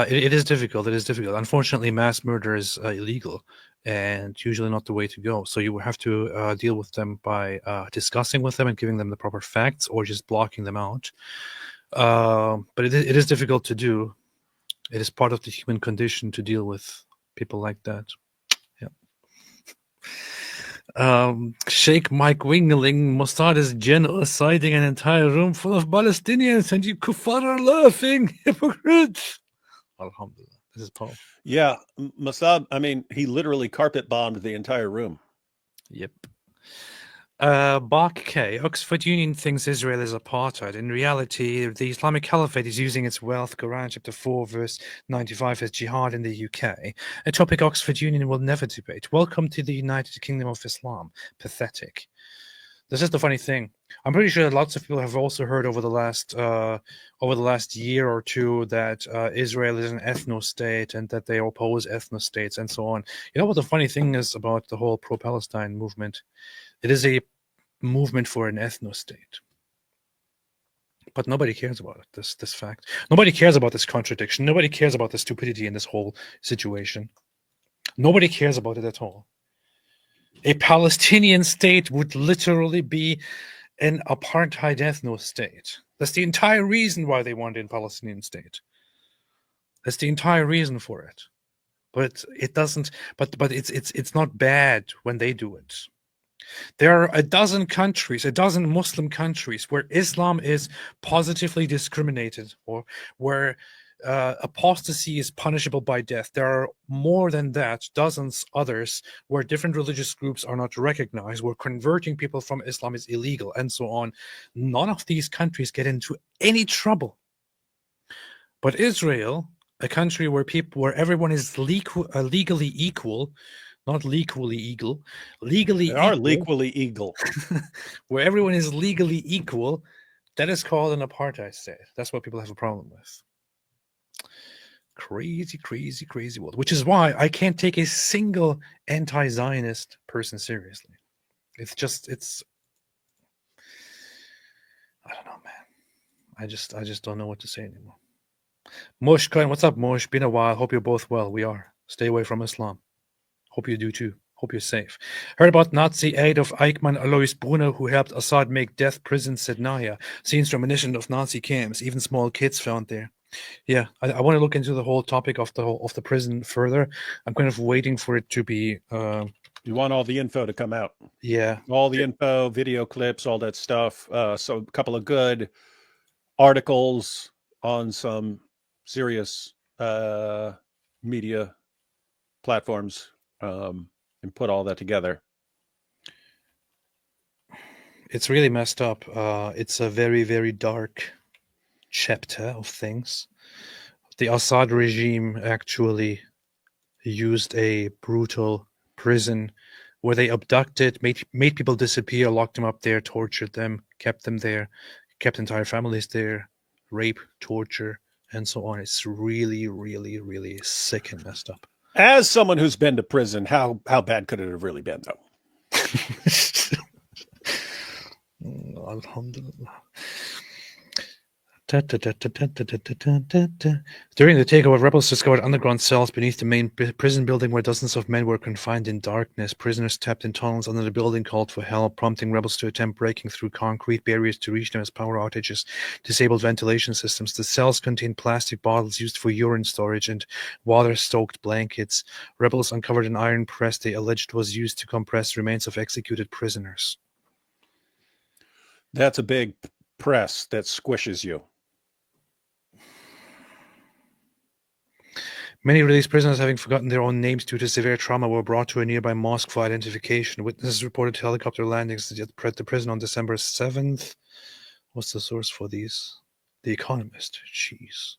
It is difficult. It is difficult. Unfortunately, mass murder is illegal and usually not the way to go. So you have to deal with them by discussing with them and giving them the proper facts, or just blocking them out. But it is difficult to do. It is part of the human condition to deal with people like that. Sheikh Mike Wingling, Mossad is genociding an entire room full of Palestinians, and you kuffar are laughing. Hypocrites. Alhamdulillah. This is powerful. Yeah, Mosab, I mean, he literally carpet bombed the entire room. Yep. Bach K. Oxford Union thinks Israel is apartheid. In reality, the Islamic Caliphate is using its wealth, Quran chapter 4, verse 95, as jihad in the UK, a topic Oxford Union will never debate. Welcome to the United Kingdom of Islam. Pathetic. This is the funny thing. I'm pretty sure that lots of people have also heard over the last year or two that Israel is an ethno-state and that they oppose ethno-states and so on. You know what the funny thing is about the whole pro-Palestine movement? It is a movement for an ethno-state. But nobody cares about it, this fact. Nobody cares about this contradiction. Nobody cares about the stupidity in this whole situation. Nobody cares about it at all. A Palestinian state would literally be an apartheid ethno-state. That's the entire reason why they want a Palestinian state. That's the entire reason for it. But it doesn't. But it's not bad when they do it. There are a dozen Muslim countries where Islam is positively discriminated, or where apostasy is punishable by death. There are more than that, dozens others, where different religious groups are not recognized, where converting people from Islam is illegal, and so on. None of these countries get into any trouble. But Israel, a country where everyone is legally equal, not legally equal, legally they are legally equal. Where everyone is legally equal, that is called an apartheid state. That's what people have a problem with. Crazy, crazy, crazy world. Which is why I can't take a single anti-Zionist person seriously. I don't know, man. I just don't know what to say anymore. Mosh Coin, what's up, Mosh? Been a while. Hope you're both well. We are. Stay away from Islam. Hope you do too. Hope you're safe. Heard about Nazi aid of Eichmann Alois Brunner, who helped Assad make death prisons, said Naya. Scenes reminiscent of Nazi camps, even small kids found there. Yeah, I want to look into the whole topic of the prison further. I'm kind of waiting for it to be. You want all the info to come out. Yeah. All the info, video clips, all that stuff. So a couple of good articles on some serious media platforms. And put all that together. It's really messed up. It's a very, very dark chapter of things. The Assad regime actually used a brutal prison where they abducted, made people disappear, locked them up there, tortured them, kept them there, kept entire families there, rape, torture, and so on. It's really, really, really sick and messed up. As someone who's been to prison, how bad could it have really been, though? Alhamdulillah. During the takeover, rebels discovered underground cells beneath the main prison building where dozens of men were confined in darkness. Prisoners tapped in tunnels under the building called for help, prompting rebels to attempt breaking through concrete barriers to reach them as power outages disabled ventilation systems. The cells contained plastic bottles used for urine storage and water-soaked blankets. Rebels uncovered an iron press they alleged was used to compress remains of executed prisoners. That's a big press that squishes you. Many released prisoners, having forgotten their own names due to severe trauma, were brought to a nearby mosque for identification. Witnesses reported helicopter landings at the prison on December 7th. What's the source for these? The Economist. Jeez.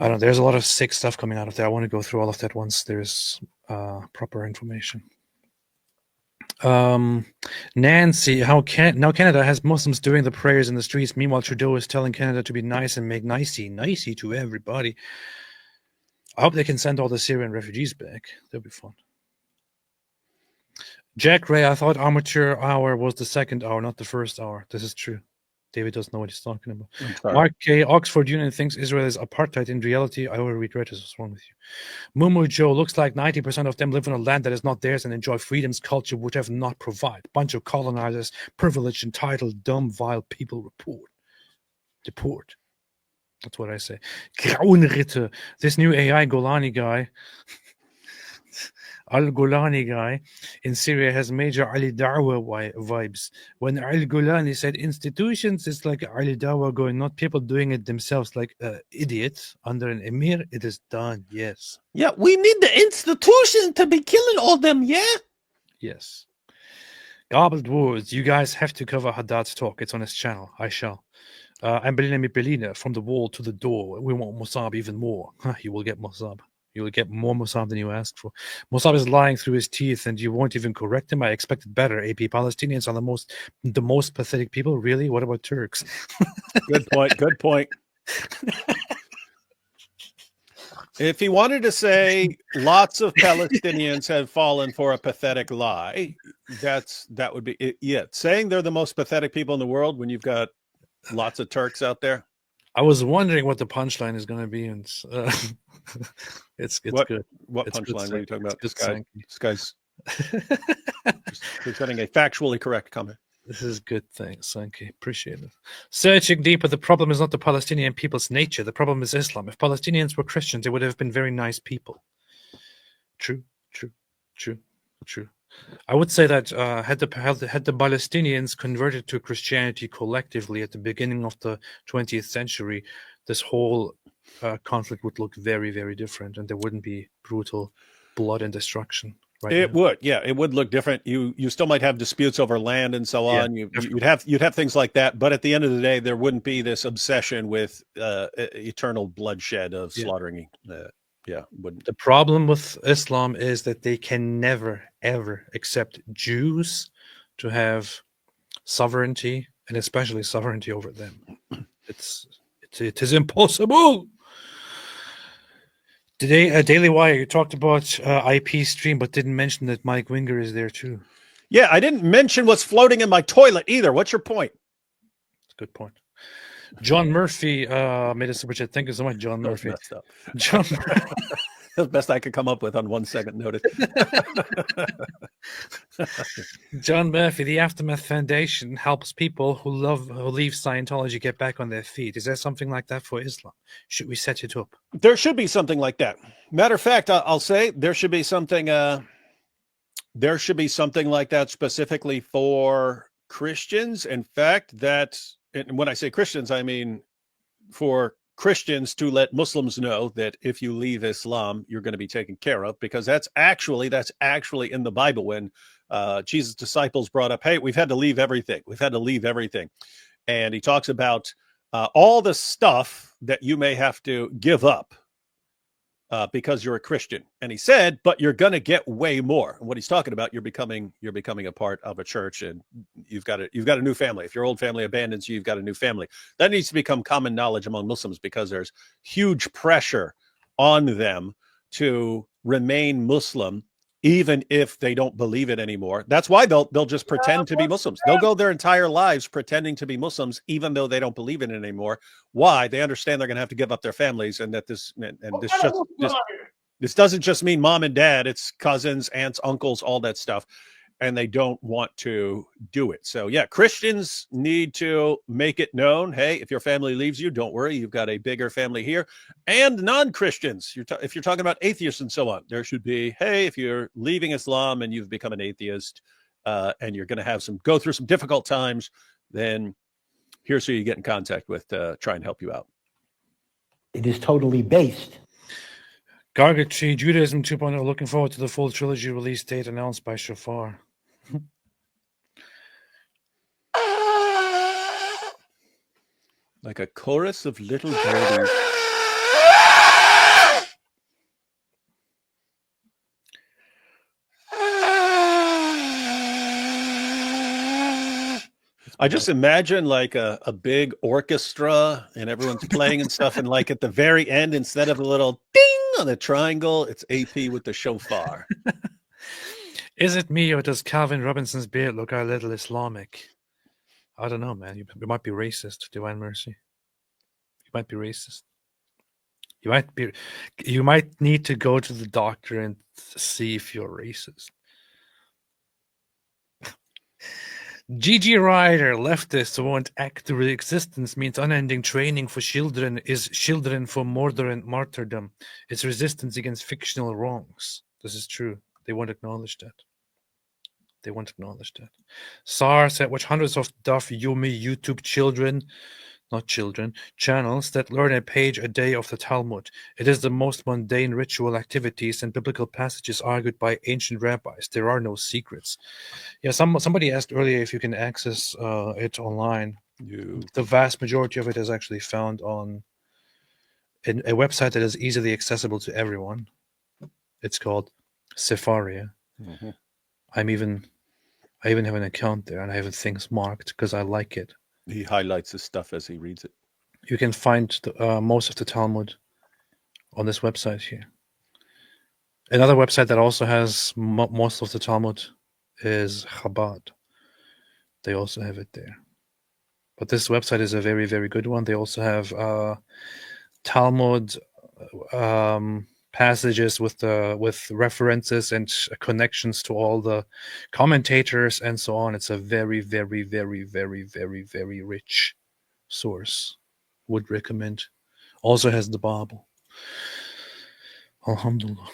I don't know. There's a lot of sick stuff coming out of there. I want to go through all of that once there's proper information. Nancy, now Canada has Muslims doing the prayers in the streets. Meanwhile, Trudeau is telling Canada to be nice and make nicey to everybody. I hope they can send all the Syrian refugees back. That'll be fun. Jack Ray, I thought amateur hour was the second hour, not the first hour. This is true. David doesn't know what he's talking about. Mark K. Oxford Union thinks Israel is apartheid. In reality, I will regret this. What's wrong with you? Mumu Joe, looks like 90% of them live on a land that is not theirs and enjoy freedoms culture would have not provide. Bunch of colonizers, privileged, entitled, dumb, vile people deport. That's what I say. Grauenritter, this new AI Golani guy, Al-Golani guy in Syria has major Ali Dawah vibes. When Al-Golani said institutions, it's like Ali Dawah going, not people doing it themselves like idiots. Under an emir, it is done, yes. Yeah, we need the institution to be killing all them, yeah? Yes. Garbled words, you guys have to cover Haddad's talk. It's on his channel. I shall. And Belina, from the wall to the door. We want Mosab even more. You will get Mosab. You will get more Mosab than you asked for. Mosab is lying through his teeth, and you won't even correct him. I expected better. AP Palestinians are the most pathetic people. Really? What about Turks? Good point. Good point. If he wanted to say lots of Palestinians have fallen for a pathetic lie, that would be it. Yeah, saying they're the most pathetic people in the world when you've got lots of Turks out there. I was wondering what the punchline is going to be, and it's good. What It's punchline good, are you talking about? it's This good, guy's just presenting a factually correct comment. This is good. Thanks, Sankey. Appreciate it. Searching deeper, the problem is not the Palestinian people's nature. The problem is Islam. If Palestinians were Christians, they would have been very nice people. True. I would say that had the Palestinians converted to Christianity collectively at the beginning of the 20th century, this whole conflict would look very, very different, and there wouldn't be brutal blood and destruction. Right It now. would, yeah, it would look different. You still might have disputes over land and so on. Yeah, You'd have things like that, but at the end of the day, there wouldn't be this obsession with eternal bloodshed of slaughtering. Wouldn't. The problem with Islam is that they can never, ever accept Jews to have sovereignty, and especially sovereignty over them. It is impossible. Today, Daily Wire, you talked about IP stream, but didn't mention that Mike Winger is there too. Yeah, I didn't mention what's floating in my toilet either. What's your point? That's a good point. John Murphy made a super chat. Thank you so much, John Murphy. John Murphy. The best I could come up with on 1 second notice. John Murphy, the Aftermath Foundation helps people who leave Scientology get back on their feet. Is there something like that for Islam? Should we set it up? There should be something like that. Matter of fact, I'll say there should be something. There should be something like that specifically for Christians. In fact, and when I say Christians, I mean for Christians to let Muslims know that if you leave Islam, you're going to be taken care of, because that's actually in the Bible. When Jesus' disciples brought up, hey, we've had to leave everything. We've had to leave everything. And he talks about all the stuff that you may have to give up because you're a Christian. And he said, but you're going to get way more. And what he's talking about, you're becoming a part of a church, and you've got a new family. If your old family abandons you, you've got a new family. That needs to become common knowledge among Muslims, because there's huge pressure on them to remain Muslim, even if they don't believe it anymore. That's why they'll just pretend to be Muslims. They'll go their entire lives pretending to be Muslims, even though they don't believe in it anymore. Why? They understand they're going to have to give up their families, and that this doesn't just mean mom and dad. It's cousins, aunts, uncles, all that stuff. And they don't want to do it. So yeah, Christians need to make it known. Hey, if your family leaves you, don't worry. You've got a bigger family here. And non-Christians, if you're talking about atheists and so on, there should be, hey, if you're leaving Islam and you've become an atheist and you're going to go through some difficult times, then here's who you get in contact with to try and help you out. It is totally based Gargatry, Judaism 2.0, looking forward to the full trilogy release date announced by Shafar. Like a chorus of little birdies. I just imagine like a big orchestra and everyone's playing and stuff, and like at the very end, instead of a little ding on the triangle, it's AP with the shofar. Is it me, or does Calvin Robinson's beard look a little Islamic? I don't know, man. You might be racist, Divine Mercy. You might be racist. You might need to go to the doctor and see if you're racist. Gigi Ryder, leftist, won't act the resistance means unending training for children is children for martyrdom. It's resistance against fictional wrongs. This is true. They won't acknowledge that. They won't acknowledge that. SAR said, watch hundreds of Daf Yomi YouTube channels that learn a page a day of the Talmud. It is the most mundane ritual activities and biblical passages argued by ancient rabbis. There are no secrets. Yeah, somebody asked earlier if you can access it online. The vast majority of it is actually found on a website that is easily accessible to everyone. It's called Sepharia. Mm-hmm. I even have an account there, and I have things marked because I like it. He highlights his stuff as he reads it. You can find most of the Talmud on this website here. Another website that also has most of the Talmud is Chabad. They also have it there. But this website is a very, very good one. They also have Talmud passages with references and connections to all the commentators and so on. It's a very, very, very, very, very, very rich source. Would recommend. Also has the Bible. Alhamdulillah.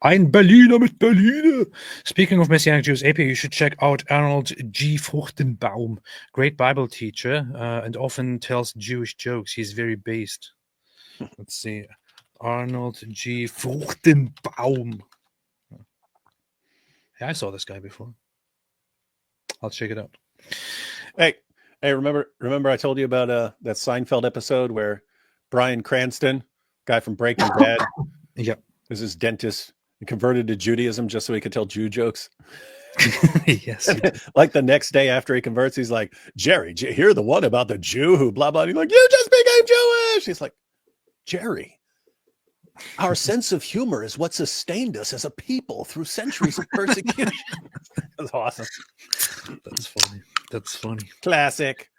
Ein Berliner mit Berliner. Speaking of Messianic Jews, AP, you should check out Arnold G. Fruchtenbaum, great Bible teacher, and often tells Jewish jokes. He's very based. Let's see. Arnold G. Fruchtenbaum. Yeah, I saw this guy before. I'll check it out. Hey, remember I told you about that Seinfeld episode where Bryan Cranston, guy from Breaking Bad, yep, is his dentist, and converted to Judaism just so he could tell Jew jokes. Yes. Like the next day after he converts, he's like, Jerry, did you hear the one about the Jew who blah blah? And he's like, you just became Jewish. He's like, Jerry, our sense of humor is what sustained us as a people through centuries of persecution. That's awesome. That's funny. That's funny. Classic.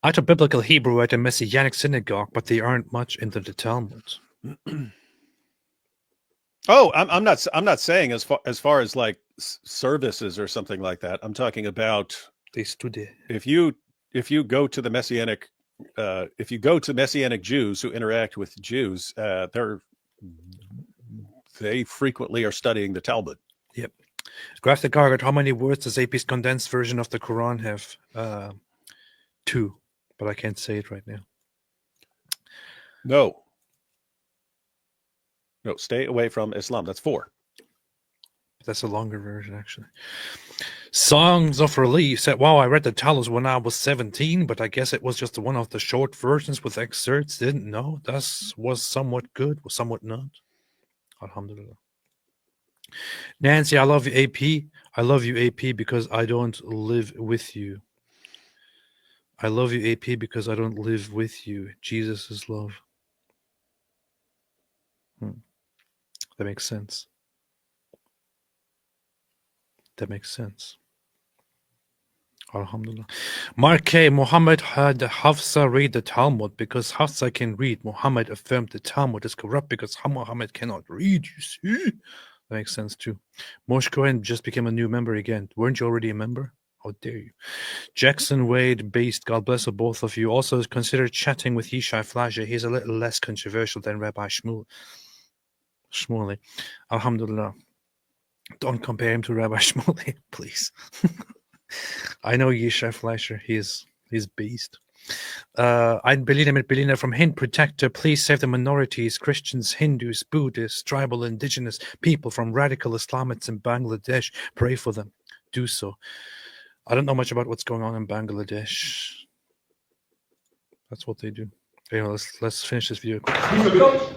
I taught biblical Hebrew at a Messianic synagogue, but they aren't much into the Talmud. Oh, I'm not saying as far as like services or something like that. I'm talking about they study. If you go to the Messianic, if you go to Messianic Jews who interact with Jews, they frequently are studying the Talmud. Yep. Graphic Gargant, how many words does AP's condensed version of the Quran have? 2, but I can't say it right now. No, stay away from Islam. That's 4. That's a longer version, actually. Songs of Relief said, wow, I read the Talmud when I was 17, but I guess it was just one of the short versions with excerpts. Didn't know. That was somewhat good, was somewhat not. Alhamdulillah. Nancy, I love you, AP. I love you, AP, because I don't live with you. I love you, AP, because I don't live with you. Jesus is love. That makes sense. That makes sense. Alhamdulillah. Mark K. Muhammad had Hafsa read the Talmud because Hafsa can read. Muhammad affirmed the Talmud is corrupt because Muhammad cannot read. You see? That makes sense too. Moshe Cohen just became a new member again. Weren't you already a member? How dare you? Jackson Wade based, God bless both of you. Also consider chatting with Yishai Flasher. He's a little less controversial than Rabbi Shmuley. Alhamdulillah. Don't compare him to Rabbi Shmuley, please. I know Yishai Fleischer. He's beast. Ein Berliner mit Berliner from Hind Protector. Please save the minorities, Christians, Hindus, Buddhists, tribal indigenous people from radical Islamists in Bangladesh. Pray for them. Do so. I don't know much about what's going on in Bangladesh. That's what they do. Anyway, let's finish this video.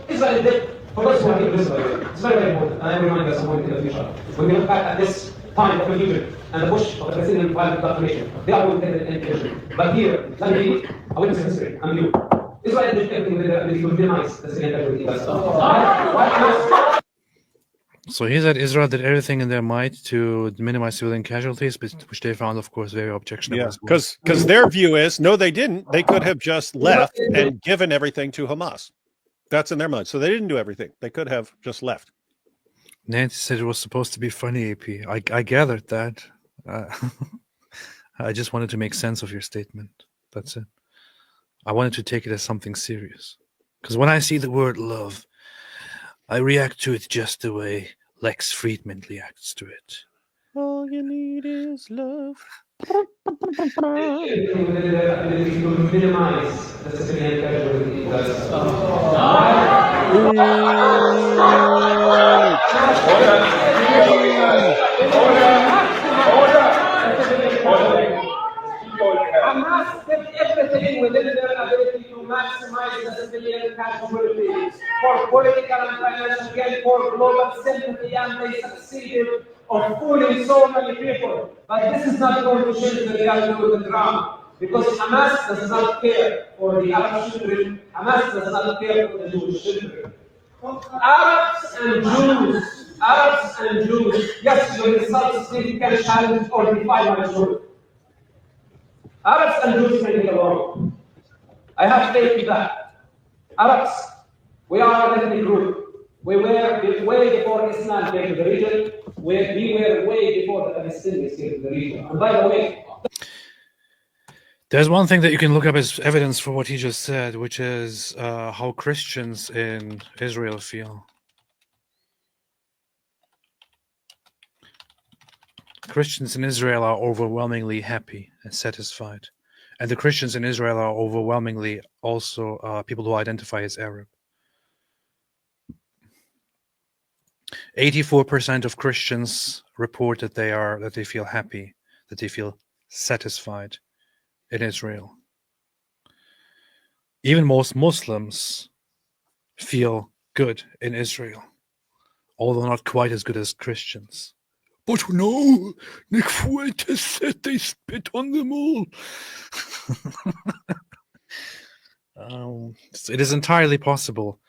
Israel did for us one thing this way. It's very, very important, and I remind us of it in the future. When we look back at this time of confusion and the push of the Palestinian violent doctrination, they are going to take it in. But here, let me be a witness history, and you. Israel did everything with their ability to minimize the Syrian casualties. So he said Israel did everything in their might to minimize civilian civilian casualties, which they found, of course, very objectionable. Yeah, because their view is, no, they didn't. They could have just left and given everything to Hamas. That's in their mind. So they didn't do everything. They could have just left. Nancy said it was supposed to be funny, AP. I gathered that. I just wanted to make sense of your statement. That's it. I wanted to take it as something serious. Because when I see the word love, I react to it just the way Lex Friedman reacts to it. All you need is love. Hamas did everything within their ability to maximize the civilian casualties for political and financial gain, for global sympathy, and they succeeded of fooling so many people. But this is not going to change the reality of the drama, because Hamas does not care for the Arab children. Hamas does not care for the Jewish children. Arabs and Jews, yes, your results can challenge or defy my truth. Arabs and Jews can get along. I have faith in that. Arabs, we are an ethnic group. We were way before Islam came to the region. We were way before the Palestinians came to the region. And by the way, there's one thing that you can look up as evidence for what he just said, which is how Christians in Israel feel. Christians in Israel are overwhelmingly happy and satisfied. And the Christians in Israel are overwhelmingly also people who identify as Arab. 84% of Christians report that they feel happy, that they feel satisfied in Israel. Even most Muslims feel good in Israel, although not quite as good as Christians. But no, Nick Fuentes said they spit on them all. It is entirely possible.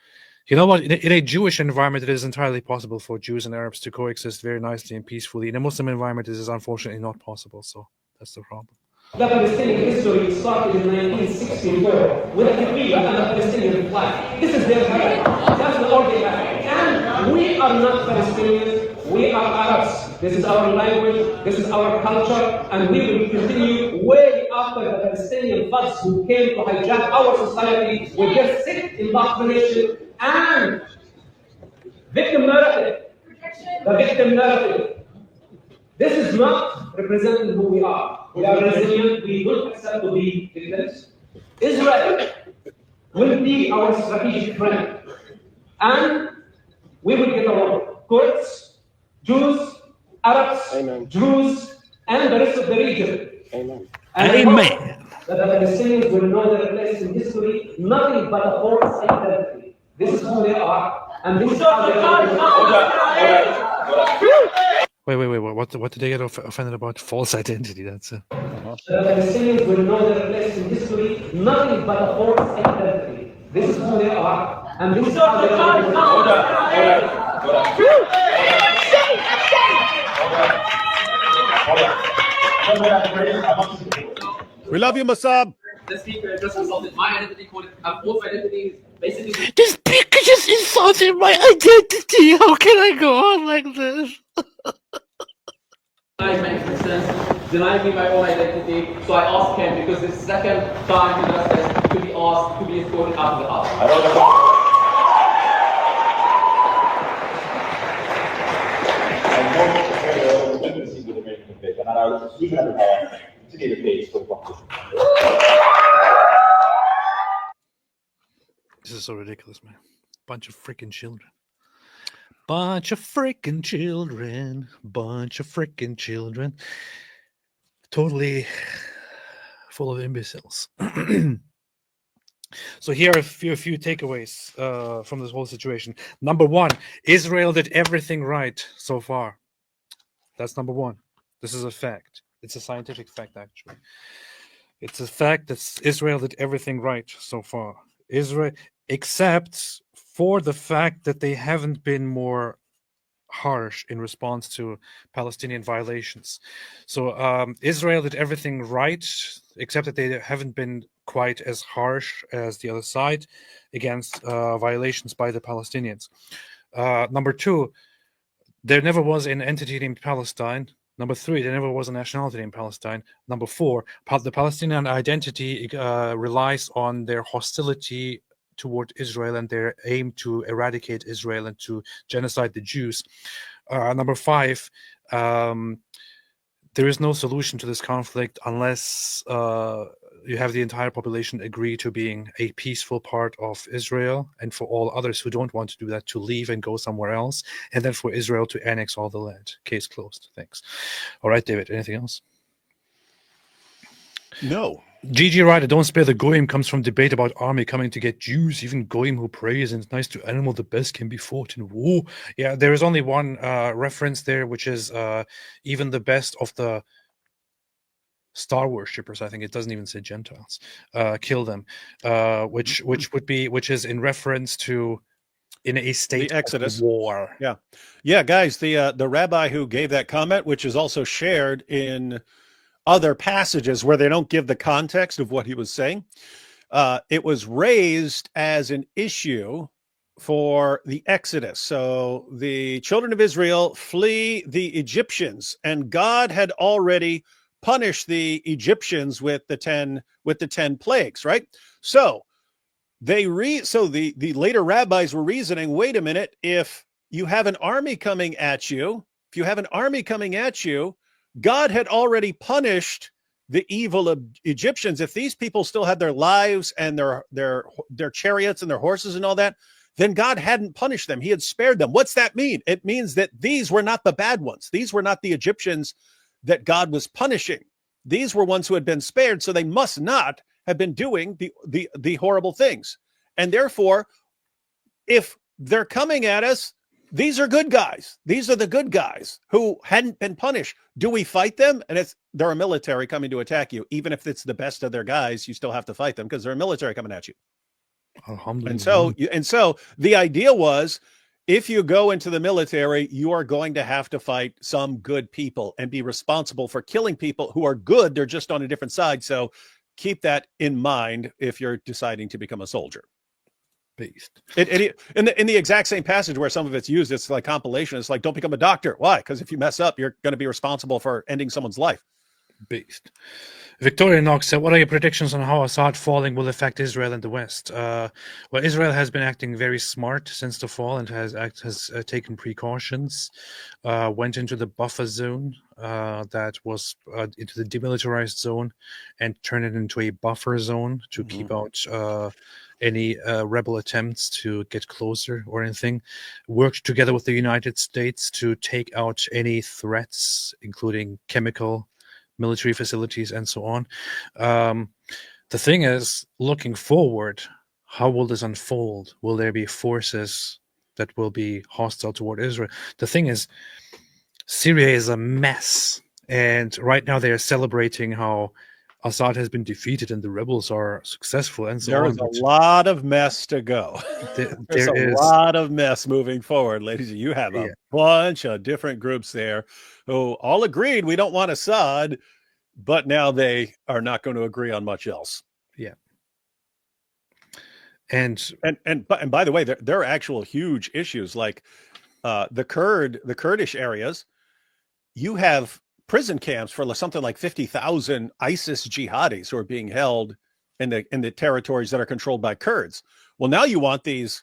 You know what? In a Jewish environment, it is entirely possible for Jews and Arabs to coexist very nicely and peacefully. In a Muslim environment, this is unfortunately not possible. So that's the problem. the Palestinian history started in 1964 with a decree and a Palestinian flag. This is their right. That's all they have. And we are not Palestinians. We are Arabs. This is our language. This is our culture. And we will continue way after the Palestinian thugs who came to hijack our society with their sick indoctrination and victim narrative. The victim narrative. This is not representing who we are. We are resilient. We don't accept to be victims. Israel will be our strategic friend. And we will get along. Kurds, Jews, Arabs, Amen. Jews, and the rest of the region. Amen. And amen. That the Palestinians will know their place in history, nothing but a false identity. This is who they are, and this is how they are. Wait. What did they get offended about? False identity, that's it. The Palestinians will know their place in history, nothing but a false identity. This is who they are, and this is how they are. We love you, Mosab. The speaker just insulted my identity, called it a false identity. Basically, the speaker just insulted my identity. How can I go on like this? denied my existence, denied me my own identity. So I asked him, because this is the second time he does this, to be asked to be escorted out of the house. I don't know. And I was speaking at the to get a page for the competition. This is so ridiculous, man. Bunch of freaking children. Bunch of freaking children. Bunch of freaking children. Totally full of imbeciles. So here are a few takeaways from this whole situation. Number one, Israel did everything right so far. That's number one. This is a fact. It's a scientific fact, actually. It's a fact that Israel did everything right so far. Israel, except for the fact that they haven't been more harsh in response to Palestinian violations. So Israel did everything right, except that they haven't been quite as harsh as the other side against violations by the Palestinians. Number two, there never was an entity named Palestine. Number three, there never was a nationality named Palestine. Number four, the Palestinian identity relies on their hostility toward Israel and their aim to eradicate Israel and to genocide the Jews. Number five, there is no solution to this conflict unless you have the entire population agree to being a peaceful part of Israel, and for all others who don't want to do that to leave and go somewhere else, and then for Israel to annex all the land. Case closed. Thanks. All right, David, anything else? No. Gigi Ryder, don't spare the goyim, comes from debate about army coming to get Jews. Even goyim who praise and it's nice to animal, the best can be fought in war. Yeah, there is only one reference there, which is even the best of the star worshippers, I think it doesn't even say Gentiles, kill them, which is in reference to in a state the Exodus of war. Yeah, guys, the rabbi who gave that comment, which is also shared in other passages where they don't give the context of what he was saying, it was raised as an issue for the Exodus. So the children of Israel flee the Egyptians, and God had already punished the Egyptians with the 10 plagues, right? So the later rabbis were reasoning, wait a minute, if you have an army coming at you, God had already punished the evil of Egyptians. If these people still had their lives and their chariots and their horses and all that, then God hadn't punished them. He had spared them. What's that mean? It means that these were not the bad ones. These were not the Egyptians that God was punishing. These were ones who had been spared, so they must not have been doing the horrible things. And therefore, if they're coming at us, these are good guys. These are the good guys who hadn't been punished. Do we fight them? And they're a military coming to attack you. Even if it's the best of their guys, you still have to fight them because they're a military coming at you. And so the idea was, if you go into the military, you are going to have to fight some good people and be responsible for killing people who are good. They're just on a different side. So keep that in mind if you're deciding to become a soldier. Beast. In the exact same passage where some of it's used, it's like compilation. It's like, don't become a doctor. Why? Because if you mess up, you're going to be responsible for ending someone's life. Beast. Victoria Knox said, what are your predictions on how Assad falling will affect Israel and the West? Well, Israel has been acting very smart since the fall and has taken precautions, went into the buffer zone that was into the demilitarized zone and turned it into a buffer zone to keep out any rebel attempts to get closer or anything. Worked together with the United States to take out any threats, including chemical military facilities and so on. The thing is, looking forward, how will this unfold? Will there be forces that will be hostile toward Israel? The thing is, Syria is a mess, and right now they are celebrating how Assad has been defeated and the rebels are successful and so on. There is a lot of mess to go. There's a lot of mess moving forward, ladies. You have a bunch of different groups there who all agreed we don't want Assad, but now they are not going to agree on much else. Yeah. And by the way, there are actual huge issues like the Kurdish areas. You have prison camps for something like 50,000 ISIS jihadis who are being held in the territories that are controlled by Kurds. Well, now you want these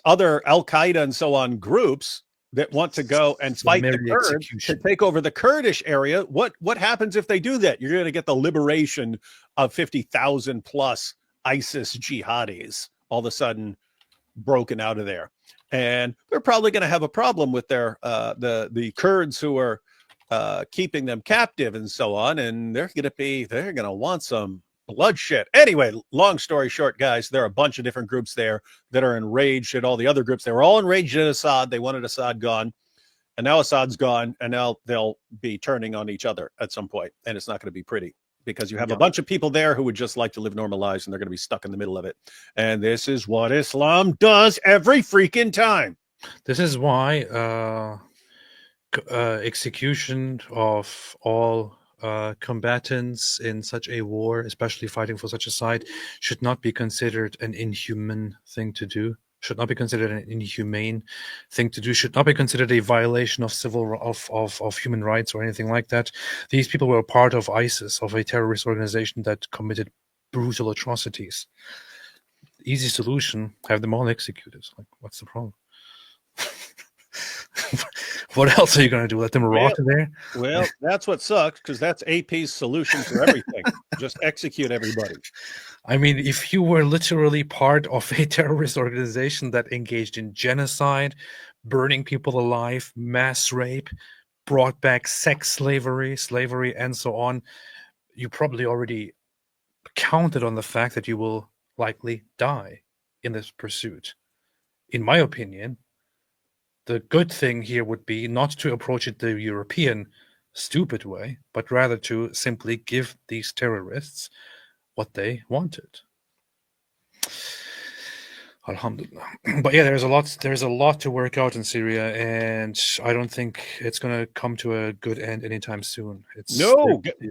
other Al-Qaeda and so on groups that want to go and fight the Kurds to take over the Kurdish area. What happens if they do that? You're going to get the liberation of 50,000 plus ISIS jihadis all of a sudden broken out of there. And they're probably going to have a problem with their the Kurds who are keeping them captive and so on. And they're going to want some bloodshed. Anyway, long story short, guys, there are a bunch of different groups there that are enraged at all the other groups. They were all enraged at Assad. They wanted Assad gone. And now Assad's gone, and now they'll be turning on each other at some point, and it's not going to be pretty because you have a bunch of people there who would just like to live normal lives, and they're going to be stuck in the middle of it. And this is what Islam does every freaking time. This is why execution of all combatants in such a war, especially fighting for such a side, should not be considered an inhuman thing to do. Should not be considered an inhumane thing to do. Should not be considered a violation of of human rights or anything like that. These people were part of ISIS, of a terrorist organization that committed brutal atrocities. Easy solution: have them all executed. Like, what's the problem? What else are you going to do? Let them rot there? Well, that's what sucks, because that's AP's solution for everything. Just execute everybody. I mean, if you were literally part of a terrorist organization that engaged in genocide, burning people alive, mass rape, brought back sex slavery, and so on, you probably already counted on the fact that you will likely die in this pursuit. In my opinion, the good thing here would be not to approach it the European stupid way, but rather to simply give these terrorists what they wanted. Alhamdulillah. But yeah, there's a lot to work out in Syria, and I don't think it's going to come to a good end anytime soon.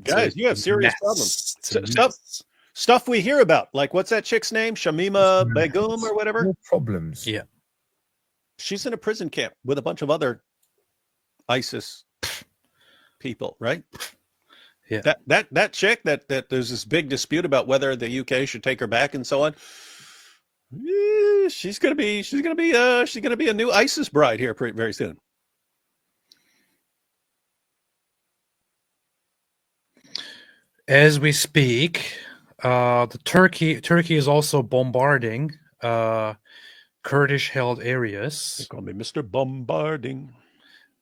Guys, you have serious problems. Stuff we hear about, like what's that chick's name? Shamima Begum or whatever? No problems. Yeah. She's in a prison camp with a bunch of other ISIS people, right? Yeah. That chick that there's this big dispute about whether the UK should take her back and so on. She's gonna be a new ISIS bride here very soon. As we speak, the Turkey is also bombarding Kurdish-held areas. They call me Mr. Bombarding.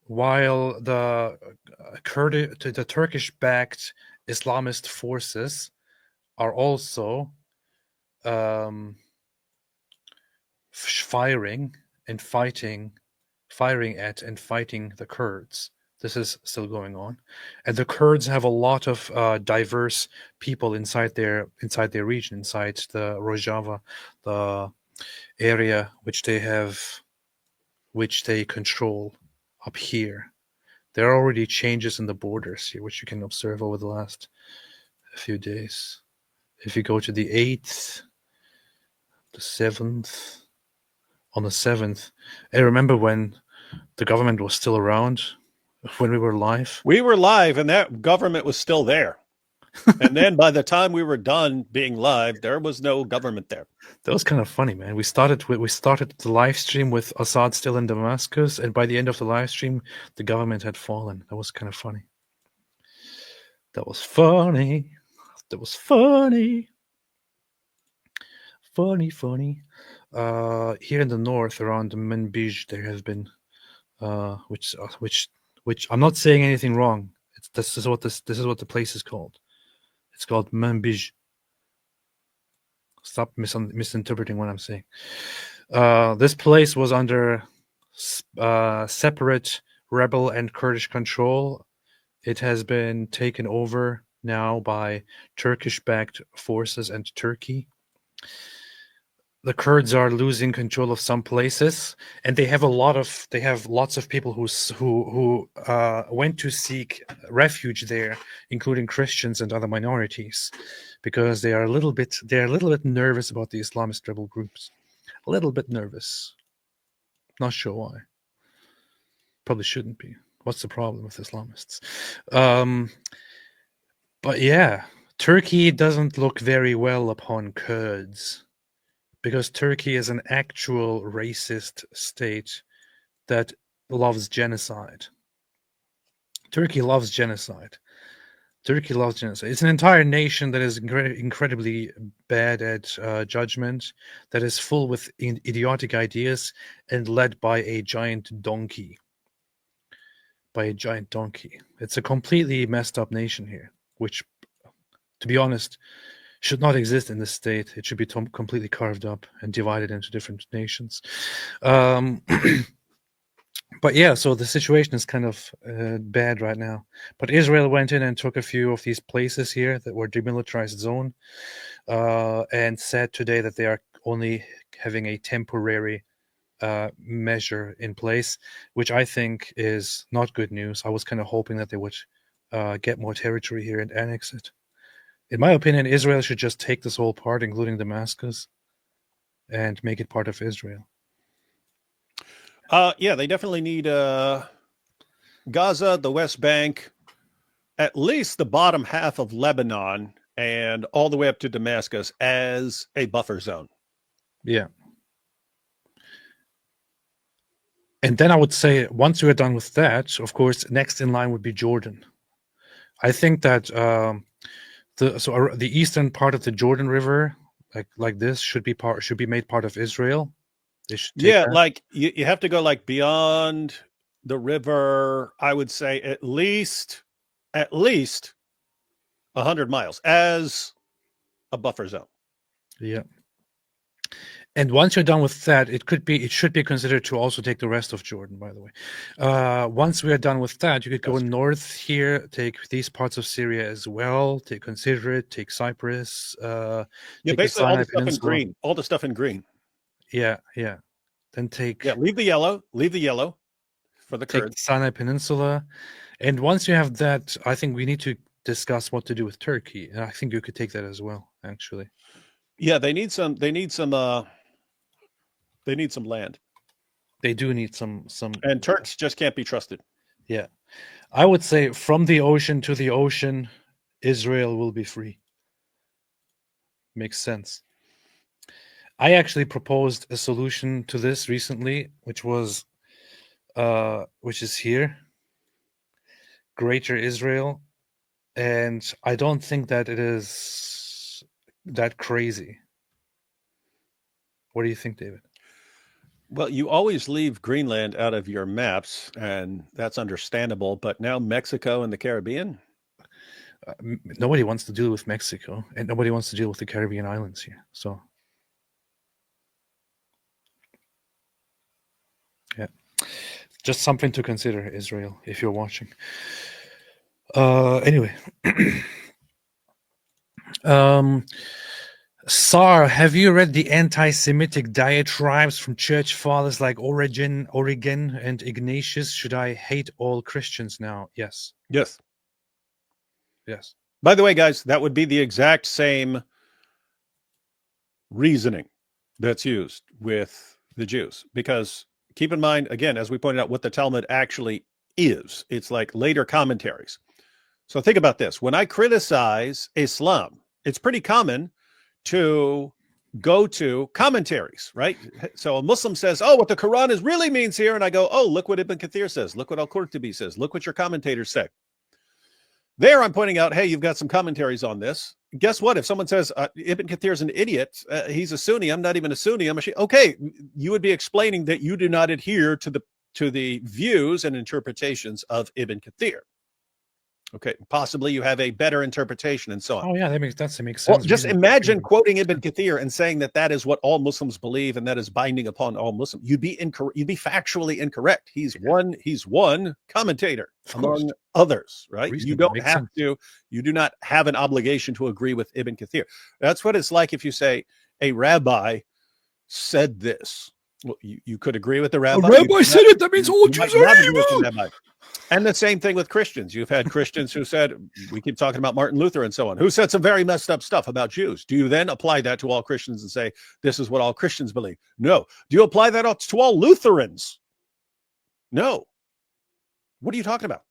While the Turkish-backed Islamist forces are also firing at and fighting the Kurds. This is still going on, and the Kurds have a lot of diverse people inside their region, inside the Rojava, the area which they control up here. There are already changes in the borders here, which you can observe over the last few days. If you go to the 8th, the 7th, on the 7th, I remember when the government was still around, when we were live. We were live, and that government was still there. And then by the time we were done being live, there was no government there. That was kind of funny, man. We started the live stream with Assad still in Damascus, and by the end of the live stream, the government had fallen. That was kind of funny. That was funny. Funny. Here in the north, around Manbij, there have been, which I'm not saying anything wrong. This is what the place is called. It's called Manbij. Stop misinterpreting what I'm saying. This place was under separate rebel and Kurdish control. It has been taken over now by Turkish-backed forces and Turkey. The Kurds are losing control of some places, and they have lots of people who went to seek refuge there, including Christians and other minorities, because they are a little bit nervous about the Islamist rebel groups. A little bit nervous. Not sure why. Probably shouldn't be. What's the problem with Islamists? But yeah, Turkey doesn't look very well upon Kurds, because Turkey is an actual racist state that loves genocide. Turkey loves genocide. Turkey loves genocide. It's an entire nation that is incredibly bad at judgment, that is full with idiotic ideas, and led by a giant donkey. It's a completely messed up nation here, which, to be honest, should not exist in this state. It should be completely carved up and divided into different nations. But yeah, so the situation is kind of bad right now. But Israel went in and took a few of these places here that were demilitarized zone, and said today that they are only having a temporary measure in place, which I think is not good news. I was kind of hoping that they would get more territory here and annex it. In my opinion, Israel should just take this whole part, including Damascus, and make it part of Israel. Yeah, they definitely need Gaza, the West Bank, at least the bottom half of Lebanon, and all the way up to Damascus as a buffer zone. Yeah. And then I would say, once we are done with that, of course, next in line would be Jordan. I think that the eastern part of the Jordan River, like this, should be made part of Israel. Yeah, like you have to go like beyond the river. I would say at least 100 miles as a buffer zone. Yeah. And once you're done with that, it should be considered to also take the rest of Jordan, by the way. Once we are done with that, you could go north here, take these parts of Syria as well, consider it, take Cyprus. Yeah, basically all the stuff in green. All the stuff in green. Yeah. Then leave the yellow for the Kurds. Take the Sinai Peninsula. And once you have that, I think we need to discuss what to do with Turkey. And I think you could take that as well, actually. Yeah, they need some land. They do need some and Turks just can't be trusted. Yeah. I would say from the ocean to the ocean, Israel will be free. Makes sense. I actually proposed a solution to this recently, which is here, Greater Israel, and I don't think that it is that crazy. What do you think, David? Well, you always leave Greenland out of your maps, and that's understandable. But now Mexico and the Caribbean? Nobody wants to deal with Mexico, and nobody wants to deal with the Caribbean islands here. So, yeah, just something to consider, Israel, if you're watching. Anyway. Sar, have you read the anti-Semitic diatribes from church fathers like Origen, and Ignatius? Should I hate all Christians now? Yes. Yes. Yes. By the way, guys, that would be the exact same reasoning that's used with the Jews. Because keep in mind, again, as we pointed out, what the Talmud actually is. It's like later commentaries. So think about this. When I criticize Islam, it's pretty common to go to commentaries, right? So a Muslim says, oh, what the Quran really means here. And I go, oh, look what Ibn Kathir says. Look what Al-Qurtubi says. Look what your commentators say. There I'm pointing out, hey, you've got some commentaries on this. Guess what? If someone says Ibn Kathir is an idiot, he's a Sunni, I'm not even a Sunni, I'm a Shia. Okay, you would be explaining that you do not adhere to the views and interpretations of Ibn Kathir. Okay, possibly you have a better interpretation and so on. Oh yeah, that makes sense. Well, just imagine quoting Ibn Kathir and saying that is what all Muslims believe and that is binding upon all Muslims. You'd be factually incorrect. He's one commentator among others, right? You don't have to. You do not have an obligation to agree with Ibn Kathir. That's what it's like if you say a rabbi said this. Well, you could agree with the rabbi. A rabbi said it. That means all Jews are evil. And the same thing with Christians. You've had Christians who said, we keep talking about Martin Luther and so on, who said some very messed up stuff about Jews. Do you then apply that to all Christians and say, this is what all Christians believe? No. Do you apply that to all Lutherans? No. What are you talking about?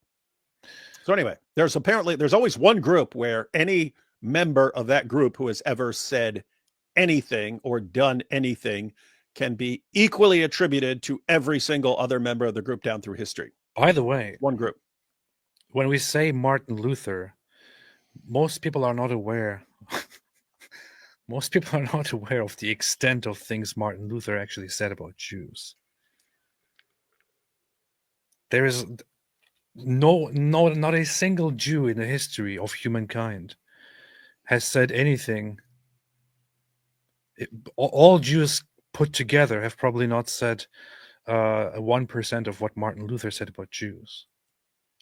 So anyway, there's always one group where any member of that group who has ever said anything or done anything can be equally attributed to every single other member of the group down through history. By the way, one group. When we say Martin Luther, most people are not aware. Most people are not aware of the extent of things Martin Luther actually said about Jews. There is not a single Jew in the history of humankind has said anything. All Jews put together have probably not said 1% of what Martin Luther said about Jews,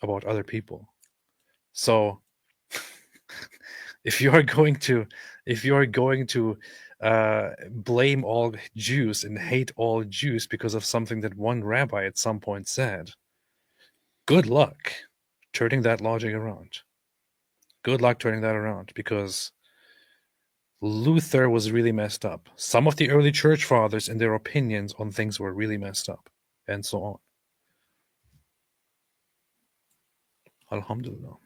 about other people. So if you are going to blame all Jews and hate all Jews because of something that one rabbi at some point said, good luck turning that logic around. Good luck turning that around, because Luther was really messed up. Some of the early church fathers and their opinions on things were really messed up, and so on. Alhamdulillah.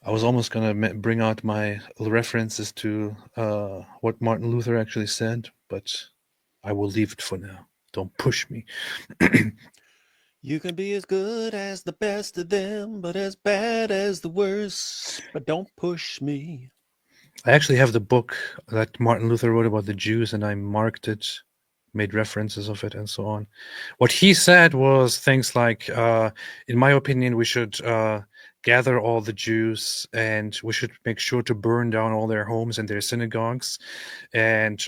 I was almost going to bring out my references to what Martin Luther actually said, but I will leave it for now. Don't push me. You can be as good as the best of them, but as bad as the worst. But don't push me. I actually have the book that Martin Luther wrote about the Jews, and I marked it, made references of it, and so on. What he said was things like, in my opinion, we should gather all the Jews, and we should make sure to burn down all their homes and their synagogues, and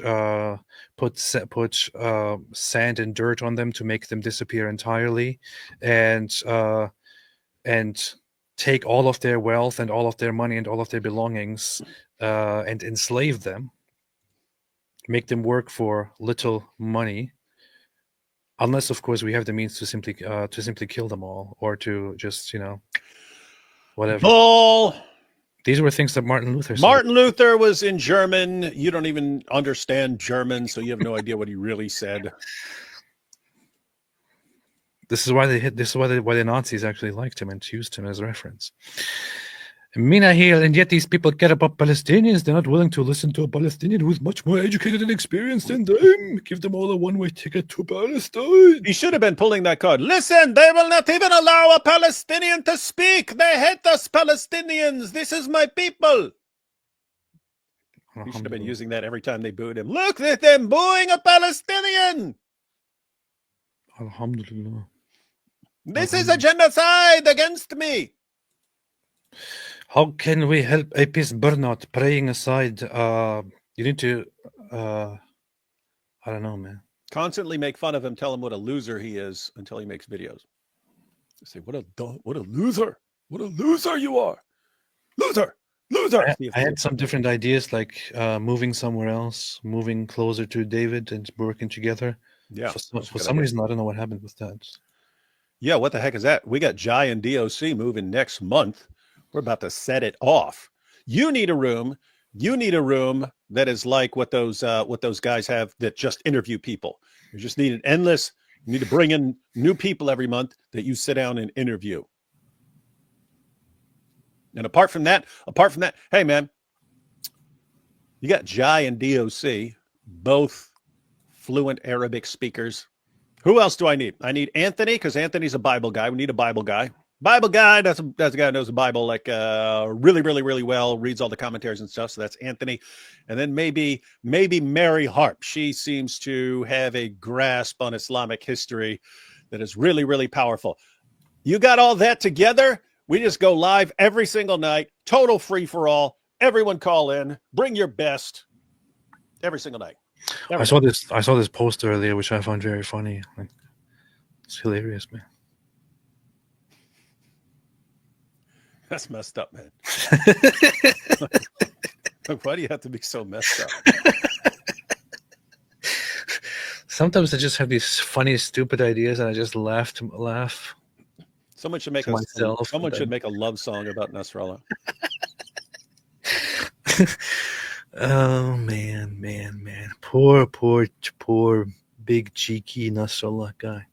put sand and dirt on them to make them disappear entirely, and take all of their wealth and all of their money and all of their belongings and enslave them, make them work for little money, unless of course we have the means to simply kill them all, or to just whatever. Bull. These were things that Martin Luther said. Martin Luther was in German. You don't even understand German, so you have no idea what he really said. This is why the Nazis actually liked him and used him as a reference. Mina here, and yet these people care about Palestinians. They're not willing to listen to a Palestinian who's much more educated and experienced than them. Give them all a one-way ticket to Palestine. He should have been pulling that card. Listen, they will not even allow a Palestinian to speak. They hate us Palestinians. This is my people. He should have been using that every time they booed him. Look at them booing a Palestinian. Alhamdulillah. This is a genocide against me. How can we help a peace burnout? Praying aside, you need to, I don't know, man. Constantly make fun of him, tell him what a loser he is until he makes videos. Say, what a loser. What a loser you are. Loser. I had some different ideas, like moving somewhere else, moving closer to David and working together. Yeah. For some reason, I don't know what happened with that. Yeah, what the heck is that? We got Jai and DOC moving next month. We're about to set it off. You need a room. You need a room that is like what those guys have that just interview people. You just need you need to bring in new people every month that you sit down and interview. And apart from that, hey man, you got Jai and DOC, both fluent Arabic speakers. Who else do I need? I need Anthony, because Anthony's a Bible guy. We need a Bible guy. Bible guy, that's a guy who knows the Bible like really, really, really well, reads all the commentaries and stuff. So that's Anthony. And then maybe Mary Harp. She seems to have a grasp on Islamic history that is really, really powerful. You got all that together. We just go live every single night, total free for all. Everyone call in, bring your best every single night. I saw this post earlier, which I found very funny. Like, it's hilarious, man. That's messed up, man. Why do you have to be so messed up? Sometimes I just have these funny, stupid ideas, and I just laugh. Someone should make should make a love song about Nasrallah. Oh man. Poor big cheeky Nasrallah guy.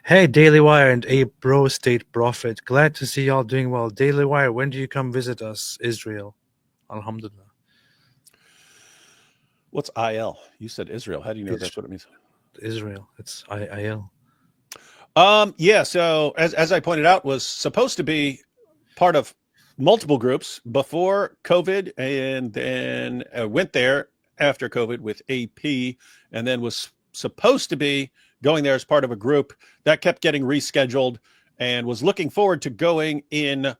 Hey, Daily Wire and Apostate Prophet. Glad to see y'all doing well. Daily Wire, when do you come visit us, Israel? Alhamdulillah. What's IL? You said Israel. How do you know that's what it means? Israel. It's IL. Yeah. So as I pointed out, was supposed to be part of multiple groups before COVID, and then went there after COVID with AP, and then was supposed to be going there as part of a group that kept getting rescheduled, and was looking forward to going in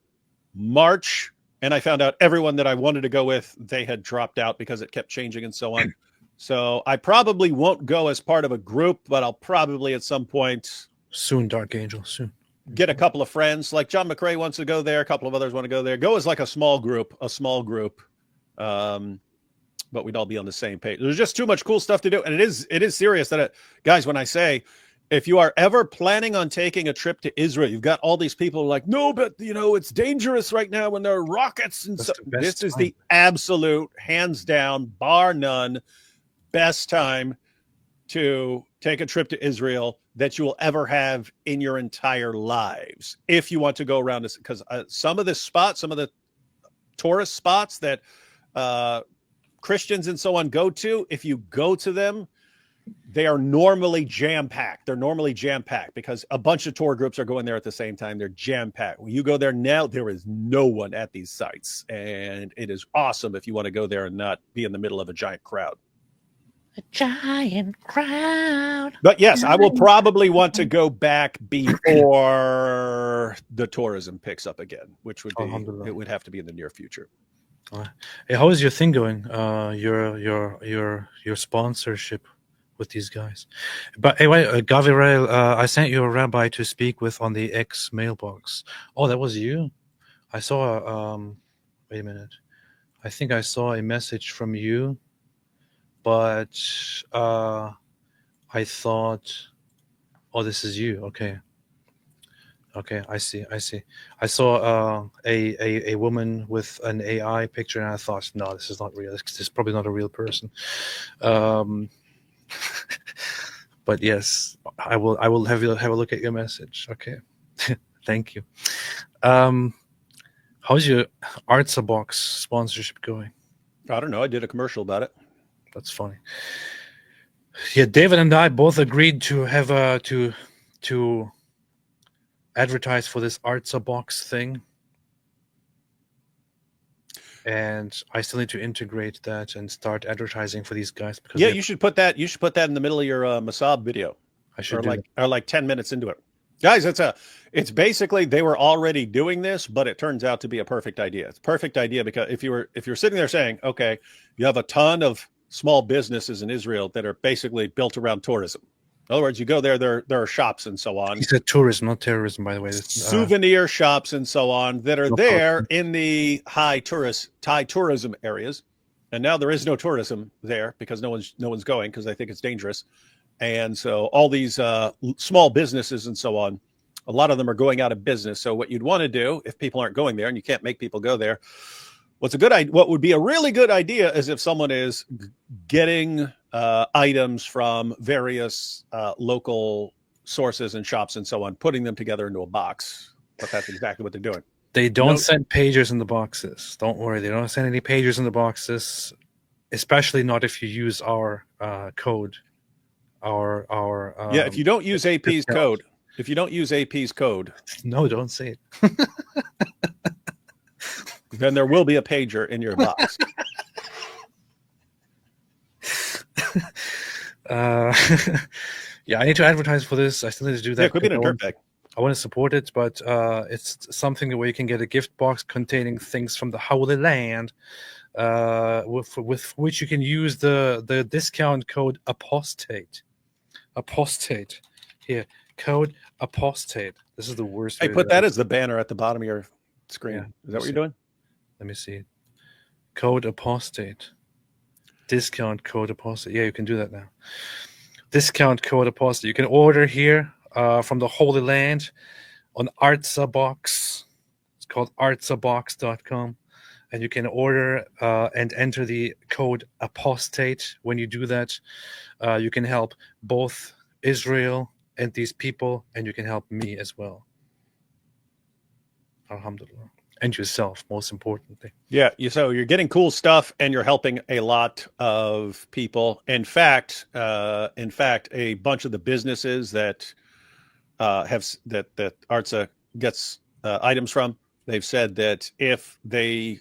March. And I found out everyone that I wanted to go with, they had dropped out because it kept changing and so on. So I probably won't go as part of a group, but I'll probably at some point soon, Dark Angel, soon get a couple of friends. Like John McRae wants to go there. A couple of others want to go there. Go as like a small group. But we'd all be on the same page. There's just too much cool stuff to do. And it is serious that guys, when I say, if you are ever planning on taking a trip to Israel, you've got all these people like, no, but it's dangerous right now when there are rockets. And so this is the absolute, hands down, bar none, best time to take a trip to Israel that you will ever have in your entire lives. If you want to go around this, because some of the tourist spots that Christians and so on go to, if you go to them, they are normally jam-packed. They're normally jam-packed because a bunch of tour groups are going there at the same time. They're jam-packed. When you go there now, there is no one at these sites. And it is awesome if you want to go there and not be in the middle of a giant crowd. A giant crowd. But yes, I will probably want to go back before the tourism picks up again, which would be, it would have to be in the near future. Hey, how is your thing going? Your sponsorship with these guys. But hey, wait, Gabriel, I sent you a rabbi to speak with on the X mailbox. Oh, that was you? I saw wait a minute. I think I saw a message from you, but I thought, oh, this is you. Okay, I see. I saw a woman with an AI picture, and I thought, no, this is not real. This is probably not a real person. But yes, I will have a look at your message. Okay, thank you. How's your Artsa Box sponsorship going? I don't know. I did a commercial about it. That's funny. Yeah, David and I both agreed to have to advertise for this Artsa Box thing, and I still need to integrate that and start advertising for these guys. Because you should put that. You should put that in the middle of your Mosab video. I should or like 10 minutes into it, guys. It's basically they were already doing this, but it turns out to be a perfect idea. It's a perfect idea because if you're sitting there saying, okay, you have a ton of small businesses in Israel that are basically built around tourism. In other words, you go there are shops and so on. He said tourism, not terrorism, by the way. Souvenir shops and so on that are there in the high tourism areas. And now there is no tourism there because no one's going because they think it's dangerous. And so all these small businesses and so on, a lot of them are going out of business. So what you'd want to do if people aren't going there, and you can't make people go there, what would be a really good idea is if someone is getting items from various local sources and shops and so on, putting them together into a box. But that's exactly what they're doing. They don't send pagers in the boxes. Don't worry. They don't send any pagers in the boxes, especially not if you use our code. If you don't use AP's code. If you don't use AP's code. No, don't say it. Then there will be a pager in your box. Yeah, I need to advertise for this. I still need to do that. Yeah, it could be in a dirt bag. I want to support it, but it's something where you can get a gift box containing things from the Holy Land, with which you can use the discount code Apostate. Apostate. Here, code Apostate. This is the worst. Hey, put that as the banner at the bottom of your screen. Yeah, is that what you're doing? Let me see. Code Apostate. Discount code Apostate. Yeah, you can do that now. Discount code Apostate. You can order here from the Holy Land on Artsa Box. It's called artsabox.com. And you can order and enter the code Apostate. When you do that, you can help both Israel and these people, and you can help me as well. Alhamdulillah. And yourself, most importantly. Yeah, so you're getting cool stuff, and you're helping a lot of people. In fact, a bunch of the businesses that that Artsa gets items from They've said that if they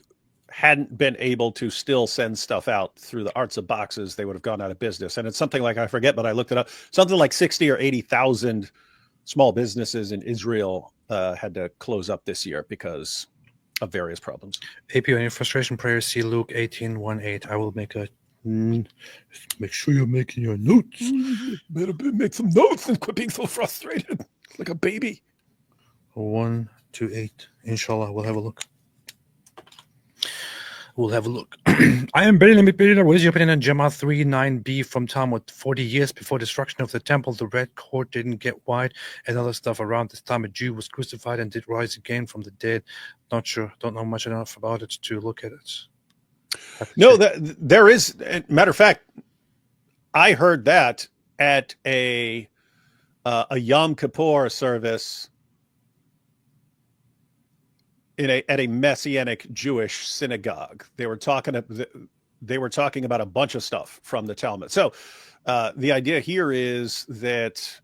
hadn't been able to still send stuff out through the arts of boxes, they would have gone out of business. And it's something like, I forget, but I looked it up, something like 60 or 80,000 small businesses in Israel had to close up this year because of various problems. AP, on your frustration prayers, see Luke 18:1-8. I will make make sure you're making your notes. Better make some notes and quit being so frustrated like a baby. 1-8. Inshallah, we'll have a look. We'll have a look. I am Billy. What is your opinion on Gemma 3:9b from Talmud? 40 years before destruction of the temple, the red cord didn't get wide, and other stuff around this time. A Jew was crucified and did rise again from the dead. Not sure. Don't know much enough about it to look at it. No, there is. Matter of fact, I heard that at a Yom Kippur service at a Messianic Jewish synagogue. They were talking about a bunch of stuff from the Talmud. So the idea here is that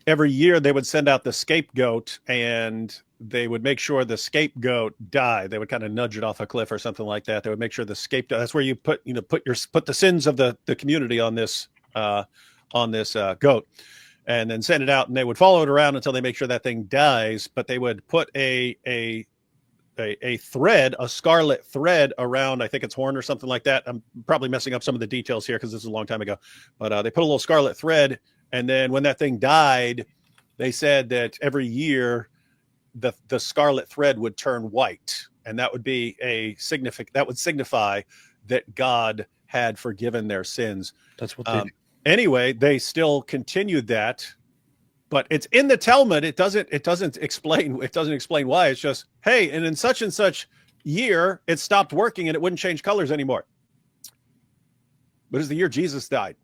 every year they would send out the scapegoat, and they would make sure the scapegoat died. They would kind of nudge it off a cliff or something like that. They would make sure the scapegoat. That's where you put the sins of the community on this goat, and then send it out, and they would follow it around until they make sure that thing dies. But they would put a thread, a scarlet thread around, I think it's horn or something like that. I'm probably messing up some of the details here because this is a long time ago. But they put a little scarlet thread, and then when that thing died, they said that every year the scarlet thread would turn white, and that would be that would signify that God had forgiven their sins. That's what they do. Anyway, they still continued that, but it's in the Talmud. It doesn't explain why. It's just, hey, and in such and such year, it stopped working and it wouldn't change colors anymore. But it's the year Jesus died.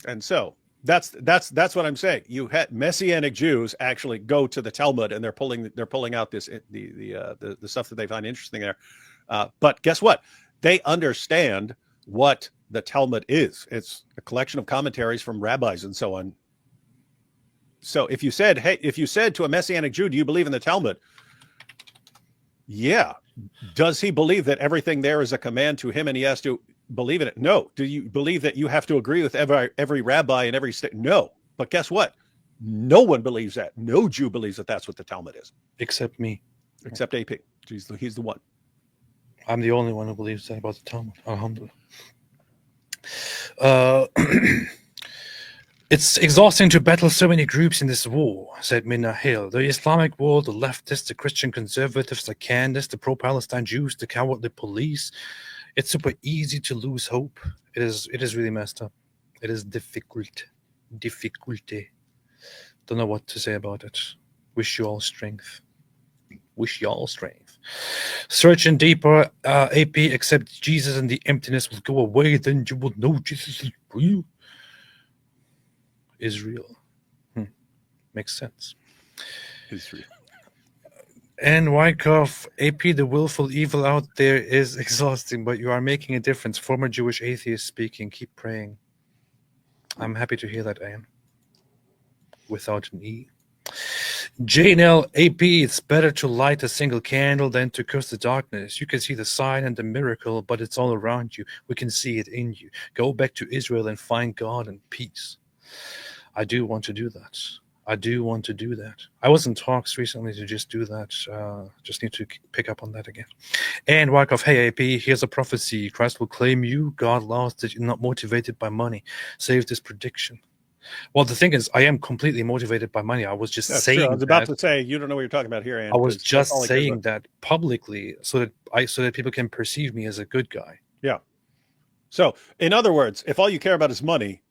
And so that's what I'm saying. You had Messianic Jews actually go to the Talmud, and they're pulling out the stuff that they find interesting there. But guess what? They understand what the Talmud is. It's a collection of commentaries from rabbis and so on. So if you said to a Messianic Jew, do you believe in the Talmud? Yeah. Does he believe that everything there is a command to him and he has to believe in it? No. Do you believe that you have to agree with every rabbi in every state? No. But guess what? No one believes that. No Jew believes that that's what the Talmud is. Except me. Except AP. He's the one. I'm the only one who believes that about the Talmud. Alhamdulillah. It's exhausting to battle so many groups in this war, said Minna Hill. The Islamic world, the leftists, the Christian conservatives, the Candists, the pro-Palestine Jews, the cowardly police. It's super easy to lose hope. It is really messed up. It is difficult. Difficulty. Don't know what to say about it. Wish you all strength. Wish you all strength. Searching deeper, AP, accept Jesus and the emptiness will go away, then you will know Jesus is real. Israel. Makes sense. Israel. And Wyckoff, AP, the willful evil out there is exhausting, but you are making a difference. Former Jewish atheist speaking. Keep praying. I'm happy to hear that, Ian. Without an E. JNL, AP, it's better to light a single candle than to curse the darkness. You can see the sign and the miracle, but it's all around you. We can see it in you. Go back to Israel and find God and peace. I do want to do that. I was in talks recently to just do that. Just need to pick up on that again. And Wyckoff, hey AP, here's a prophecy. Christ will claim you. God lost that you're not motivated by money. Save this prediction. Well, the thing is, I am completely motivated by money. I was just saying. True. I was about to say, you don't know what you're talking about here, Ann. I was just saying that publicly so that people can perceive me as a good guy. Yeah. So, in other words, if all you care about is money,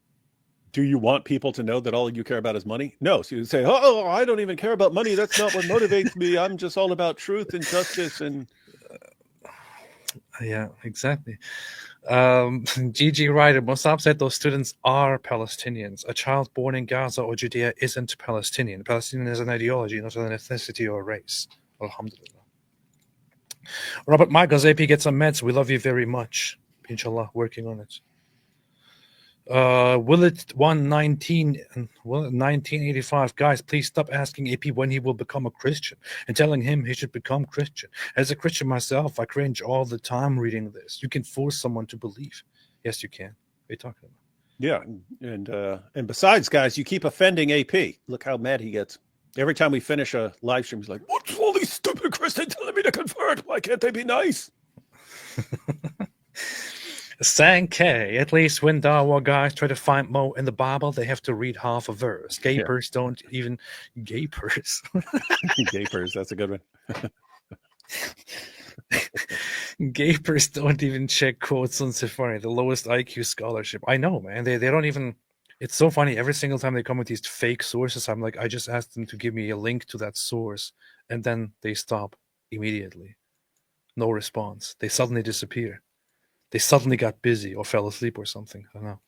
do you want people to know that all you care about is money? No. So you say, oh, I don't even care about money. That's not what motivates me. I'm just all about truth and justice. And yeah, exactly. GG Ryder, Mosab said those students are Palestinians. A child born in Gaza or Judea isn't Palestinian. Palestinian is an ideology, not an ethnicity or a race. Alhamdulillah. Robert Michaels, AP, get some meds. We love you very much. Inshallah, working on it. Will it 1985? Guys, please stop asking AP when he will become a Christian and telling him he should become Christian. As a Christian myself, I cringe all the time reading this. You can force someone to believe. Yes, you can. What are you talking about? Yeah, and besides, guys, you keep offending AP. Look how mad he gets. Every time we finish a live stream, he's like, "What's all these stupid Christians telling me to convert? Why can't they be nice?" Sankey, at least when Dawa guys try to find Mo in the Bible, they have to read half a verse. Gapers don't even gapers. Gapers, that's a good one. Gapers don't even check quotes on Safari, the lowest IQ scholarship. I know, man. They don't even. It's so funny. Every single time they come with these fake sources, I'm like, I just asked them to give me a link to that source, and then they stop immediately. No response. They suddenly disappear. They suddenly got busy or fell asleep or something. I don't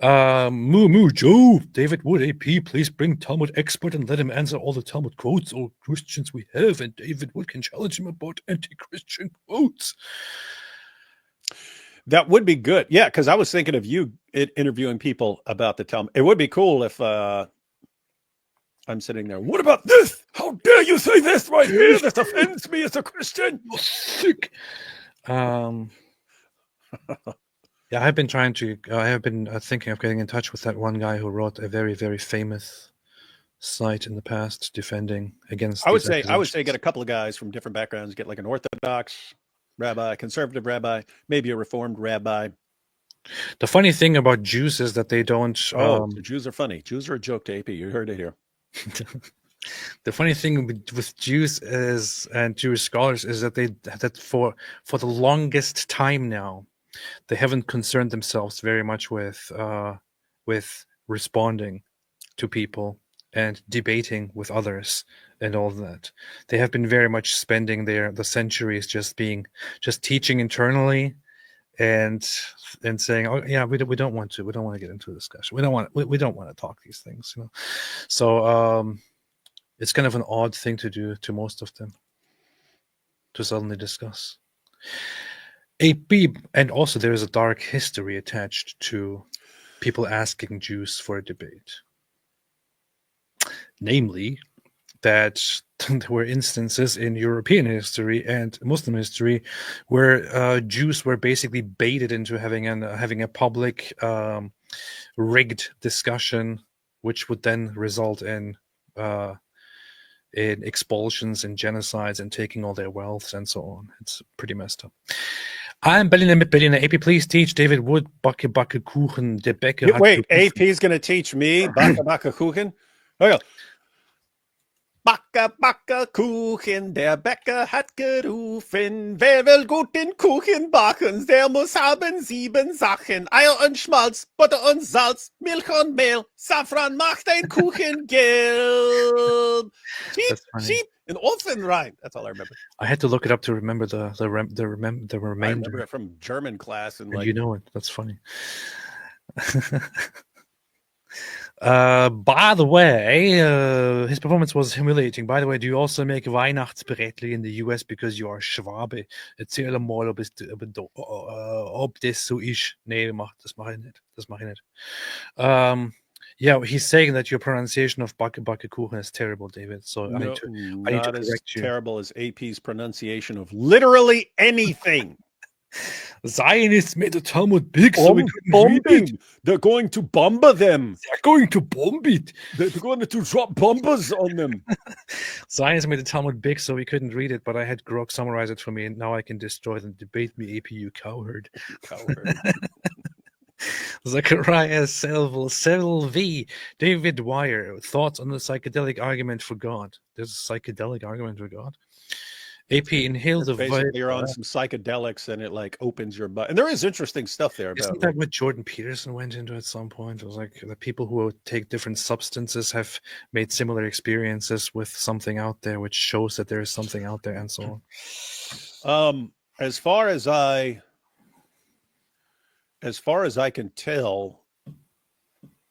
know. Moo Joe, David Wood AP, please bring Talmud expert and let him answer all the Talmud quotes or Christians we have, and David Wood can challenge him about anti-Christian quotes. That would be good. Yeah, because I was thinking of you interviewing people about the Talmud. It would be cool if I'm sitting there. What about this? How dare you say this right here? This offends me as a Christian. You're sick. Yeah, I have been thinking of getting in touch with that one guy who wrote a very, very famous site in the past defending against. I would say get a couple of guys from different backgrounds. Get like an Orthodox rabbi, conservative rabbi, maybe a Reformed rabbi. The funny thing about Jews is that they don't. The Jews are funny. Jews are a joke to AP. You heard it here. The funny thing with Jews and Jewish scholars is that for the longest time now, they haven't concerned themselves very much with responding to people and debating with others and all that. They have been very much spending the centuries just teaching internally and saying, oh yeah, we don't want to get into a discussion. We don't want to talk these things, So it's kind of an odd thing to do to most of them, to suddenly discuss. AP, and also there is a dark history attached to people asking Jews for a debate. Namely, that there were instances in European history and Muslim history where Jews were basically baited into having a public rigged discussion, which would then result in expulsions and genocides and taking all their wealth and so on. It's pretty messed up. I'm Berliner mit Berliner. AP, please teach David Wood Backe Kuchen. Der Bäcker hat wait, AP is going to teach me Backe Kuchen? Okay. Backe Kuchen, der Bäcker hat gerufen. Wer will guten Kuchen backen? Der muss haben 7 Sachen. Eier und Schmalz, Butter und Salz, Milch und Mehl. Safran macht den Kuchen gelb. Sheep, an orphan rhyme. That's all I remember. I had to look it up to remember the remainder. I remember it from German class, and you know it. That's funny. By the way, his performance was humiliating. By the way, do you also make Weihnachtsbrätli in the US because you are Schwabe? Erzähl mal, ob das so ist. Nee, das mache ich nicht. Yeah, he's saying that your pronunciation of Backe Kuchen is terrible, David. So I need to correct you. Terrible as AP's pronunciation of literally anything. Zionists made the Talmud big, so we couldn't read it. They're going to bomb them. They're going to bomb it. They're going to drop bombers on them. Zionists made the Talmud big, so we couldn't read it, but I had Grok summarize it for me, and now I can destroy them. Debate me, AP, you cowherd. Zachariah Selvi, David Wire, thoughts on the psychedelic argument for God? There's a psychedelic argument for God? AP, inhale the basically you're on some psychedelics and it like opens your butt. And there is interesting stuff there. Isn't that what Jordan Peterson went into at some point? It was like the people who take different substances have made similar experiences with something out there, which shows that there is something out there and so on. As far as I can tell,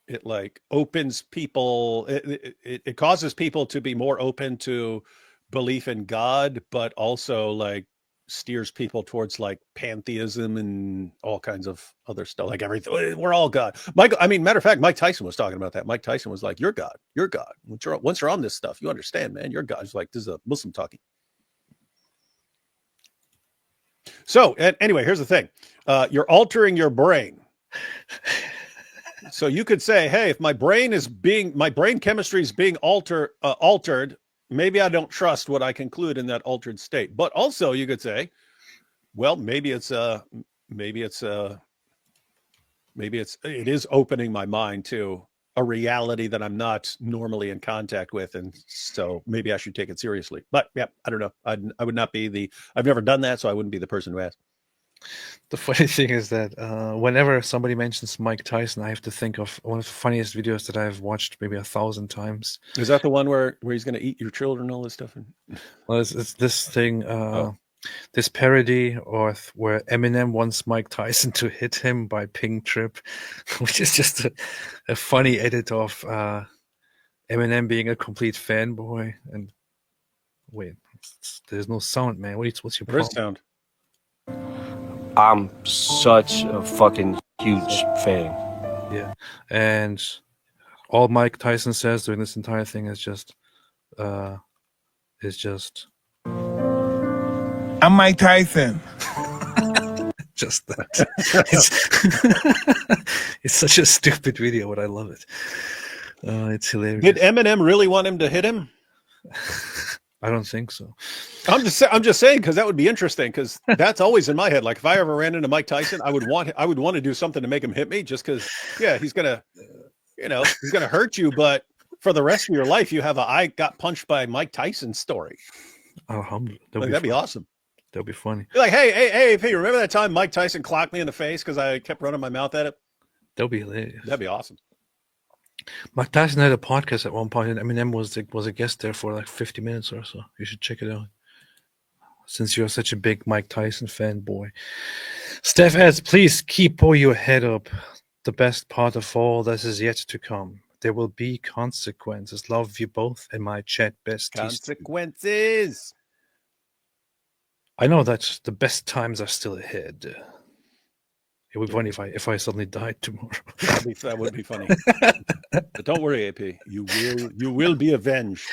it like opens people, it causes people to be more open to belief in God, but also like steers people towards like pantheism and all kinds of other stuff, like everything. We're all God. Matter of fact, Mike Tyson was talking about that. Mike Tyson was like, "You're God. You're God. Once you're on this stuff, you understand, man. You're God." He's like, "This is a Muslim talking." So, anyway, here's the thing: you're altering your brain. So you could say, "Hey, if my brain chemistry is being altered, maybe I don't trust what I conclude in that altered state." But also, you could say, "Well, maybe it is opening my mind to a reality that I'm not normally in contact with, and so maybe I should take it seriously." But yeah, I don't know. I would not be I've never done that, so I wouldn't be the person to ask. The funny thing is that whenever somebody mentions Mike Tyson, I have to think of one of the funniest videos that I've watched maybe 1,000 times. Is that the one where he's going to eat your children and all this stuff? Well, it's this thing, this parody where Eminem wants Mike Tyson to hit him by Pink Trip, which is just a funny edit of Eminem being a complete fanboy. And wait, there's no sound, man. What's your problem? Sound? I'm such a fucking huge fan. Yeah, and all Mike Tyson says during this entire thing is just, I'm Mike Tyson. Just that. It's such a stupid video, but I love it. It's hilarious. Did Eminem really want him to hit him? I don't think so. I'm just saying, because that would be interesting, because that's always in my head. Like if I ever ran into Mike Tyson, I would want to do something to make him hit me, just because, yeah, he's gonna hurt you, but for the rest of your life, you have I got punched by Mike Tyson story. That'd be awesome. That'd be funny. You're like, hey, remember that time Mike Tyson clocked me in the face because I kept running my mouth at it? That'd be hilarious. That'd be awesome. Mike Tyson had a podcast at one point, and Eminem was a guest there for like 50 minutes or so. You should check it out, since you're such a big Mike Tyson fanboy. Steph adds, please keep your head up. The best part of all this is yet to come. There will be consequences. Love you both, and my chat besties. Consequences. I know that the best times are still ahead. It would be funny if I suddenly died tomorrow. That would be funny. But don't worry, AP. You will be avenged.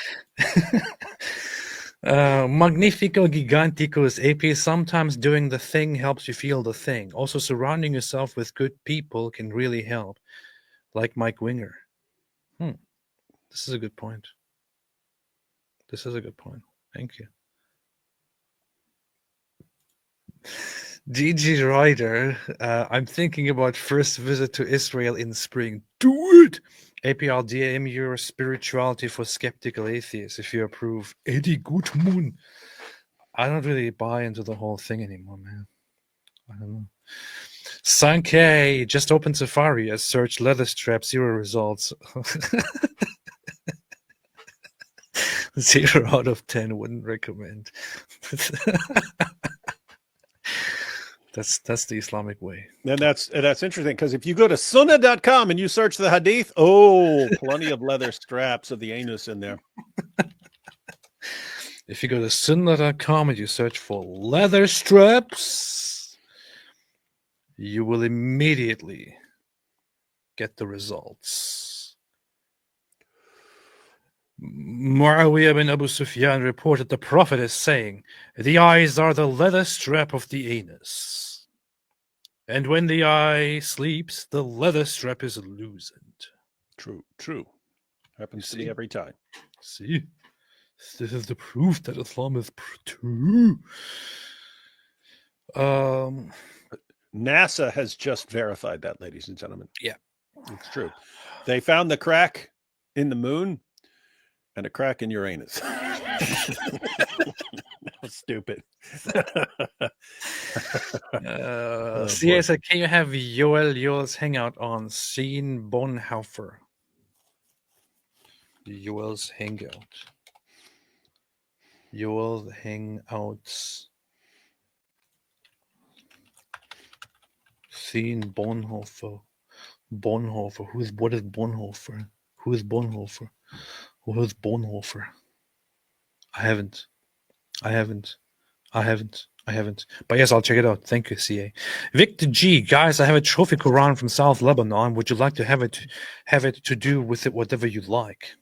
Magnifico Giganticus. AP, sometimes doing the thing helps you feel the thing. Also, surrounding yourself with good people can really help. Like Mike Winger. This is a good point. Thank you. GG Ryder, I'm thinking about first visit to Israel in spring. Do it! AP, I'll DM your spirituality for skeptical atheists if you approve. Eddie Gutmann. I don't really buy into the whole thing anymore, man. I don't know. Sankey, just open Safari as search leather strap, 0 results. 0 out of 10, wouldn't recommend. That's the Islamic way. And that's interesting, because if you go to sunnah.com and you search the hadith, plenty of leather straps of the anus in there. If you go to sunnah.com and you search for leather straps, you will immediately get the results. Muawiyah bin Abu Sufyan reported the Prophet is saying, the eyes are the leather strap of the anus. And when the eye sleeps, the leather strap is loosened. True. Happens to me every time. See? This is the proof that Islam is true. NASA has just verified that, ladies and gentlemen. Yeah. It's true. They found the crack in the moon and a crack in Uranus. Stupid. CSA, can you have Yoel's hangout on Scene Bonhoeffer? Yoel's hangout. Yoel hangouts. Scene Bonhoeffer. Bonhoeffer. What is Bonhoeffer? Who is Bonhoeffer? Who is Bonhoeffer? I haven't. I haven't. But yes, I'll check it out. Thank you, CA. Victor G, guys, I have a trophy Quran from South Lebanon. Would you like to have it to do with it whatever you like?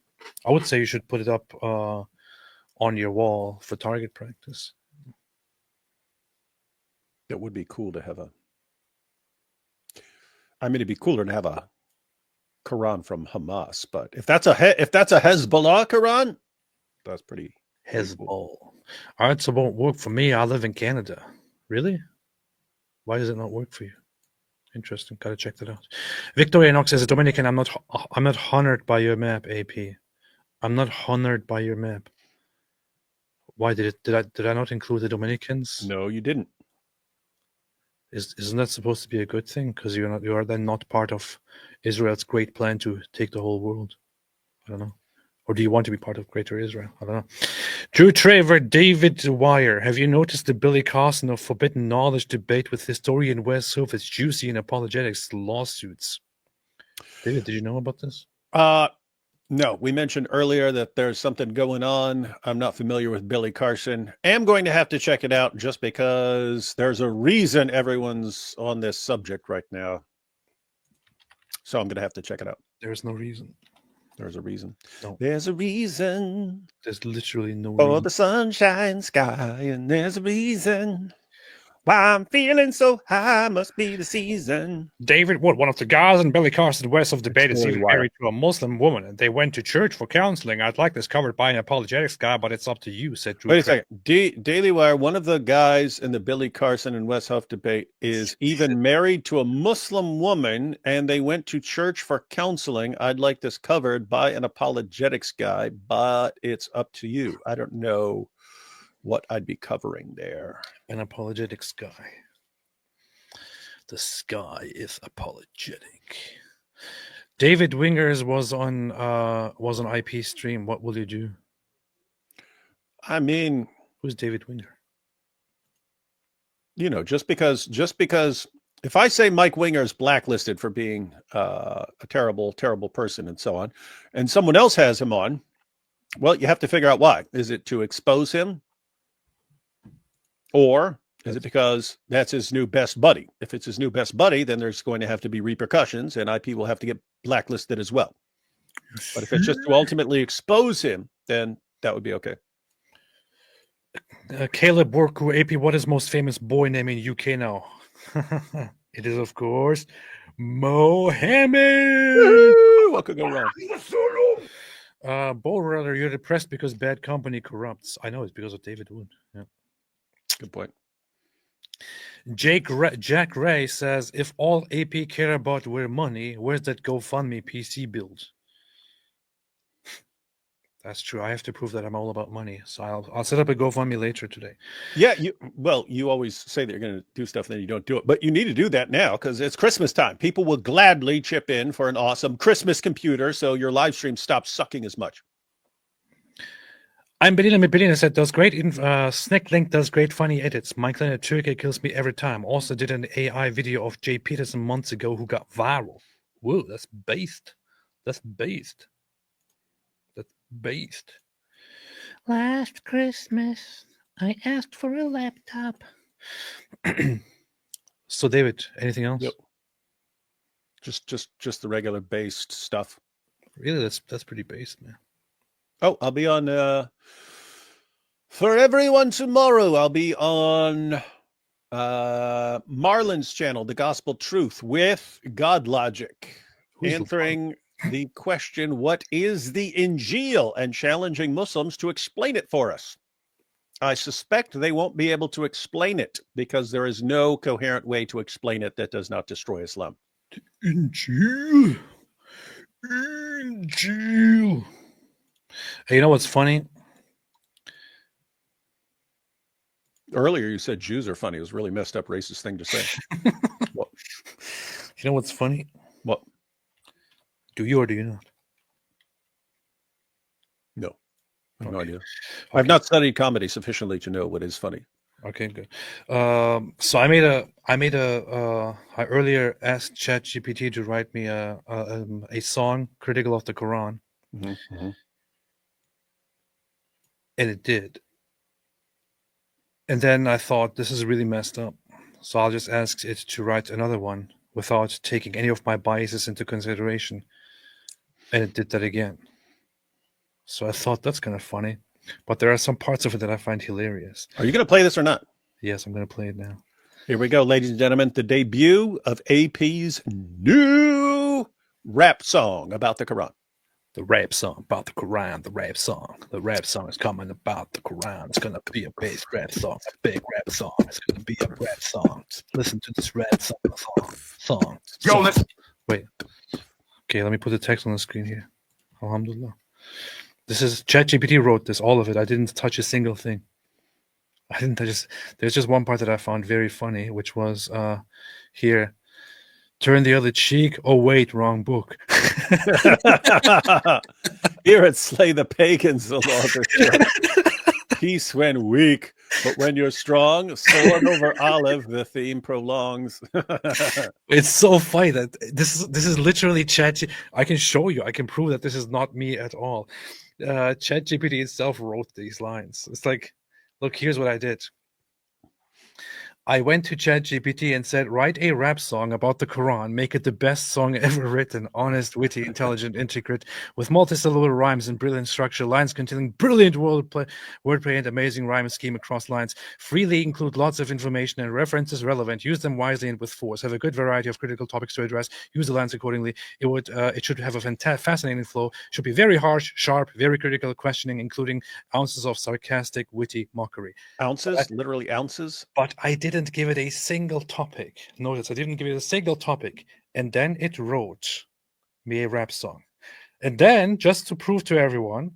I would say you should put it up on your wall for target practice. It would be cool to have it'd be cooler to have a Quran from Hamas, but if that's a Hezbollah Quran, that's pretty Hezbollah. cool. All right, so it won't work for me. I live in Canada. Really? Why does it not work for you? Interesting. Gotta check that out. Victoria Knox says, Dominican, I'm not honored by your map, AP. I'm not honored by your map. Why did I not include the Dominicans? No, you didn't. Isn't that supposed to be a good thing? Because you are then not part of Israel's great plan to take the whole world. I don't know. Or do you want to be part of Greater Israel? I don't know. Drew Traver, David Wire. Have you noticed the Billy Carson of Forbidden Knowledge debate with historian Wes Hoof? It's juicy in Apologetics lawsuits. David, did you know about this? No, we mentioned earlier that there's something going on. I'm not familiar with Billy Carson. I'm going to have to check it out just because there's a reason everyone's on this subject right now. So I'm going to have to check it out. There's no reason. There's a reason. No. There's a reason. There's literally no for reason. the sunshine sky, and there's a reason why I'm feeling so high. Must be the season. David Wood, one of the guys in Billy Carson West of debate, is really even wild. married to a Muslim woman, and they went to church for counseling. I'd like this covered by an apologetics guy, but it's up to you, said Drew. Wait a second. Daily Wire, one of the guys in the Billy Carson and Wes Huff debate is even married to a Muslim woman, and they went to church for counseling. I'd like this covered by an apologetics guy, but it's up to you. I don't know what I'd be covering there. An apologetics guy. The sky is apologetic. David Wingers was on IP stream. What will you do? I mean, who's David Winger? You know, just because if I say Mike Winger is blacklisted for being a terrible, terrible person and so on, and someone else has him on, well, you have to figure out why. Is it to expose him? Or is it because that's his new best buddy? If it's his new best buddy, then there's going to have to be repercussions, and IP will have to get blacklisted as well. But if it's just to ultimately expose him, then that would be okay. Caleb Worku, AP, what is most famous boy name in UK now? It is, of course, Mohammed. What could go wrong? Bull Runner, you're depressed because bad company corrupts. I know it's because of David Wood. Yeah. Good point. Jack Ray says, if all AP care about were money, where's that GoFundMe PC build? That's true. I have to prove that I'm all about money. So I'll set up a GoFundMe later today. Yeah, you always say that you're going to do stuff, then you don't do it. But you need to do that now because it's Christmas time. People will gladly chip in for an awesome Christmas computer so your live stream stops sucking as much. I'm Belina said, does great. Snacklink does great funny edits. My client Turkey kills me every time. Also did an AI video of Jay Peterson months ago who got viral. Whoa, that's based. That's based. That's based. Last Christmas, I asked for a laptop. So, David, anything else? Yep. Just the regular based stuff. Really, that's pretty based, man. Oh, I'll be on for everyone tomorrow. I'll be on Marlon's channel, The Gospel Truth, with God Logic, answering the question, what is the Injil, and challenging Muslims to explain it for us. I suspect they won't be able to explain it because there is no coherent way to explain it that does not destroy Islam. Injil. Hey, you know what's funny? Earlier you said Jews are funny. It was a really messed up racist thing to say. What? You know what's funny? What? Do you or do you not? No. I have no idea. Okay. I've not studied comedy sufficiently to know what is funny. Okay, good. So I earlier asked ChatGPT to write me a song critical of the Quran. Mm-hmm. And it did. And then I thought, this is really messed up. So I'll just ask it to write another one without taking any of my biases into consideration. And it did that again. So I thought that's kind of funny. But there are some parts of it that I find hilarious. Are you going to play this or not? Yes, I'm going to play it now. Here we go, ladies and gentlemen. The debut of AP's new rap song about the Quran. The rap song about the Quran, the rap song. The rap song is coming about the Quran. It's going to be a bass rap song, a big rap song. It's going to be a rap song. Just listen to this rap song. Yo, let's... Wait. Okay, let me put the text on the screen here. Alhamdulillah. This is ChatGPT wrote this, all of it. I didn't touch a single thing. There's just one part that I found very funny, which was here. Turn the other cheek. Oh, wait, wrong book. Here at Slay the Pagans, the Lord peace when weak, but when you're strong, sword over olive, the theme prolongs. It's so funny that this is literally Chat. I can show you. I can prove that this is not me at all. ChatGPT itself wrote these lines. It's like, look, here's what I did. I went to ChatGPT and said, write a rap song about the Quran, make it the best song ever written, honest, witty, intelligent, intricate, with multisyllable rhymes and brilliant structure, lines containing brilliant wordplay and amazing rhyme and scheme across lines, freely include lots of information and references relevant, use them wisely and with force, have a good variety of critical topics to address, use the lines accordingly. It should have a fascinating flow, should be very harsh, sharp, very critical, questioning, including ounces of sarcastic, witty mockery. Ounces? Literally ounces? But I didn't give it a single topic. Notice I didn't give it a single topic. And then it wrote me a rap song. And then, just to prove to everyone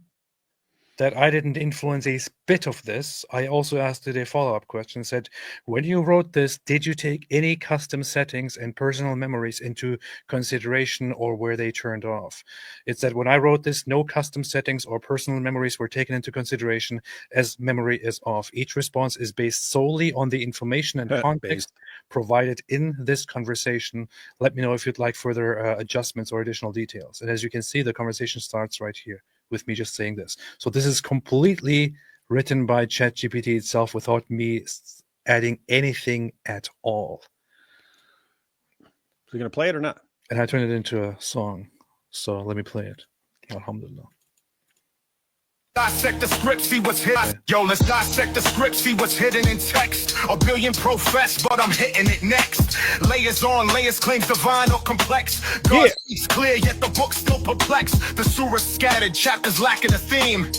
that I didn't influence a bit of this, I also asked it a follow-up question, said, when you wrote this, did you take any custom settings and personal memories into consideration, or were they turned off? It said, when I wrote this, no custom settings or personal memories were taken into consideration, as memory is off. Each response is based solely on the information and context provided in this conversation. Let me know if you'd like further adjustments or additional details. And as you can see, the conversation starts right here with me just saying this. So this is completely written by ChatGPT itself without me adding anything at all. So you're going to play it or not? And I turned it into a song. So let me play it. Alhamdulillah. Dissect the script, see what's hidden. Yo, let's dissect the script, see what's hidden in text. A billion profess, but I'm hitting it next. Layers on layers, claims divine or complex. God speaks clear, yet the book's still perplexed. The surah scattered, chapters lacking a theme.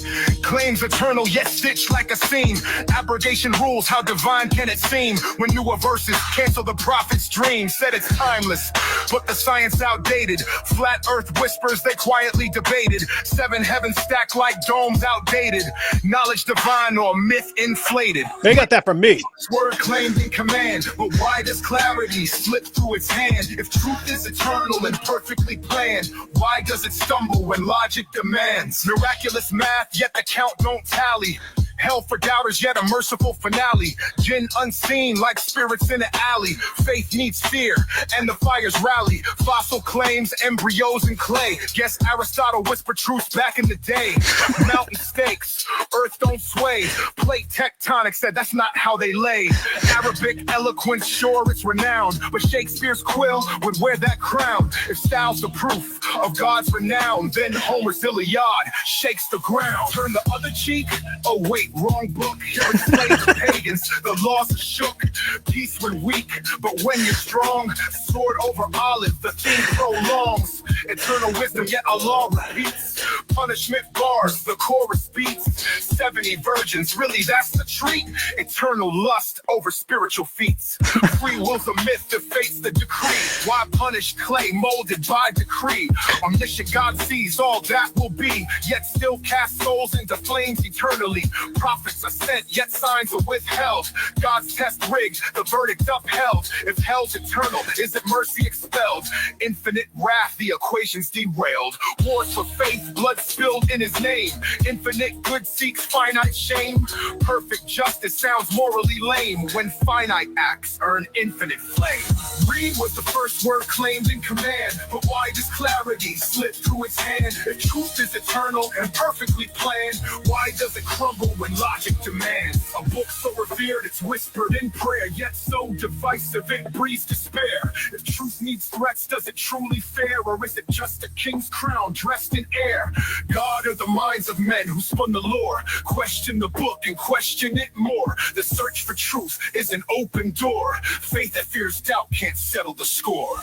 Claims eternal, yet stitched like a seam. Abrogation rules, how divine can it seem? When newer verses cancel the prophet's dream. Said it's timeless, but the science outdated. Flat earth whispers, they quietly debated. 7 heavens stacked like domes, outdated. Knowledge divine or myth inflated. They got that from me. Word claimed in command, but why does clarity slip through its hand? If truth is eternal and perfectly planned, why does it stumble when logic demands? Miraculous math, yet the count don't tally. Hell for doubters, yet a merciful finale. Jinn unseen like spirits in an alley. Faith needs fear, and the fires rally. Fossil claims, embryos and clay. Guess Aristotle whispered truths back in the day. Mountain stakes, earth don't sway. Plate tectonic said that's not how they lay. Arabic eloquence, sure it's renowned, but Shakespeare's quill would wear that crown. If style's the proof of God's renown, then Homer's Iliad shakes the ground. Turn the other cheek, oh wait, wrong book. Here it's the pagans, the laws are shook. Peace when weak, but when you're strong, sword over olive, the theme prolongs. Eternal wisdom, yet Allah repeats. Punishment bars, the chorus beats. 70 virgins, really that's the treat. Eternal lust over spiritual feats. Free will's a myth that fates the decree. Why punish clay molded by decree? Omniscient God sees all that will be, yet still cast souls into flames eternally. Prophets are sent, yet signs are withheld. God's test rigged, the verdict upheld. If hell's eternal, is it mercy expelled? Infinite wrath, the equation's derailed. Wars for faith, blood spilled in his name. Infinite good seeks finite shame. Perfect justice sounds morally lame when finite acts earn infinite flame. Read was the first word claimed in command, but why does clarity slip through its hand? If truth is eternal and perfectly planned, why does it crumble when logic demands? A book so revered it's whispered in prayer, yet so divisive it breeds despair. If truth needs threats, does it truly fare, or is it just a king's crown dressed in air? God are the minds of men who spun the lore. Question the book and question it more. The search for truth is an open door. Faith that fears doubt can't settle the score.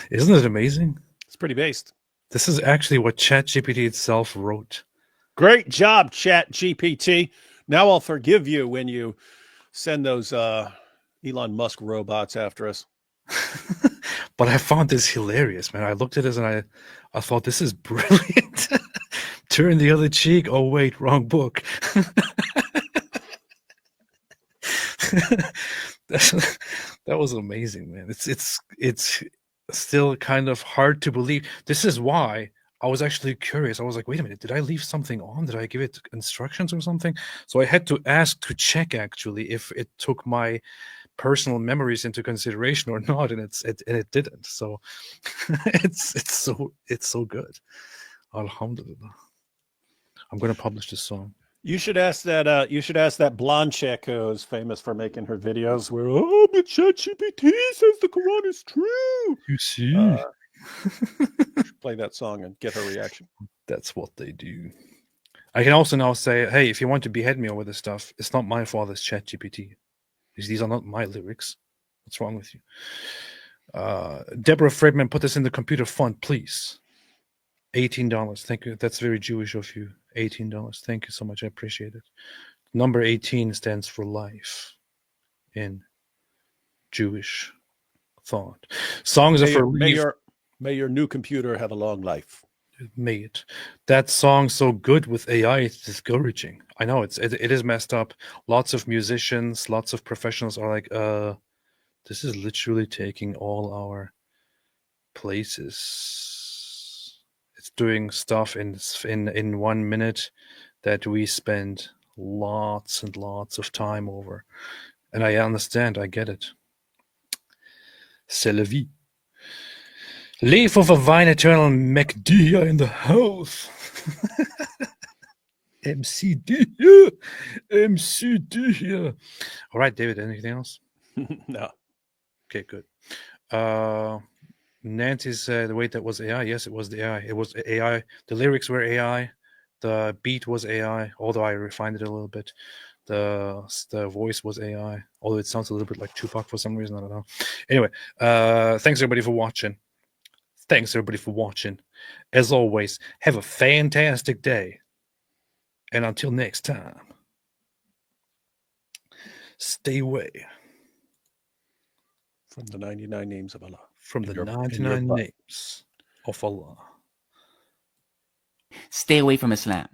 Isn't it amazing? It's pretty based. This is actually what ChatGPT itself wrote. Great job, ChatGPT. Now I'll forgive you when you send those Elon Musk robots after us. But I found this hilarious, man. I looked at this and I thought, this is brilliant. Turn the other cheek. Oh, wait, wrong book. That was amazing, man. It's still kind of hard to believe. This is why I was actually curious. I was like, wait a minute, did I leave something on? Did I give it instructions or something? So I had to ask to check actually if it took my personal memories into consideration or not, and it didn't. So it's so good. Alhamdulillah. I'm going to publish this song. You should ask that. You should ask that blonde chick who's famous for making her videos where, oh, but ChatGPT says the Quran is true. You see, play that song and get her reaction. That's what they do. I can also now say, hey, if you want to behead me over this stuff, it's not my fault. It's ChatGPT. These are not my lyrics. What's wrong with you? Deborah Friedman, put this in the computer font, please. $18. Thank you. That's very Jewish of you. $18. Thank you so much. I appreciate it. Number 18 stands for life in Jewish thought. Songs are for may your new computer have a long life. May it. That song so good with AI, it's discouraging. I know it is messed up. Lots of musicians, lots of professionals are like, this is literally taking all our places. It's doing stuff in 1 minute that we spend lots and lots of time over. And I understand, I get it. C'est la vie. Leaf of a vine eternal MacD in the house. MCD here. MCD here. All right, David, anything else? No. Okay, good. Nancy said, wait, that was AI. Yes, it was the AI. It was AI. The lyrics were AI. The beat was AI, although I refined it a little bit. The voice was AI, although it sounds a little bit like Tupac for some reason. I don't know. Anyway, thanks everybody for watching. Thanks everybody for watching. As always, have a fantastic day. And until next time, stay away from the 99 names of Allah. From the 99 names of Allah. Stay away from Islam.